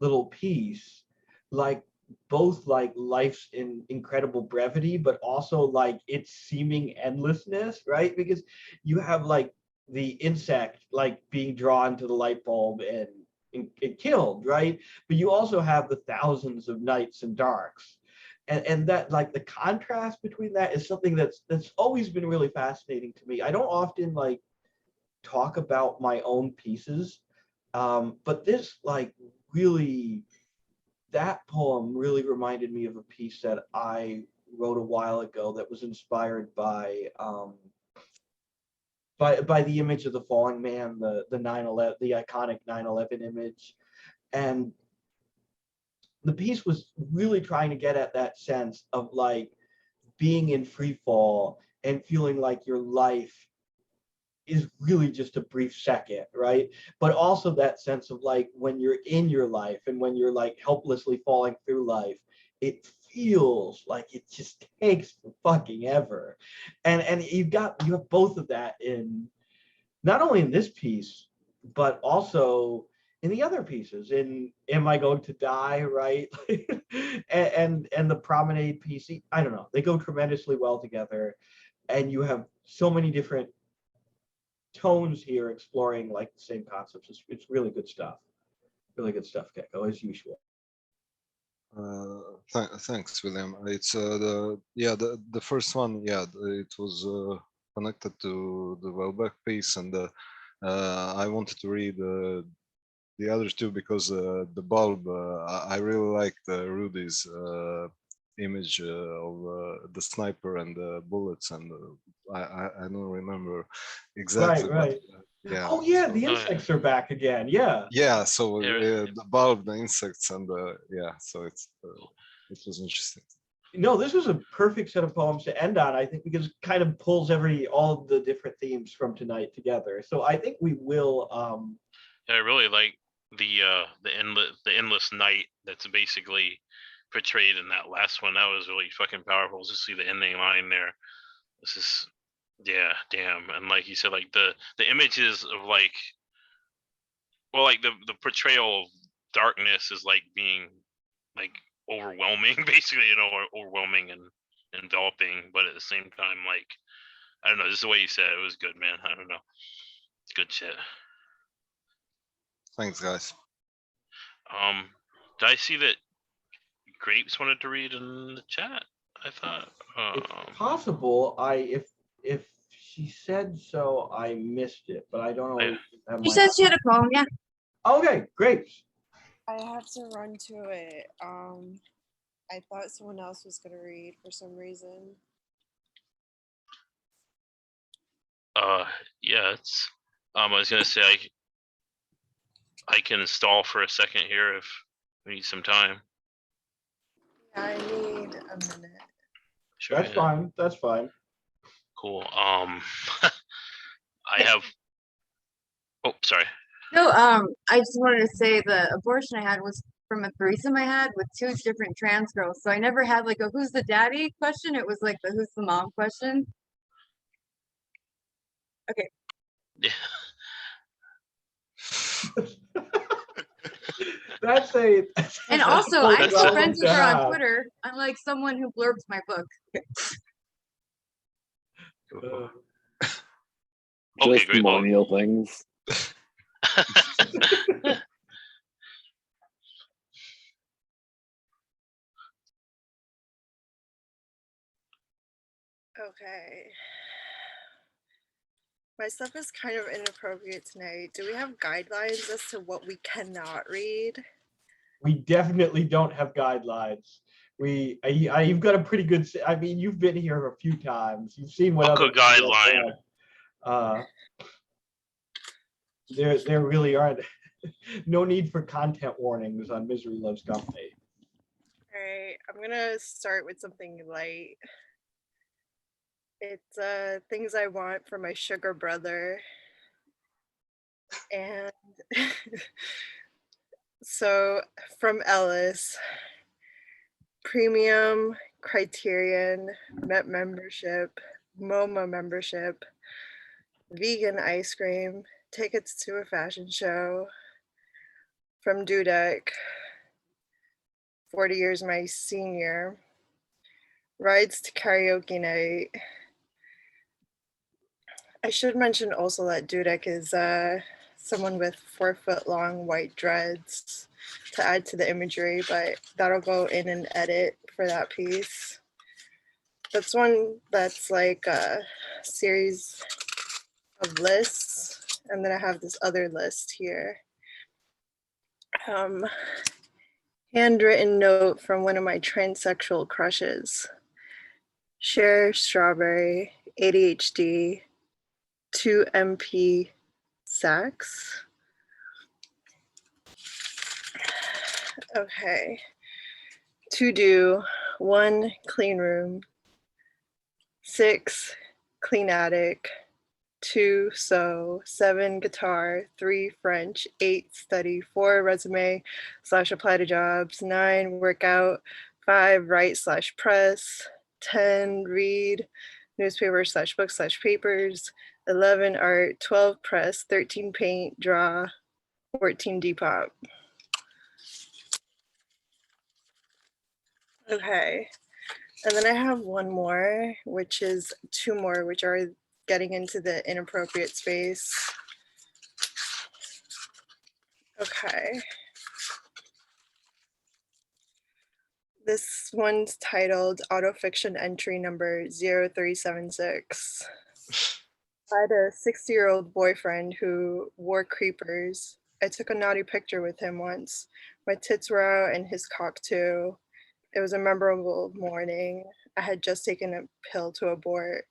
little piece like both like life's incredible brevity, but also like its seeming endlessness, right? Because you have like the insect like being drawn to the light bulb and killed, right? But you also have the thousands of nights and darks, and that like the contrast between that is something that's always been really fascinating to me. I don't often like talk about my own pieces, but this like really, that poem really reminded me of a piece that I wrote a while ago that was inspired by the image of the falling man, the 9/11, the iconic 9/11 image. And the piece was really trying to get at that sense of like being in free fall and feeling like your life is really just a brief second, right? But also that sense of like when you're in your life and when you're like helplessly falling through life, it feels like it just takes fucking ever. And you have both of that in not only in this piece, but also in the other pieces. In Am I Going to Die, right? and the promenade piece. I don't know. They go tremendously well together, and you have so many different tones here exploring like the same concepts. It's really good stuff. Really good stuff, Gecko, as usual. Thanks, William. It's the first one. Yeah, it was connected to the Welbeck piece, and I wanted to read the other two because the bulb. I really liked Rudy's image of the sniper and the bullets, and I don't remember exactly. Right. But, yeah. Oh yeah, so- the insects are back again. Yeah. Yeah, so Yeah. the bulb, the insects, and so it was interesting. No, this was a perfect set of poems to end on, I think, because it kind of pulls all of the different themes from tonight together. So I think we will I really like the endless night that's basically portrayed in that last one. That was really fucking powerful to see the ending line there. This is, yeah, damn. And like you said, like the images of like, well, like the portrayal of darkness is like being like overwhelming, basically, or overwhelming and enveloping, but at the same time, like, I don't know, just the way you said it was good, man. I don't know. It's good shit. Thanks, guys. Did I see that Grapes wanted to read in the chat? I thought. it's possible if she said so, I missed it, but I don't always have She my- said she had a poem, yeah. Okay, great. I have to run to it. I thought someone else was gonna read for some reason. Yeah, it's. I was gonna say I can stall for a second here if we need some time. I need a minute. Sure. That's yeah. fine. That's fine. Cool. I have. Oh, sorry. No, I just wanted to say the abortion I had was from a threesome I had with two different trans girls. So I never had like a who's the daddy question. It was like the who's the mom question. Yeah. That's a. And that's also, a I'm still problem friends with to her on have. Twitter, unlike someone who blurbs my book. Uh, Okay, great. Well, Testimonial things. Okay. My stuff is kind of inappropriate tonight. Do we have guidelines as to what we cannot read? we definitely don't have guidelines. You've got a pretty good. I mean, you've been here a few times. You've seen what Book other a guideline. There really aren't. No need for content warnings on Misery Loves Company. All right, I'm gonna start with something light. It's things I want for my sugar brother. And so from Ellis, premium Criterion Met membership, MoMA membership, vegan ice cream, tickets to a fashion show. From Dudek, 40 years my senior, rides to karaoke night. I should mention also that Dudek is someone with 4-foot-long white dreads to add to the imagery, but that'll go in an edit for that piece. That's one that's like a series of lists, and then I have this other list here. Handwritten note from one of my transsexual crushes. Cher Strawberry, ADHD, 2 MP sax. Okay. To do 1 clean room, 6 clean attic, 2 sew, 7 guitar, 3 French, 8 study, 4 resume / apply to jobs, 9 workout, 5 write / press, 10 read newspaper / books / papers, 11 art, 12 press, 13 paint, draw, 14 Depop. Okay, and then I have one more, which is 2 more, which are getting into the inappropriate space. Okay. This one's titled Autofiction Entry Number 0376. I had a 60-year-old boyfriend who wore creepers. I took a naughty picture with him once. My tits were out and his cock too. It was a memorable morning. I had just taken a pill to abort.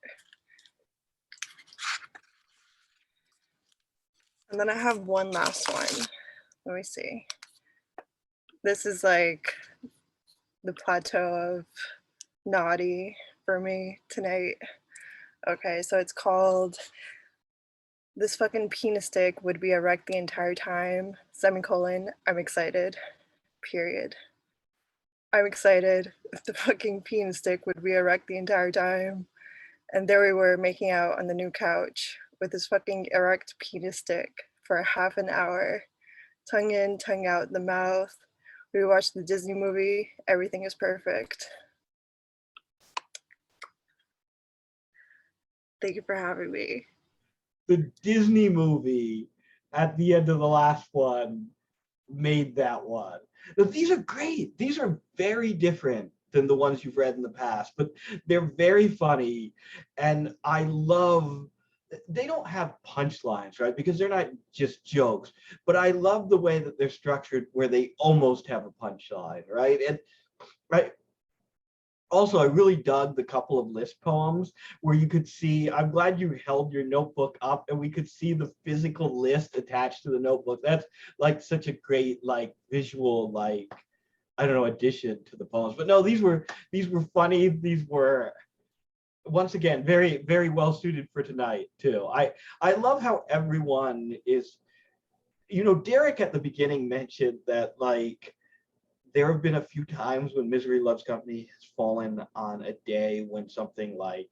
And then I have one last one. Let me see. This is like the plateau of naughty for me tonight. Okay, so it's called This Fucking Penis Stick Would Be Erect the Entire Time, semicolon, I'm excited, period. I'm excited if the fucking penis stick would be erect the entire time. And there we were making out on the new couch with this fucking erect penis stick for a half an hour. Tongue in, tongue out the mouth. We watched the Disney movie. Everything is perfect. Thank you for having me. The Disney movie at the end of the last one made that one. Now, these are great. These are very different than the ones you've read in the past, but they're very funny. And I love, they don't have punchlines, right? Because they're not just jokes, but I love the way that they're structured where they almost have a punchline, right? And right. Also, I really dug the couple of list poems where you could see, I'm glad you held your notebook up and we could see the physical list attached to the notebook. That's like such a great like visual, like, I don't know, addition to the poems. But no, these were funny. These were, once again, very, very well suited for tonight too. I love how everyone is, you know, Derek at the beginning mentioned that like there have been a few times when Misery Loves Company has fallen on a day when something like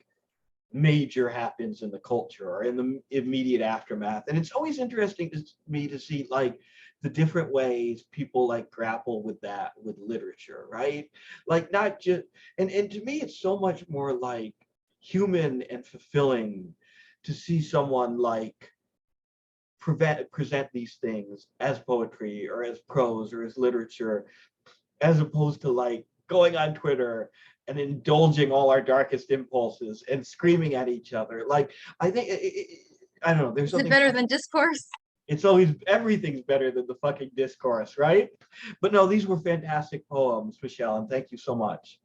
major happens in the culture or in the immediate aftermath. And it's always interesting to me to see like the different ways people like grapple with that with literature, right? Like not just, and to me, it's so much more like human and fulfilling to see someone like present these things as poetry or as prose or as literature, as opposed to like going on Twitter and indulging all our darkest impulses and screaming at each other. Like, I think, I don't know, there's Is it something. better than discourse? It's always, everything's better than the fucking discourse, right? But no, these were fantastic poems, Michelle, and thank you so much.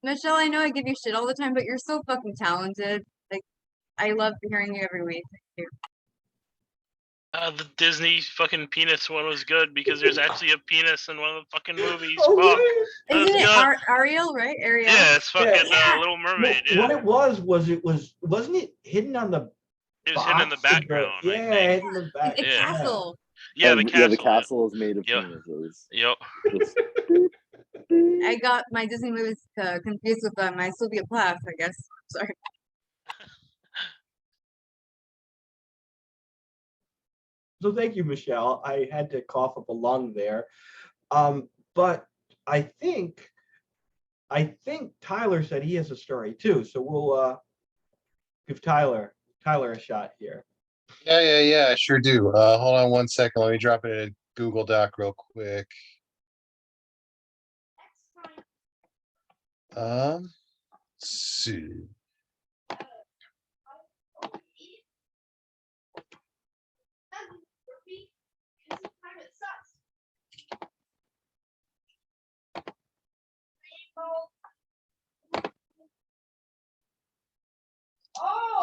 Michelle, I know I give you shit all the time, but you're so fucking talented. Like, I love hearing you every week. Thank you. The Disney fucking penis one was good because there's actually a penis in one of the fucking movies. Oh, Fuck. yeah. Isn't it good. Ariel, right? Ariel. Yeah, it's fucking Yeah. Little No, Mermaid. Yeah. what it was, wasn't it hidden on the It was hidden in the box of background. I yeah, think. hidden in the back. A Yeah. castle. Yeah, the castle. The castle is made of Yep. penises. Yep. Just I got my Disney movies confused with my Sylvia Plath, I guess. Sorry. So thank you, Michelle. I had to cough up a lung there. But I think Tyler said he has a story too. So we'll give Tyler a shot here. Yeah, I sure do. Hold on one second. Let me drop it in a Google Doc real quick. Let's see.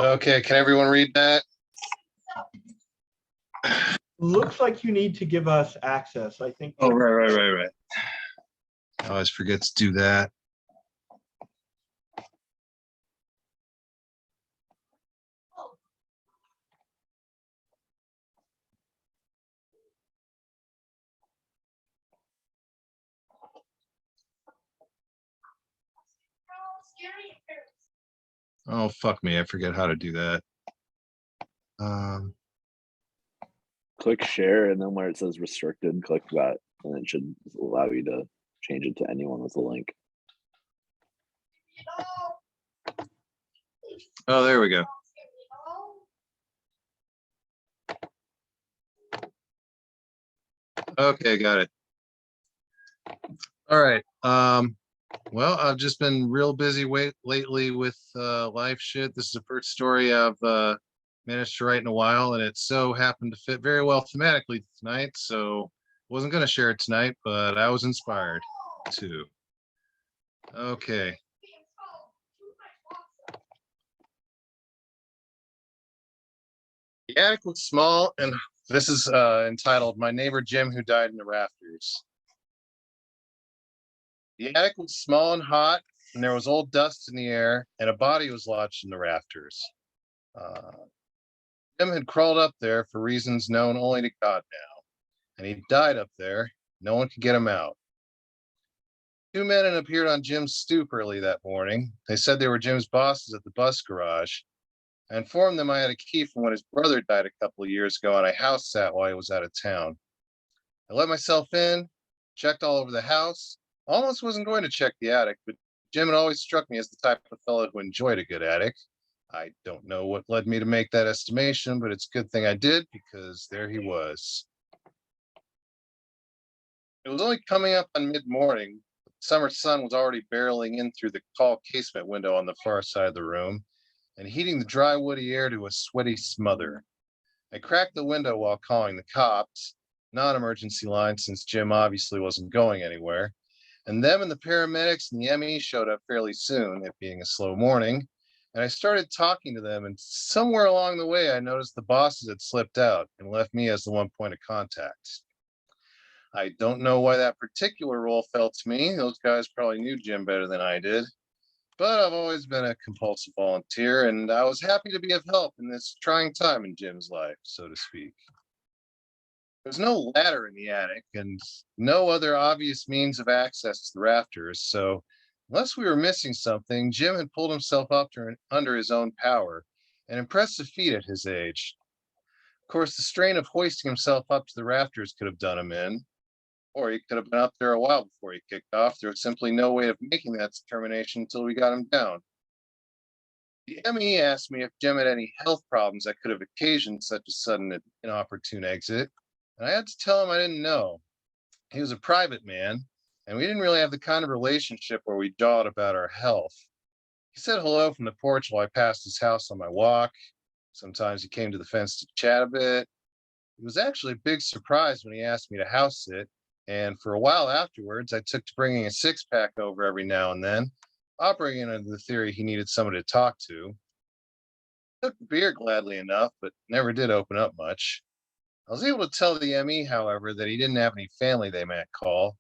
Okay, can everyone read that? Looks like you need to give us access. I think. Oh, right. I always forget to do that. Oh, fuck me. I forget how to do that. click share, and then where it says restricted, click that, and it should allow you to change it to anyone with a link. Oh, there we go. Okay, got it. All right. Well, I've just been real busy lately with life shit. This is the first story I've managed to write in a while, and it so happened to fit very well thematically tonight. So wasn't going to share it tonight, but I was inspired to. Okay. The attic was small, and this is entitled "My Neighbor Jim Who Died in the Rafters." The attic was small and hot, and there was old dust in the air, and a body was lodged in the rafters. Jim had crawled up there for reasons known only to God now, and he died up there. No one could get him out. Two men had appeared on Jim's stoop early that morning. They said they were Jim's bosses at the bus garage. I informed them I had a key from when his brother died a couple of years ago, and I house sat while he was out of town. I let myself in, checked all over the house. Almost wasn't going to check the attic, but Jim had always struck me as the type of fellow who enjoyed a good attic. I don't know what led me to make that estimation, but it's a good thing I did, because there he was. It was only coming up on mid-morning. The summer sun was already barreling in through the tall casement window on the far side of the room and heating the dry, woody air to a sweaty smother. I cracked the window while calling the cops, non-emergency line since Jim obviously wasn't going anywhere, And them and the paramedics and the ME showed up fairly soon, it being a slow morning. And I started talking to them, and somewhere along the way, I noticed the bosses had slipped out and left me as the one point of contact. I don't know why that particular role fell to me. Those guys probably knew Jim better than I did. But I've always been a compulsive volunteer, and I was happy to be of help in this trying time in Jim's life, so to speak. There's no ladder in the attic and no other obvious means of access to the rafters, so unless we were missing something, Jim had pulled himself up under his own power, an impressive feat at his age. Of course, the strain of hoisting himself up to the rafters could have done him in, or he could have been up there a while before he kicked off. There was simply no way of making that determination until we got him down. The ME asked me if Jim had any health problems that could have occasioned such a sudden and inopportune exit, and I had to tell him I didn't know. He was a private man, and we didn't really have the kind of relationship where we jawed about our health. He said hello from the porch while I passed his house on my walk. Sometimes he came to the fence to chat a bit. It was actually a big surprise when he asked me to house sit, and for a while afterwards, I took to bringing a six-pack over every now and then, operating under the theory he needed someone to talk to. I took the beer gladly enough, but never did open up much. I was able to tell the ME, however, that he didn't have any family they might call.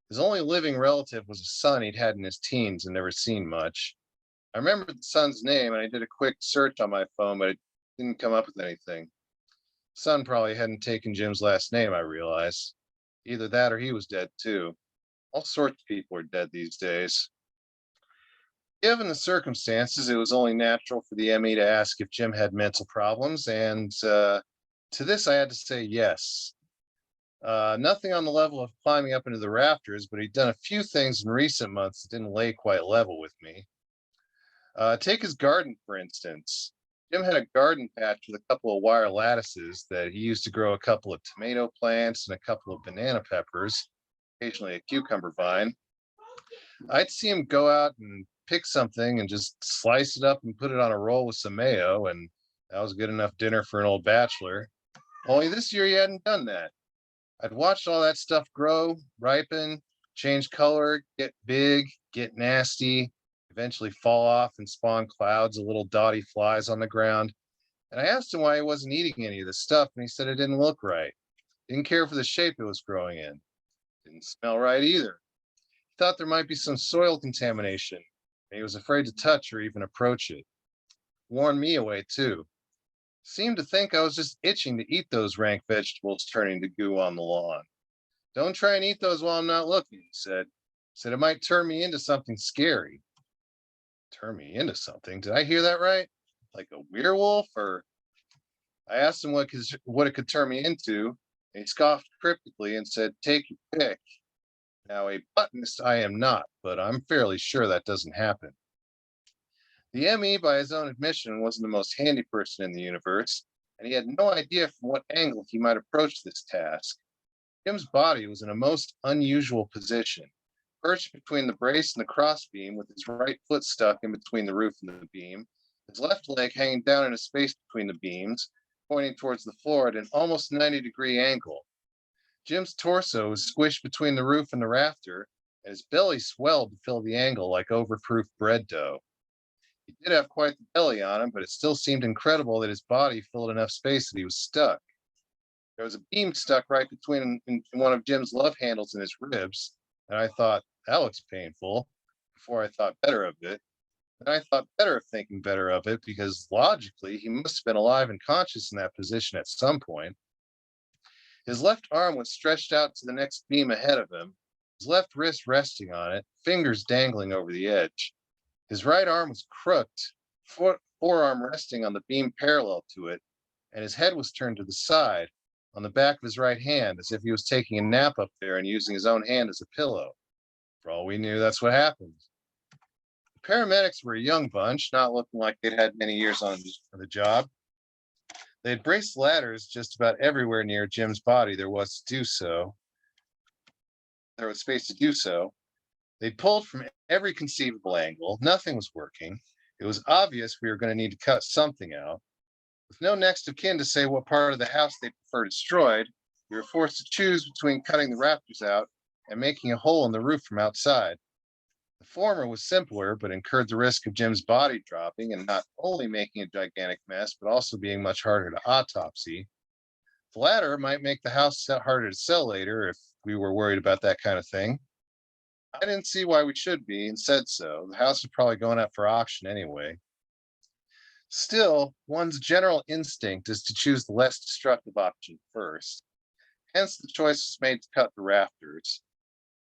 His only living relative was a son he'd had in his teens and never seen much. I remembered the son's name, and I did a quick search on my phone, but it didn't come up with anything. Son probably hadn't taken Jim's last name, I realized. Either that or he was dead too. All sorts of people are dead these days. Given the circumstances, it was only natural for the ME to ask if Jim had mental problems, and to this I had to say yes. Nothing on the level of climbing up into the rafters, but he'd done a few things in recent months that didn't lay quite level with me. Take his garden, for instance. Jim had a garden patch with a couple of wire lattices that he used to grow a couple of tomato plants and a couple of banana peppers, occasionally a cucumber vine. I'd see him go out and pick something and just slice it up and put it on a roll with some mayo, and that was good enough dinner for an old bachelor. Only this year he hadn't done that. I'd watched all that stuff grow, ripen, change color, get big, get nasty, eventually fall off and spawn clouds of little dotty flies on the ground. And I asked him why he wasn't eating any of this stuff, and he said it didn't look right. Didn't care for the shape it was growing in. Didn't smell right either. He thought there might be some soil contamination, and he was afraid to touch or even approach it. Warned me away too. Seemed to think I was just itching to eat those rank vegetables turning to goo on the lawn. Don't try and eat those while I'm not looking, he said. Said it might turn me into something scary. Turn me into something? Did I hear that right? Like a werewolf? Or I asked him what it could turn me into, and he scoffed cryptically and said, take your pick. Now, a botanist I am not, but I'm fairly sure that doesn't happen. The ME, by his own admission, wasn't the most handy person in the universe, and he had no idea from what angle he might approach this task. Jim's body was in a most unusual position, perched between the brace and the crossbeam, with his right foot stuck in between the roof and the beam, his left leg hanging down in a space between the beams, pointing towards the floor at an almost 90-degree angle. Jim's torso was squished between the roof and the rafter, and his belly swelled to fill the angle like overproof bread dough. He did have quite the belly on him, but it still seemed incredible that his body filled enough space that he was stuck. There was a beam stuck right between one of Jim's love handles and his ribs, and I thought, that looks painful, before I thought better of it. Then I thought better of thinking better of it, because logically, he must have been alive and conscious in that position at some point. His left arm was stretched out to the next beam ahead of him, his left wrist resting on it, fingers dangling over the edge. His right arm was crooked, forearm resting on the beam parallel to it, and his head was turned to the side, on the back of his right hand, as if he was taking a nap up there and using his own hand as a pillow. For all we knew, that's what happened. The paramedics were a young bunch, not looking like they'd had many years on the job. They had braced ladders just about everywhere near Jim's body there was to do so. There was space to do so. They pulled from every conceivable angle. Nothing was working. It was obvious we were going to need to cut something out. With no next of kin to say what part of the house they prefer destroyed, we were forced to choose between cutting the rafters out and making a hole in the roof from outside. The former was simpler, but incurred the risk of Jim's body dropping and not only making a gigantic mess, but also being much harder to autopsy. The latter might make the house harder to sell later if we were worried about that kind of thing. I didn't see why we should be and said so. The house is probably going up for auction anyway. Still, one's general instinct is to choose the less destructive option first. Hence, the choice was made to cut the rafters.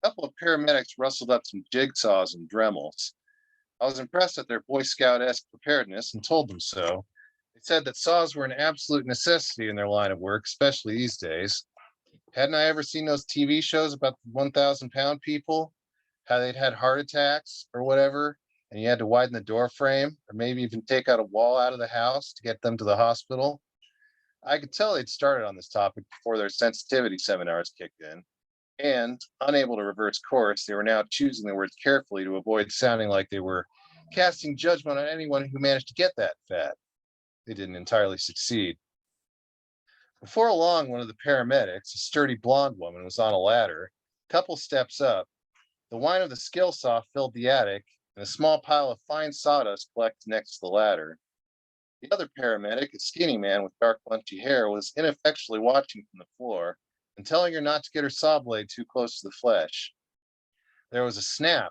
A couple of paramedics rustled up some jigsaws and Dremels. I was impressed at their Boy Scout-esque preparedness and told them so. They said that saws were an absolute necessity in their line of work, especially these days. Hadn't I ever seen those TV shows about the 1,000-pound people? How they'd had heart attacks or whatever, and you had to widen the door frame or maybe even take out a wall out of the house to get them to the hospital. I could tell they'd started on this topic before their sensitivity seminars kicked in. And unable to reverse course, they were now choosing their words carefully to avoid sounding like they were casting judgment on anyone who managed to get that fat. They didn't entirely succeed. Before long, one of the paramedics, a sturdy blonde woman, was on a ladder, a couple steps up. The whine of the skill saw filled the attic, and a small pile of fine sawdust collected next to the ladder. The other paramedic, a skinny man with dark, bunchy hair, was ineffectually watching from the floor and telling her not to get her saw blade too close to the flesh. There was a snap,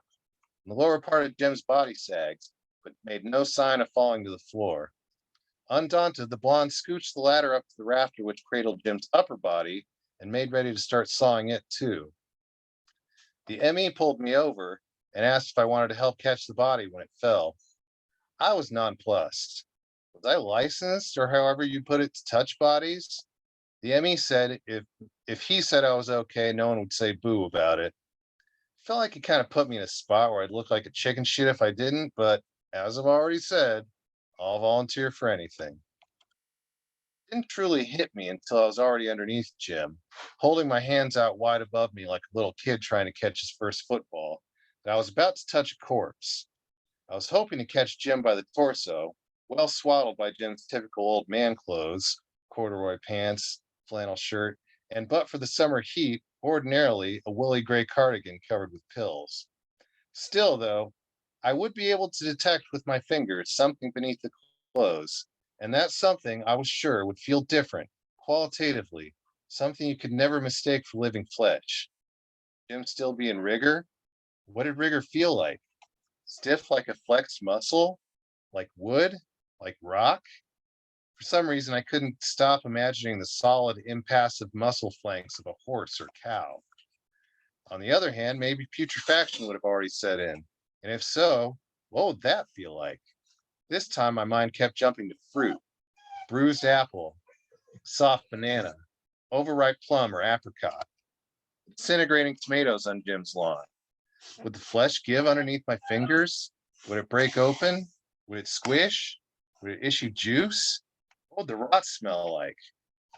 and the lower part of Jim's body sagged, but made no sign of falling to the floor. Undaunted, the blonde scooched the ladder up to the rafter which cradled Jim's upper body and made ready to start sawing it too. The ME pulled me over and asked if I wanted to help catch the body when it fell. I was nonplussed. Was I licensed, or however you put it, to touch bodies? The ME said if he said I was okay, no one would say boo about it. Felt like it kind of put me in a spot where I'd look like a chicken shit if I didn't, but as I've already said, I'll volunteer for anything. It didn't truly hit me until I was already underneath Jim, holding my hands out wide above me like a little kid trying to catch his first football, that I was about to touch a corpse. I was hoping to catch Jim by the torso, well swaddled by Jim's typical old man clothes, corduroy pants, flannel shirt, and but for the summer heat, ordinarily a woolly gray cardigan covered with pills. Still, though, I would be able to detect with my fingers something beneath the clothes, and that something I was sure would feel different, qualitatively, something you could never mistake for living flesh. Jim still be in rigor? What did rigor feel like? Stiff like a flexed muscle? Like wood? Like rock? For some reason, I couldn't stop imagining the solid, impassive muscle flanks of a horse or cow. On the other hand, maybe putrefaction would have already set in. And if so, what would that feel like? This time my mind kept jumping to fruit, bruised apple, soft banana, overripe plum or apricot, disintegrating tomatoes on Jim's lawn. Would the flesh give underneath my fingers? Would it break open? Would it squish? Would it issue juice? What would the rot smell like?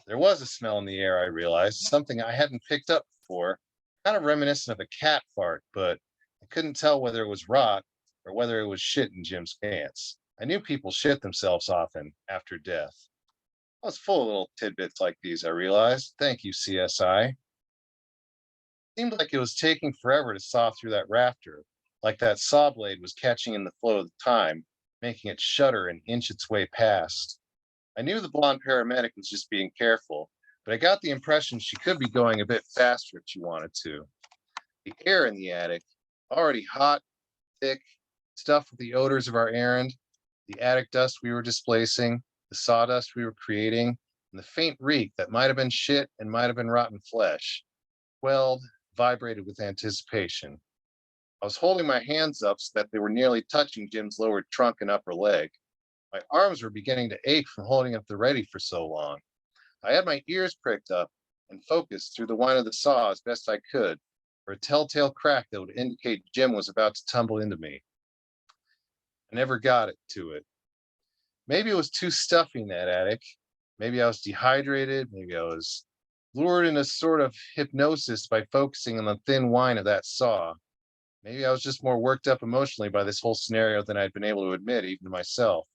There was a smell in the air, I realized, something I hadn't picked up before, kind of reminiscent of a cat fart, but I couldn't tell whether it was rot or whether it was shit in Jim's pants. I knew people shit themselves often after death. I was full of little tidbits like these, I realized. Thank you, CSI. It seemed like it was taking forever to saw through that rafter, like that saw blade was catching in the flow of time, making it shudder and inch its way past. I knew the blonde paramedic was just being careful, but I got the impression she could be going a bit faster if she wanted to. The air in the attic, already hot, thick, stuffed with the odors of our errand, the attic dust we were displacing, the sawdust we were creating, and the faint reek that might have been shit and might have been rotten flesh, swelled, vibrated with anticipation. I was holding my hands up so that they were nearly touching Jim's lower trunk and upper leg. My arms were beginning to ache from holding up the ready for so long. I had my ears pricked up and focused through the whine of the saw as best I could for a telltale crack that would indicate Jim was about to tumble into me. I never got it to it. Maybe it was too stuffy in that attic. Maybe I was dehydrated. Maybe I was lured into sort of hypnosis by focusing on the thin whine of that saw. Maybe I was just more worked up emotionally by this whole scenario than I'd been able to admit, even to myself.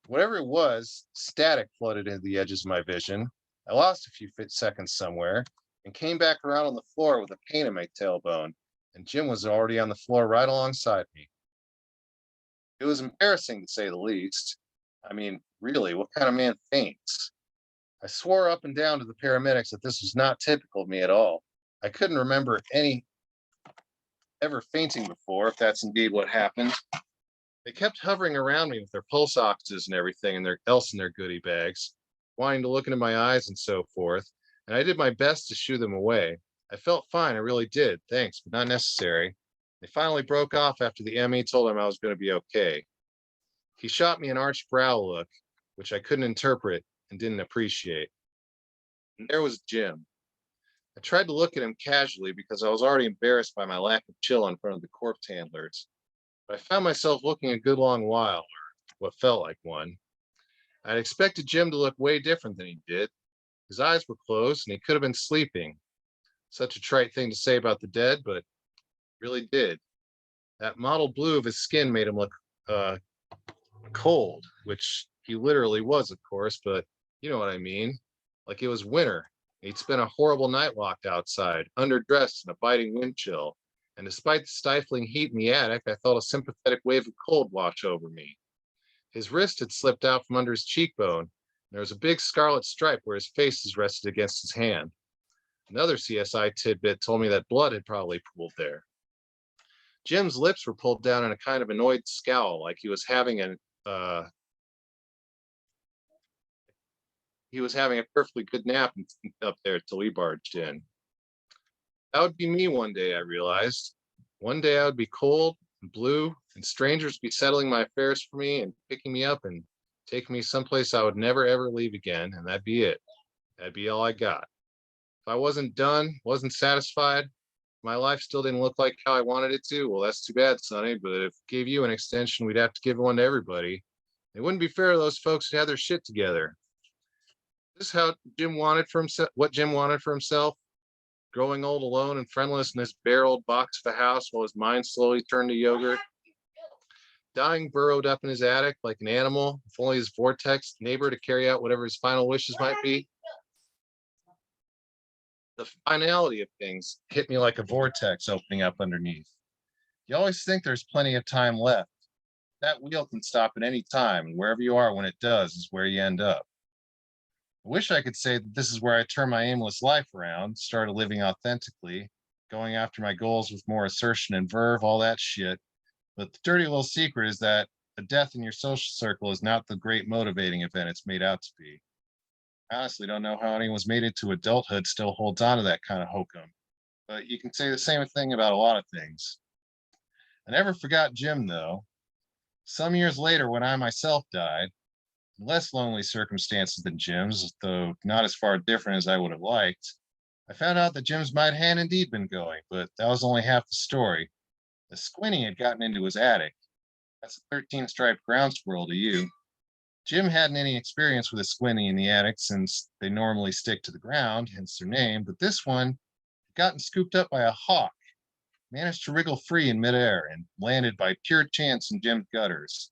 Whatever it was, static flooded into the edges of my vision. I lost a few seconds somewhere, and came back around on the floor with a pain in my tailbone, and Jim was already on the floor right alongside me. It was embarrassing to say the least. I mean, really, what kind of man faints? I swore up and down to the paramedics that this was not typical of me at all. I couldn't remember any ever fainting before, if that's indeed what happened. They kept hovering around me with their pulse oxes and everything and else in their goodie bags, wanting to look into my eyes and so forth, and I did my best to shoo them away. I felt fine, I really did, thanks, but not necessary. They finally broke off after the ME told him I was going to be okay. He shot me an arched brow look, which I couldn't interpret and didn't appreciate. And there was Jim. I tried to look at him casually because I was already embarrassed by my lack of chill in front of the corpse handlers. But I found myself looking a good long while, or what felt like one. I'd expected Jim to look way different than he did. His eyes were closed and he could have been sleeping. Such a trite thing to say about the dead, but really did. That mottled blue of his skin made him look cold, which he literally was, of course, but you know what I mean. Like it was winter. He'd spent a horrible night locked outside, underdressed in a biting wind chill. And despite the stifling heat in the attic, I felt a sympathetic wave of cold wash over me. His wrist had slipped out from under his cheekbone, and there was a big scarlet stripe where his face was rested against his hand. Another CSI tidbit told me that blood had probably pooled there. Jim's lips were pulled down in a kind of annoyed scowl, like he was having a perfectly good nap up there till we barged in. That would be me one day, I realized. One day I would be cold and blue, and strangers would be settling my affairs for me and picking me up and taking me someplace I would never ever leave again, and that'd be it. That'd be all I got. If I wasn't done, wasn't satisfied, my life still didn't look like how I wanted it to, well, that's too bad, Sonny, but if I gave you an extension, we'd have to give one to everybody. It wouldn't be fair to those folks who had their shit together. This is how Jim wanted for himself, what Jim wanted for himself, growing old alone and friendless in this bare old box of a house while his mind slowly turned to yogurt. Dying burrowed up in his attic like an animal, with only his vortex neighbor to carry out whatever his final wishes might be. The finality of things hit me like a vortex opening up underneath. You always think there's plenty of time left. That wheel can stop at any time, and wherever you are when it does is where you end up. I wish I could say that this is where I turned my aimless life around, started living authentically, going after my goals with more assertion and verve, all that shit. But the dirty little secret is that a death in your social circle is not the great motivating event it's made out to be. I honestly don't know how anyone's made it to adulthood still holds on to that kind of hokum. But you can say the same thing about a lot of things. I never forgot Jim, though. Some years later, when I myself died, in less lonely circumstances than Jim's, though not as far different as I would have liked, I found out that Jim's might had indeed been going, but that was only half the story. The squinty had gotten into his attic. That's a 13-striped ground squirrel to you. Jim hadn't any experience with a squinty in the attic since they normally stick to the ground, hence their name, but this one had gotten scooped up by a hawk, managed to wriggle free in midair, and landed by pure chance in Jim's gutters.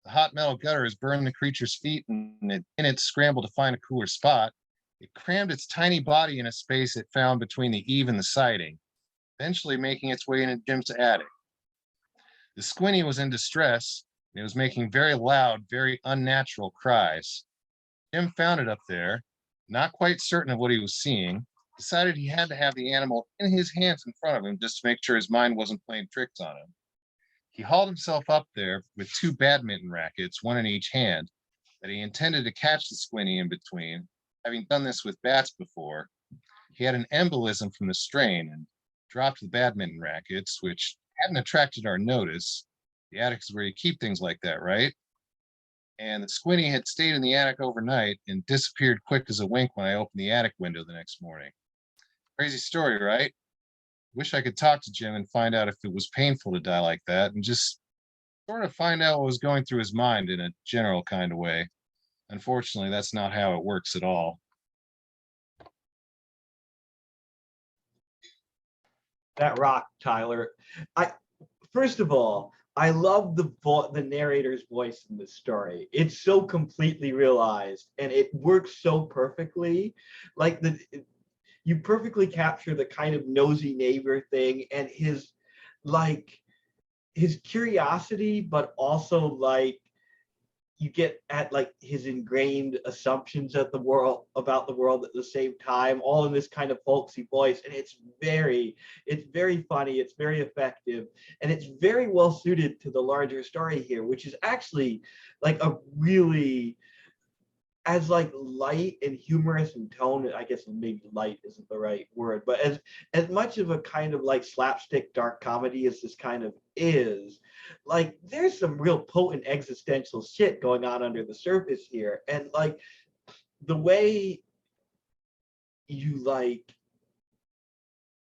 The hot metal gutters burned the creature's feet, and in its scramble to find a cooler spot, it crammed its tiny body in a space it found between the eave and the siding, eventually making its way into Jim's attic. The squinty was in distress. It was making very loud, very unnatural cries. Jim found it up there, not quite certain of what he was seeing, decided he had to have the animal in his hands in front of him just to make sure his mind wasn't playing tricks on him. He hauled himself up there with 2 badminton rackets, one in each hand, that he intended to catch the squinty in between. Having done this with bats before, he had an embolism from the strain and dropped the badminton rackets, which hadn't attracted our notice. The attic is where you keep things like that, right? And the squinty had stayed in the attic overnight and disappeared quick as a wink when I opened the attic window the next morning. Crazy story, right? Wish I could talk to Jim and find out if it was painful to die like that and just sort of find out what was going through his mind in a general kind of way. Unfortunately, that's not how it works at all. That rocked, Tyler. First of all, I love the narrator's voice in the story. It's so completely realized, and it works so perfectly. Like you perfectly capture the kind of nosy neighbor thing and his like his curiosity, but also like you get at like his ingrained assumptions at the world about the world at the same time, all in this kind of folksy voice. And it's very funny, it's very effective, and it's very well suited to the larger story here, which is actually like a really as like light and humorous in tone. I guess maybe light isn't the right word, but as much of a kind of like slapstick dark comedy as this kind of is, like there's some real potent existential shit going on under the surface here. And like the way you like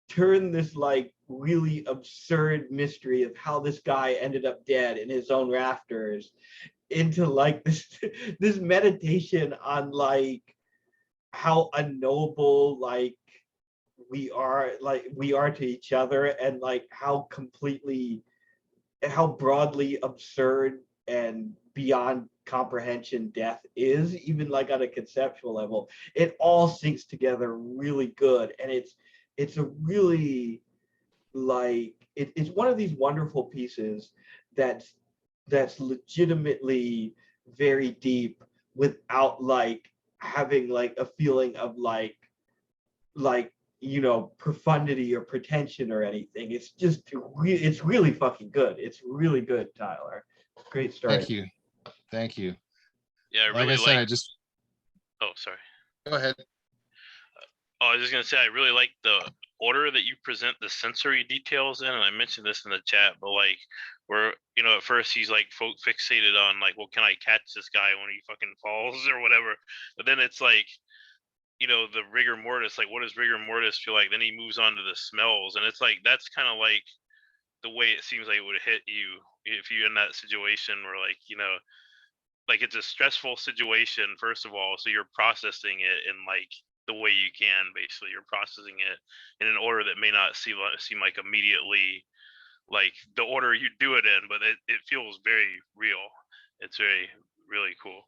turn this like really absurd mystery of how this guy ended up dead in his own rafters into like this meditation on like how unknowable like we are to each other, and like how broadly absurd and beyond comprehension death is, even like on a conceptual level. It all sinks together really good, and it's a really like it's one of these wonderful pieces that's legitimately very deep without like having like a feeling of like profundity or pretension or anything. It's just it's really fucking good. It's really good, Tyler. Great story. Thank you. Thank you. Yeah, I Like really I said, I like. just Oh, sorry. go ahead. Oh, I was just gonna say I really like the order that you present the sensory details in, and I mentioned this in the chat, but like where at first he's like fixated on like, well, can I catch this guy when he fucking falls or whatever, but then it's like the rigor mortis, like what does rigor mortis feel like? Then he moves on to the smells, and it's like that's kind of like the way it seems like it would hit you if you're in that situation where like like it's a stressful situation first of all, so you're processing it in like the way you can. Basically you're processing it in an order that may not seem like immediately like the order you do it in, but it feels very real. It's very really cool.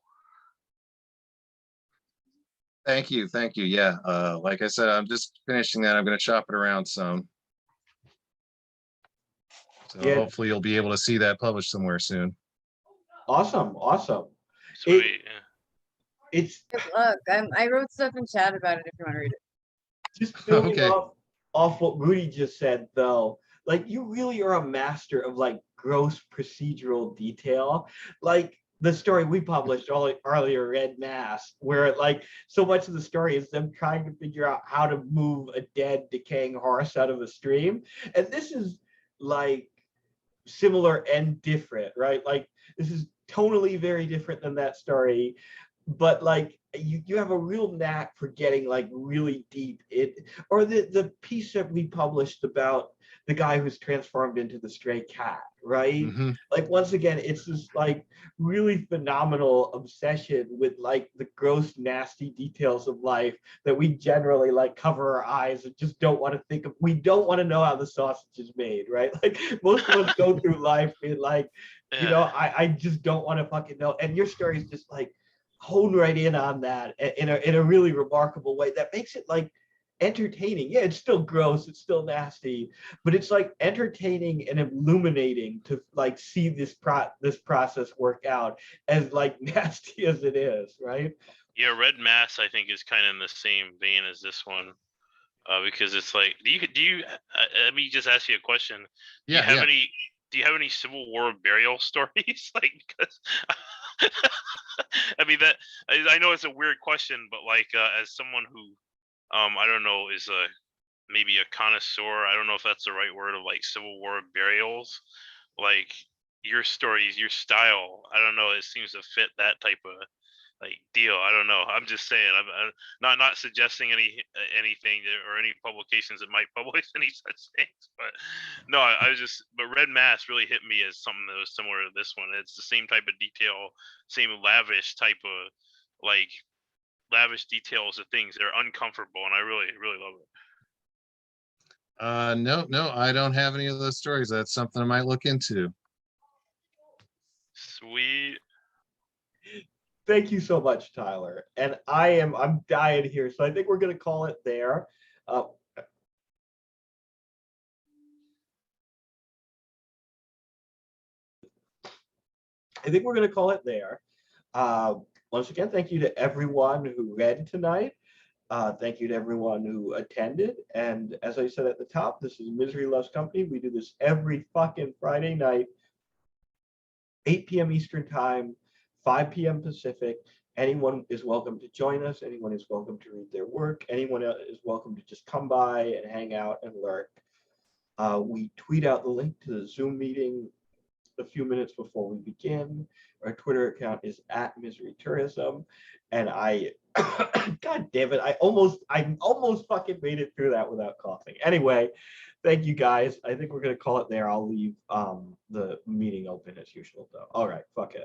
Thank you. Thank you. Yeah. Like I said, I'm just finishing that. I'm going to chop it around some. So Yeah. hopefully you'll be able to see that published somewhere soon. Awesome. Sweet. Yeah. It's Good luck. I wrote stuff in chat about it if you want to read it. just building Okay. off what Rudy just said, though, like you really are a master of like gross procedural detail. Like the story we published earlier, Red Mass, where like so much of the story is them trying to figure out how to move a dead, decaying horse out of a stream. And this is like similar and different, right? Like this is tonally very different than that story, but like you have a real knack for getting like really deep. Or the piece that we published about the guy who's transformed into the stray cat, right? Mm-hmm. Like once again, it's this like really phenomenal obsession with like the gross, nasty details of life that we generally like cover our eyes and just don't want to think of. We don't want to know how the sausage is made, right? Like most of us go through life being like, I just don't want to fucking know. And your story is just like hone right in on that in a really remarkable way that makes it like entertaining. Yeah, it's still gross, it's still nasty, but it's like entertaining and illuminating to like see this process work out, as like nasty as it is, right? Yeah, Red Mass I think is kind of in the same vein as this one, because it's like, do you let me just ask you a question. Do you have any Civil War burial stories? Like, because I mean that I know it's a weird question, but like as someone who I don't know is maybe a connoisseur, I don't know if that's the right word, of like Civil War burials, like your stories, your style, I don't know, it seems to fit that type of like deal. I don't know. I'm just saying. I'm not suggesting anything or any publications that might publish any such things. But no, I was just. But Red Mass really hit me as something that was similar to this one. It's the same type of detail, same lavish type of like lavish details of things. They're uncomfortable, and I really love it. No, I don't have any of those stories. That's something I might look into. Sweet. Thank you so much, Tyler. And I'm dying here, so I think we're gonna call it there. I think we're going to call it there. Once again, thank you to everyone who read tonight. Thank you to everyone who attended. And as I said at the top, this is Misery Loves Company. We do this every fucking Friday night, 8 p.m. Eastern Time, 5 p.m. Pacific. Anyone is welcome to join us. Anyone is welcome to read their work. Anyone is welcome to just come by and hang out and lurk. We tweet out the link to the Zoom meeting a few minutes before we begin. Our Twitter account is @MiseryTourism. And God damn it, I almost fucking made it through that without coughing. Anyway, thank you guys. I think we're gonna call it there. I'll leave the meeting open as usual though. All right, fuck it.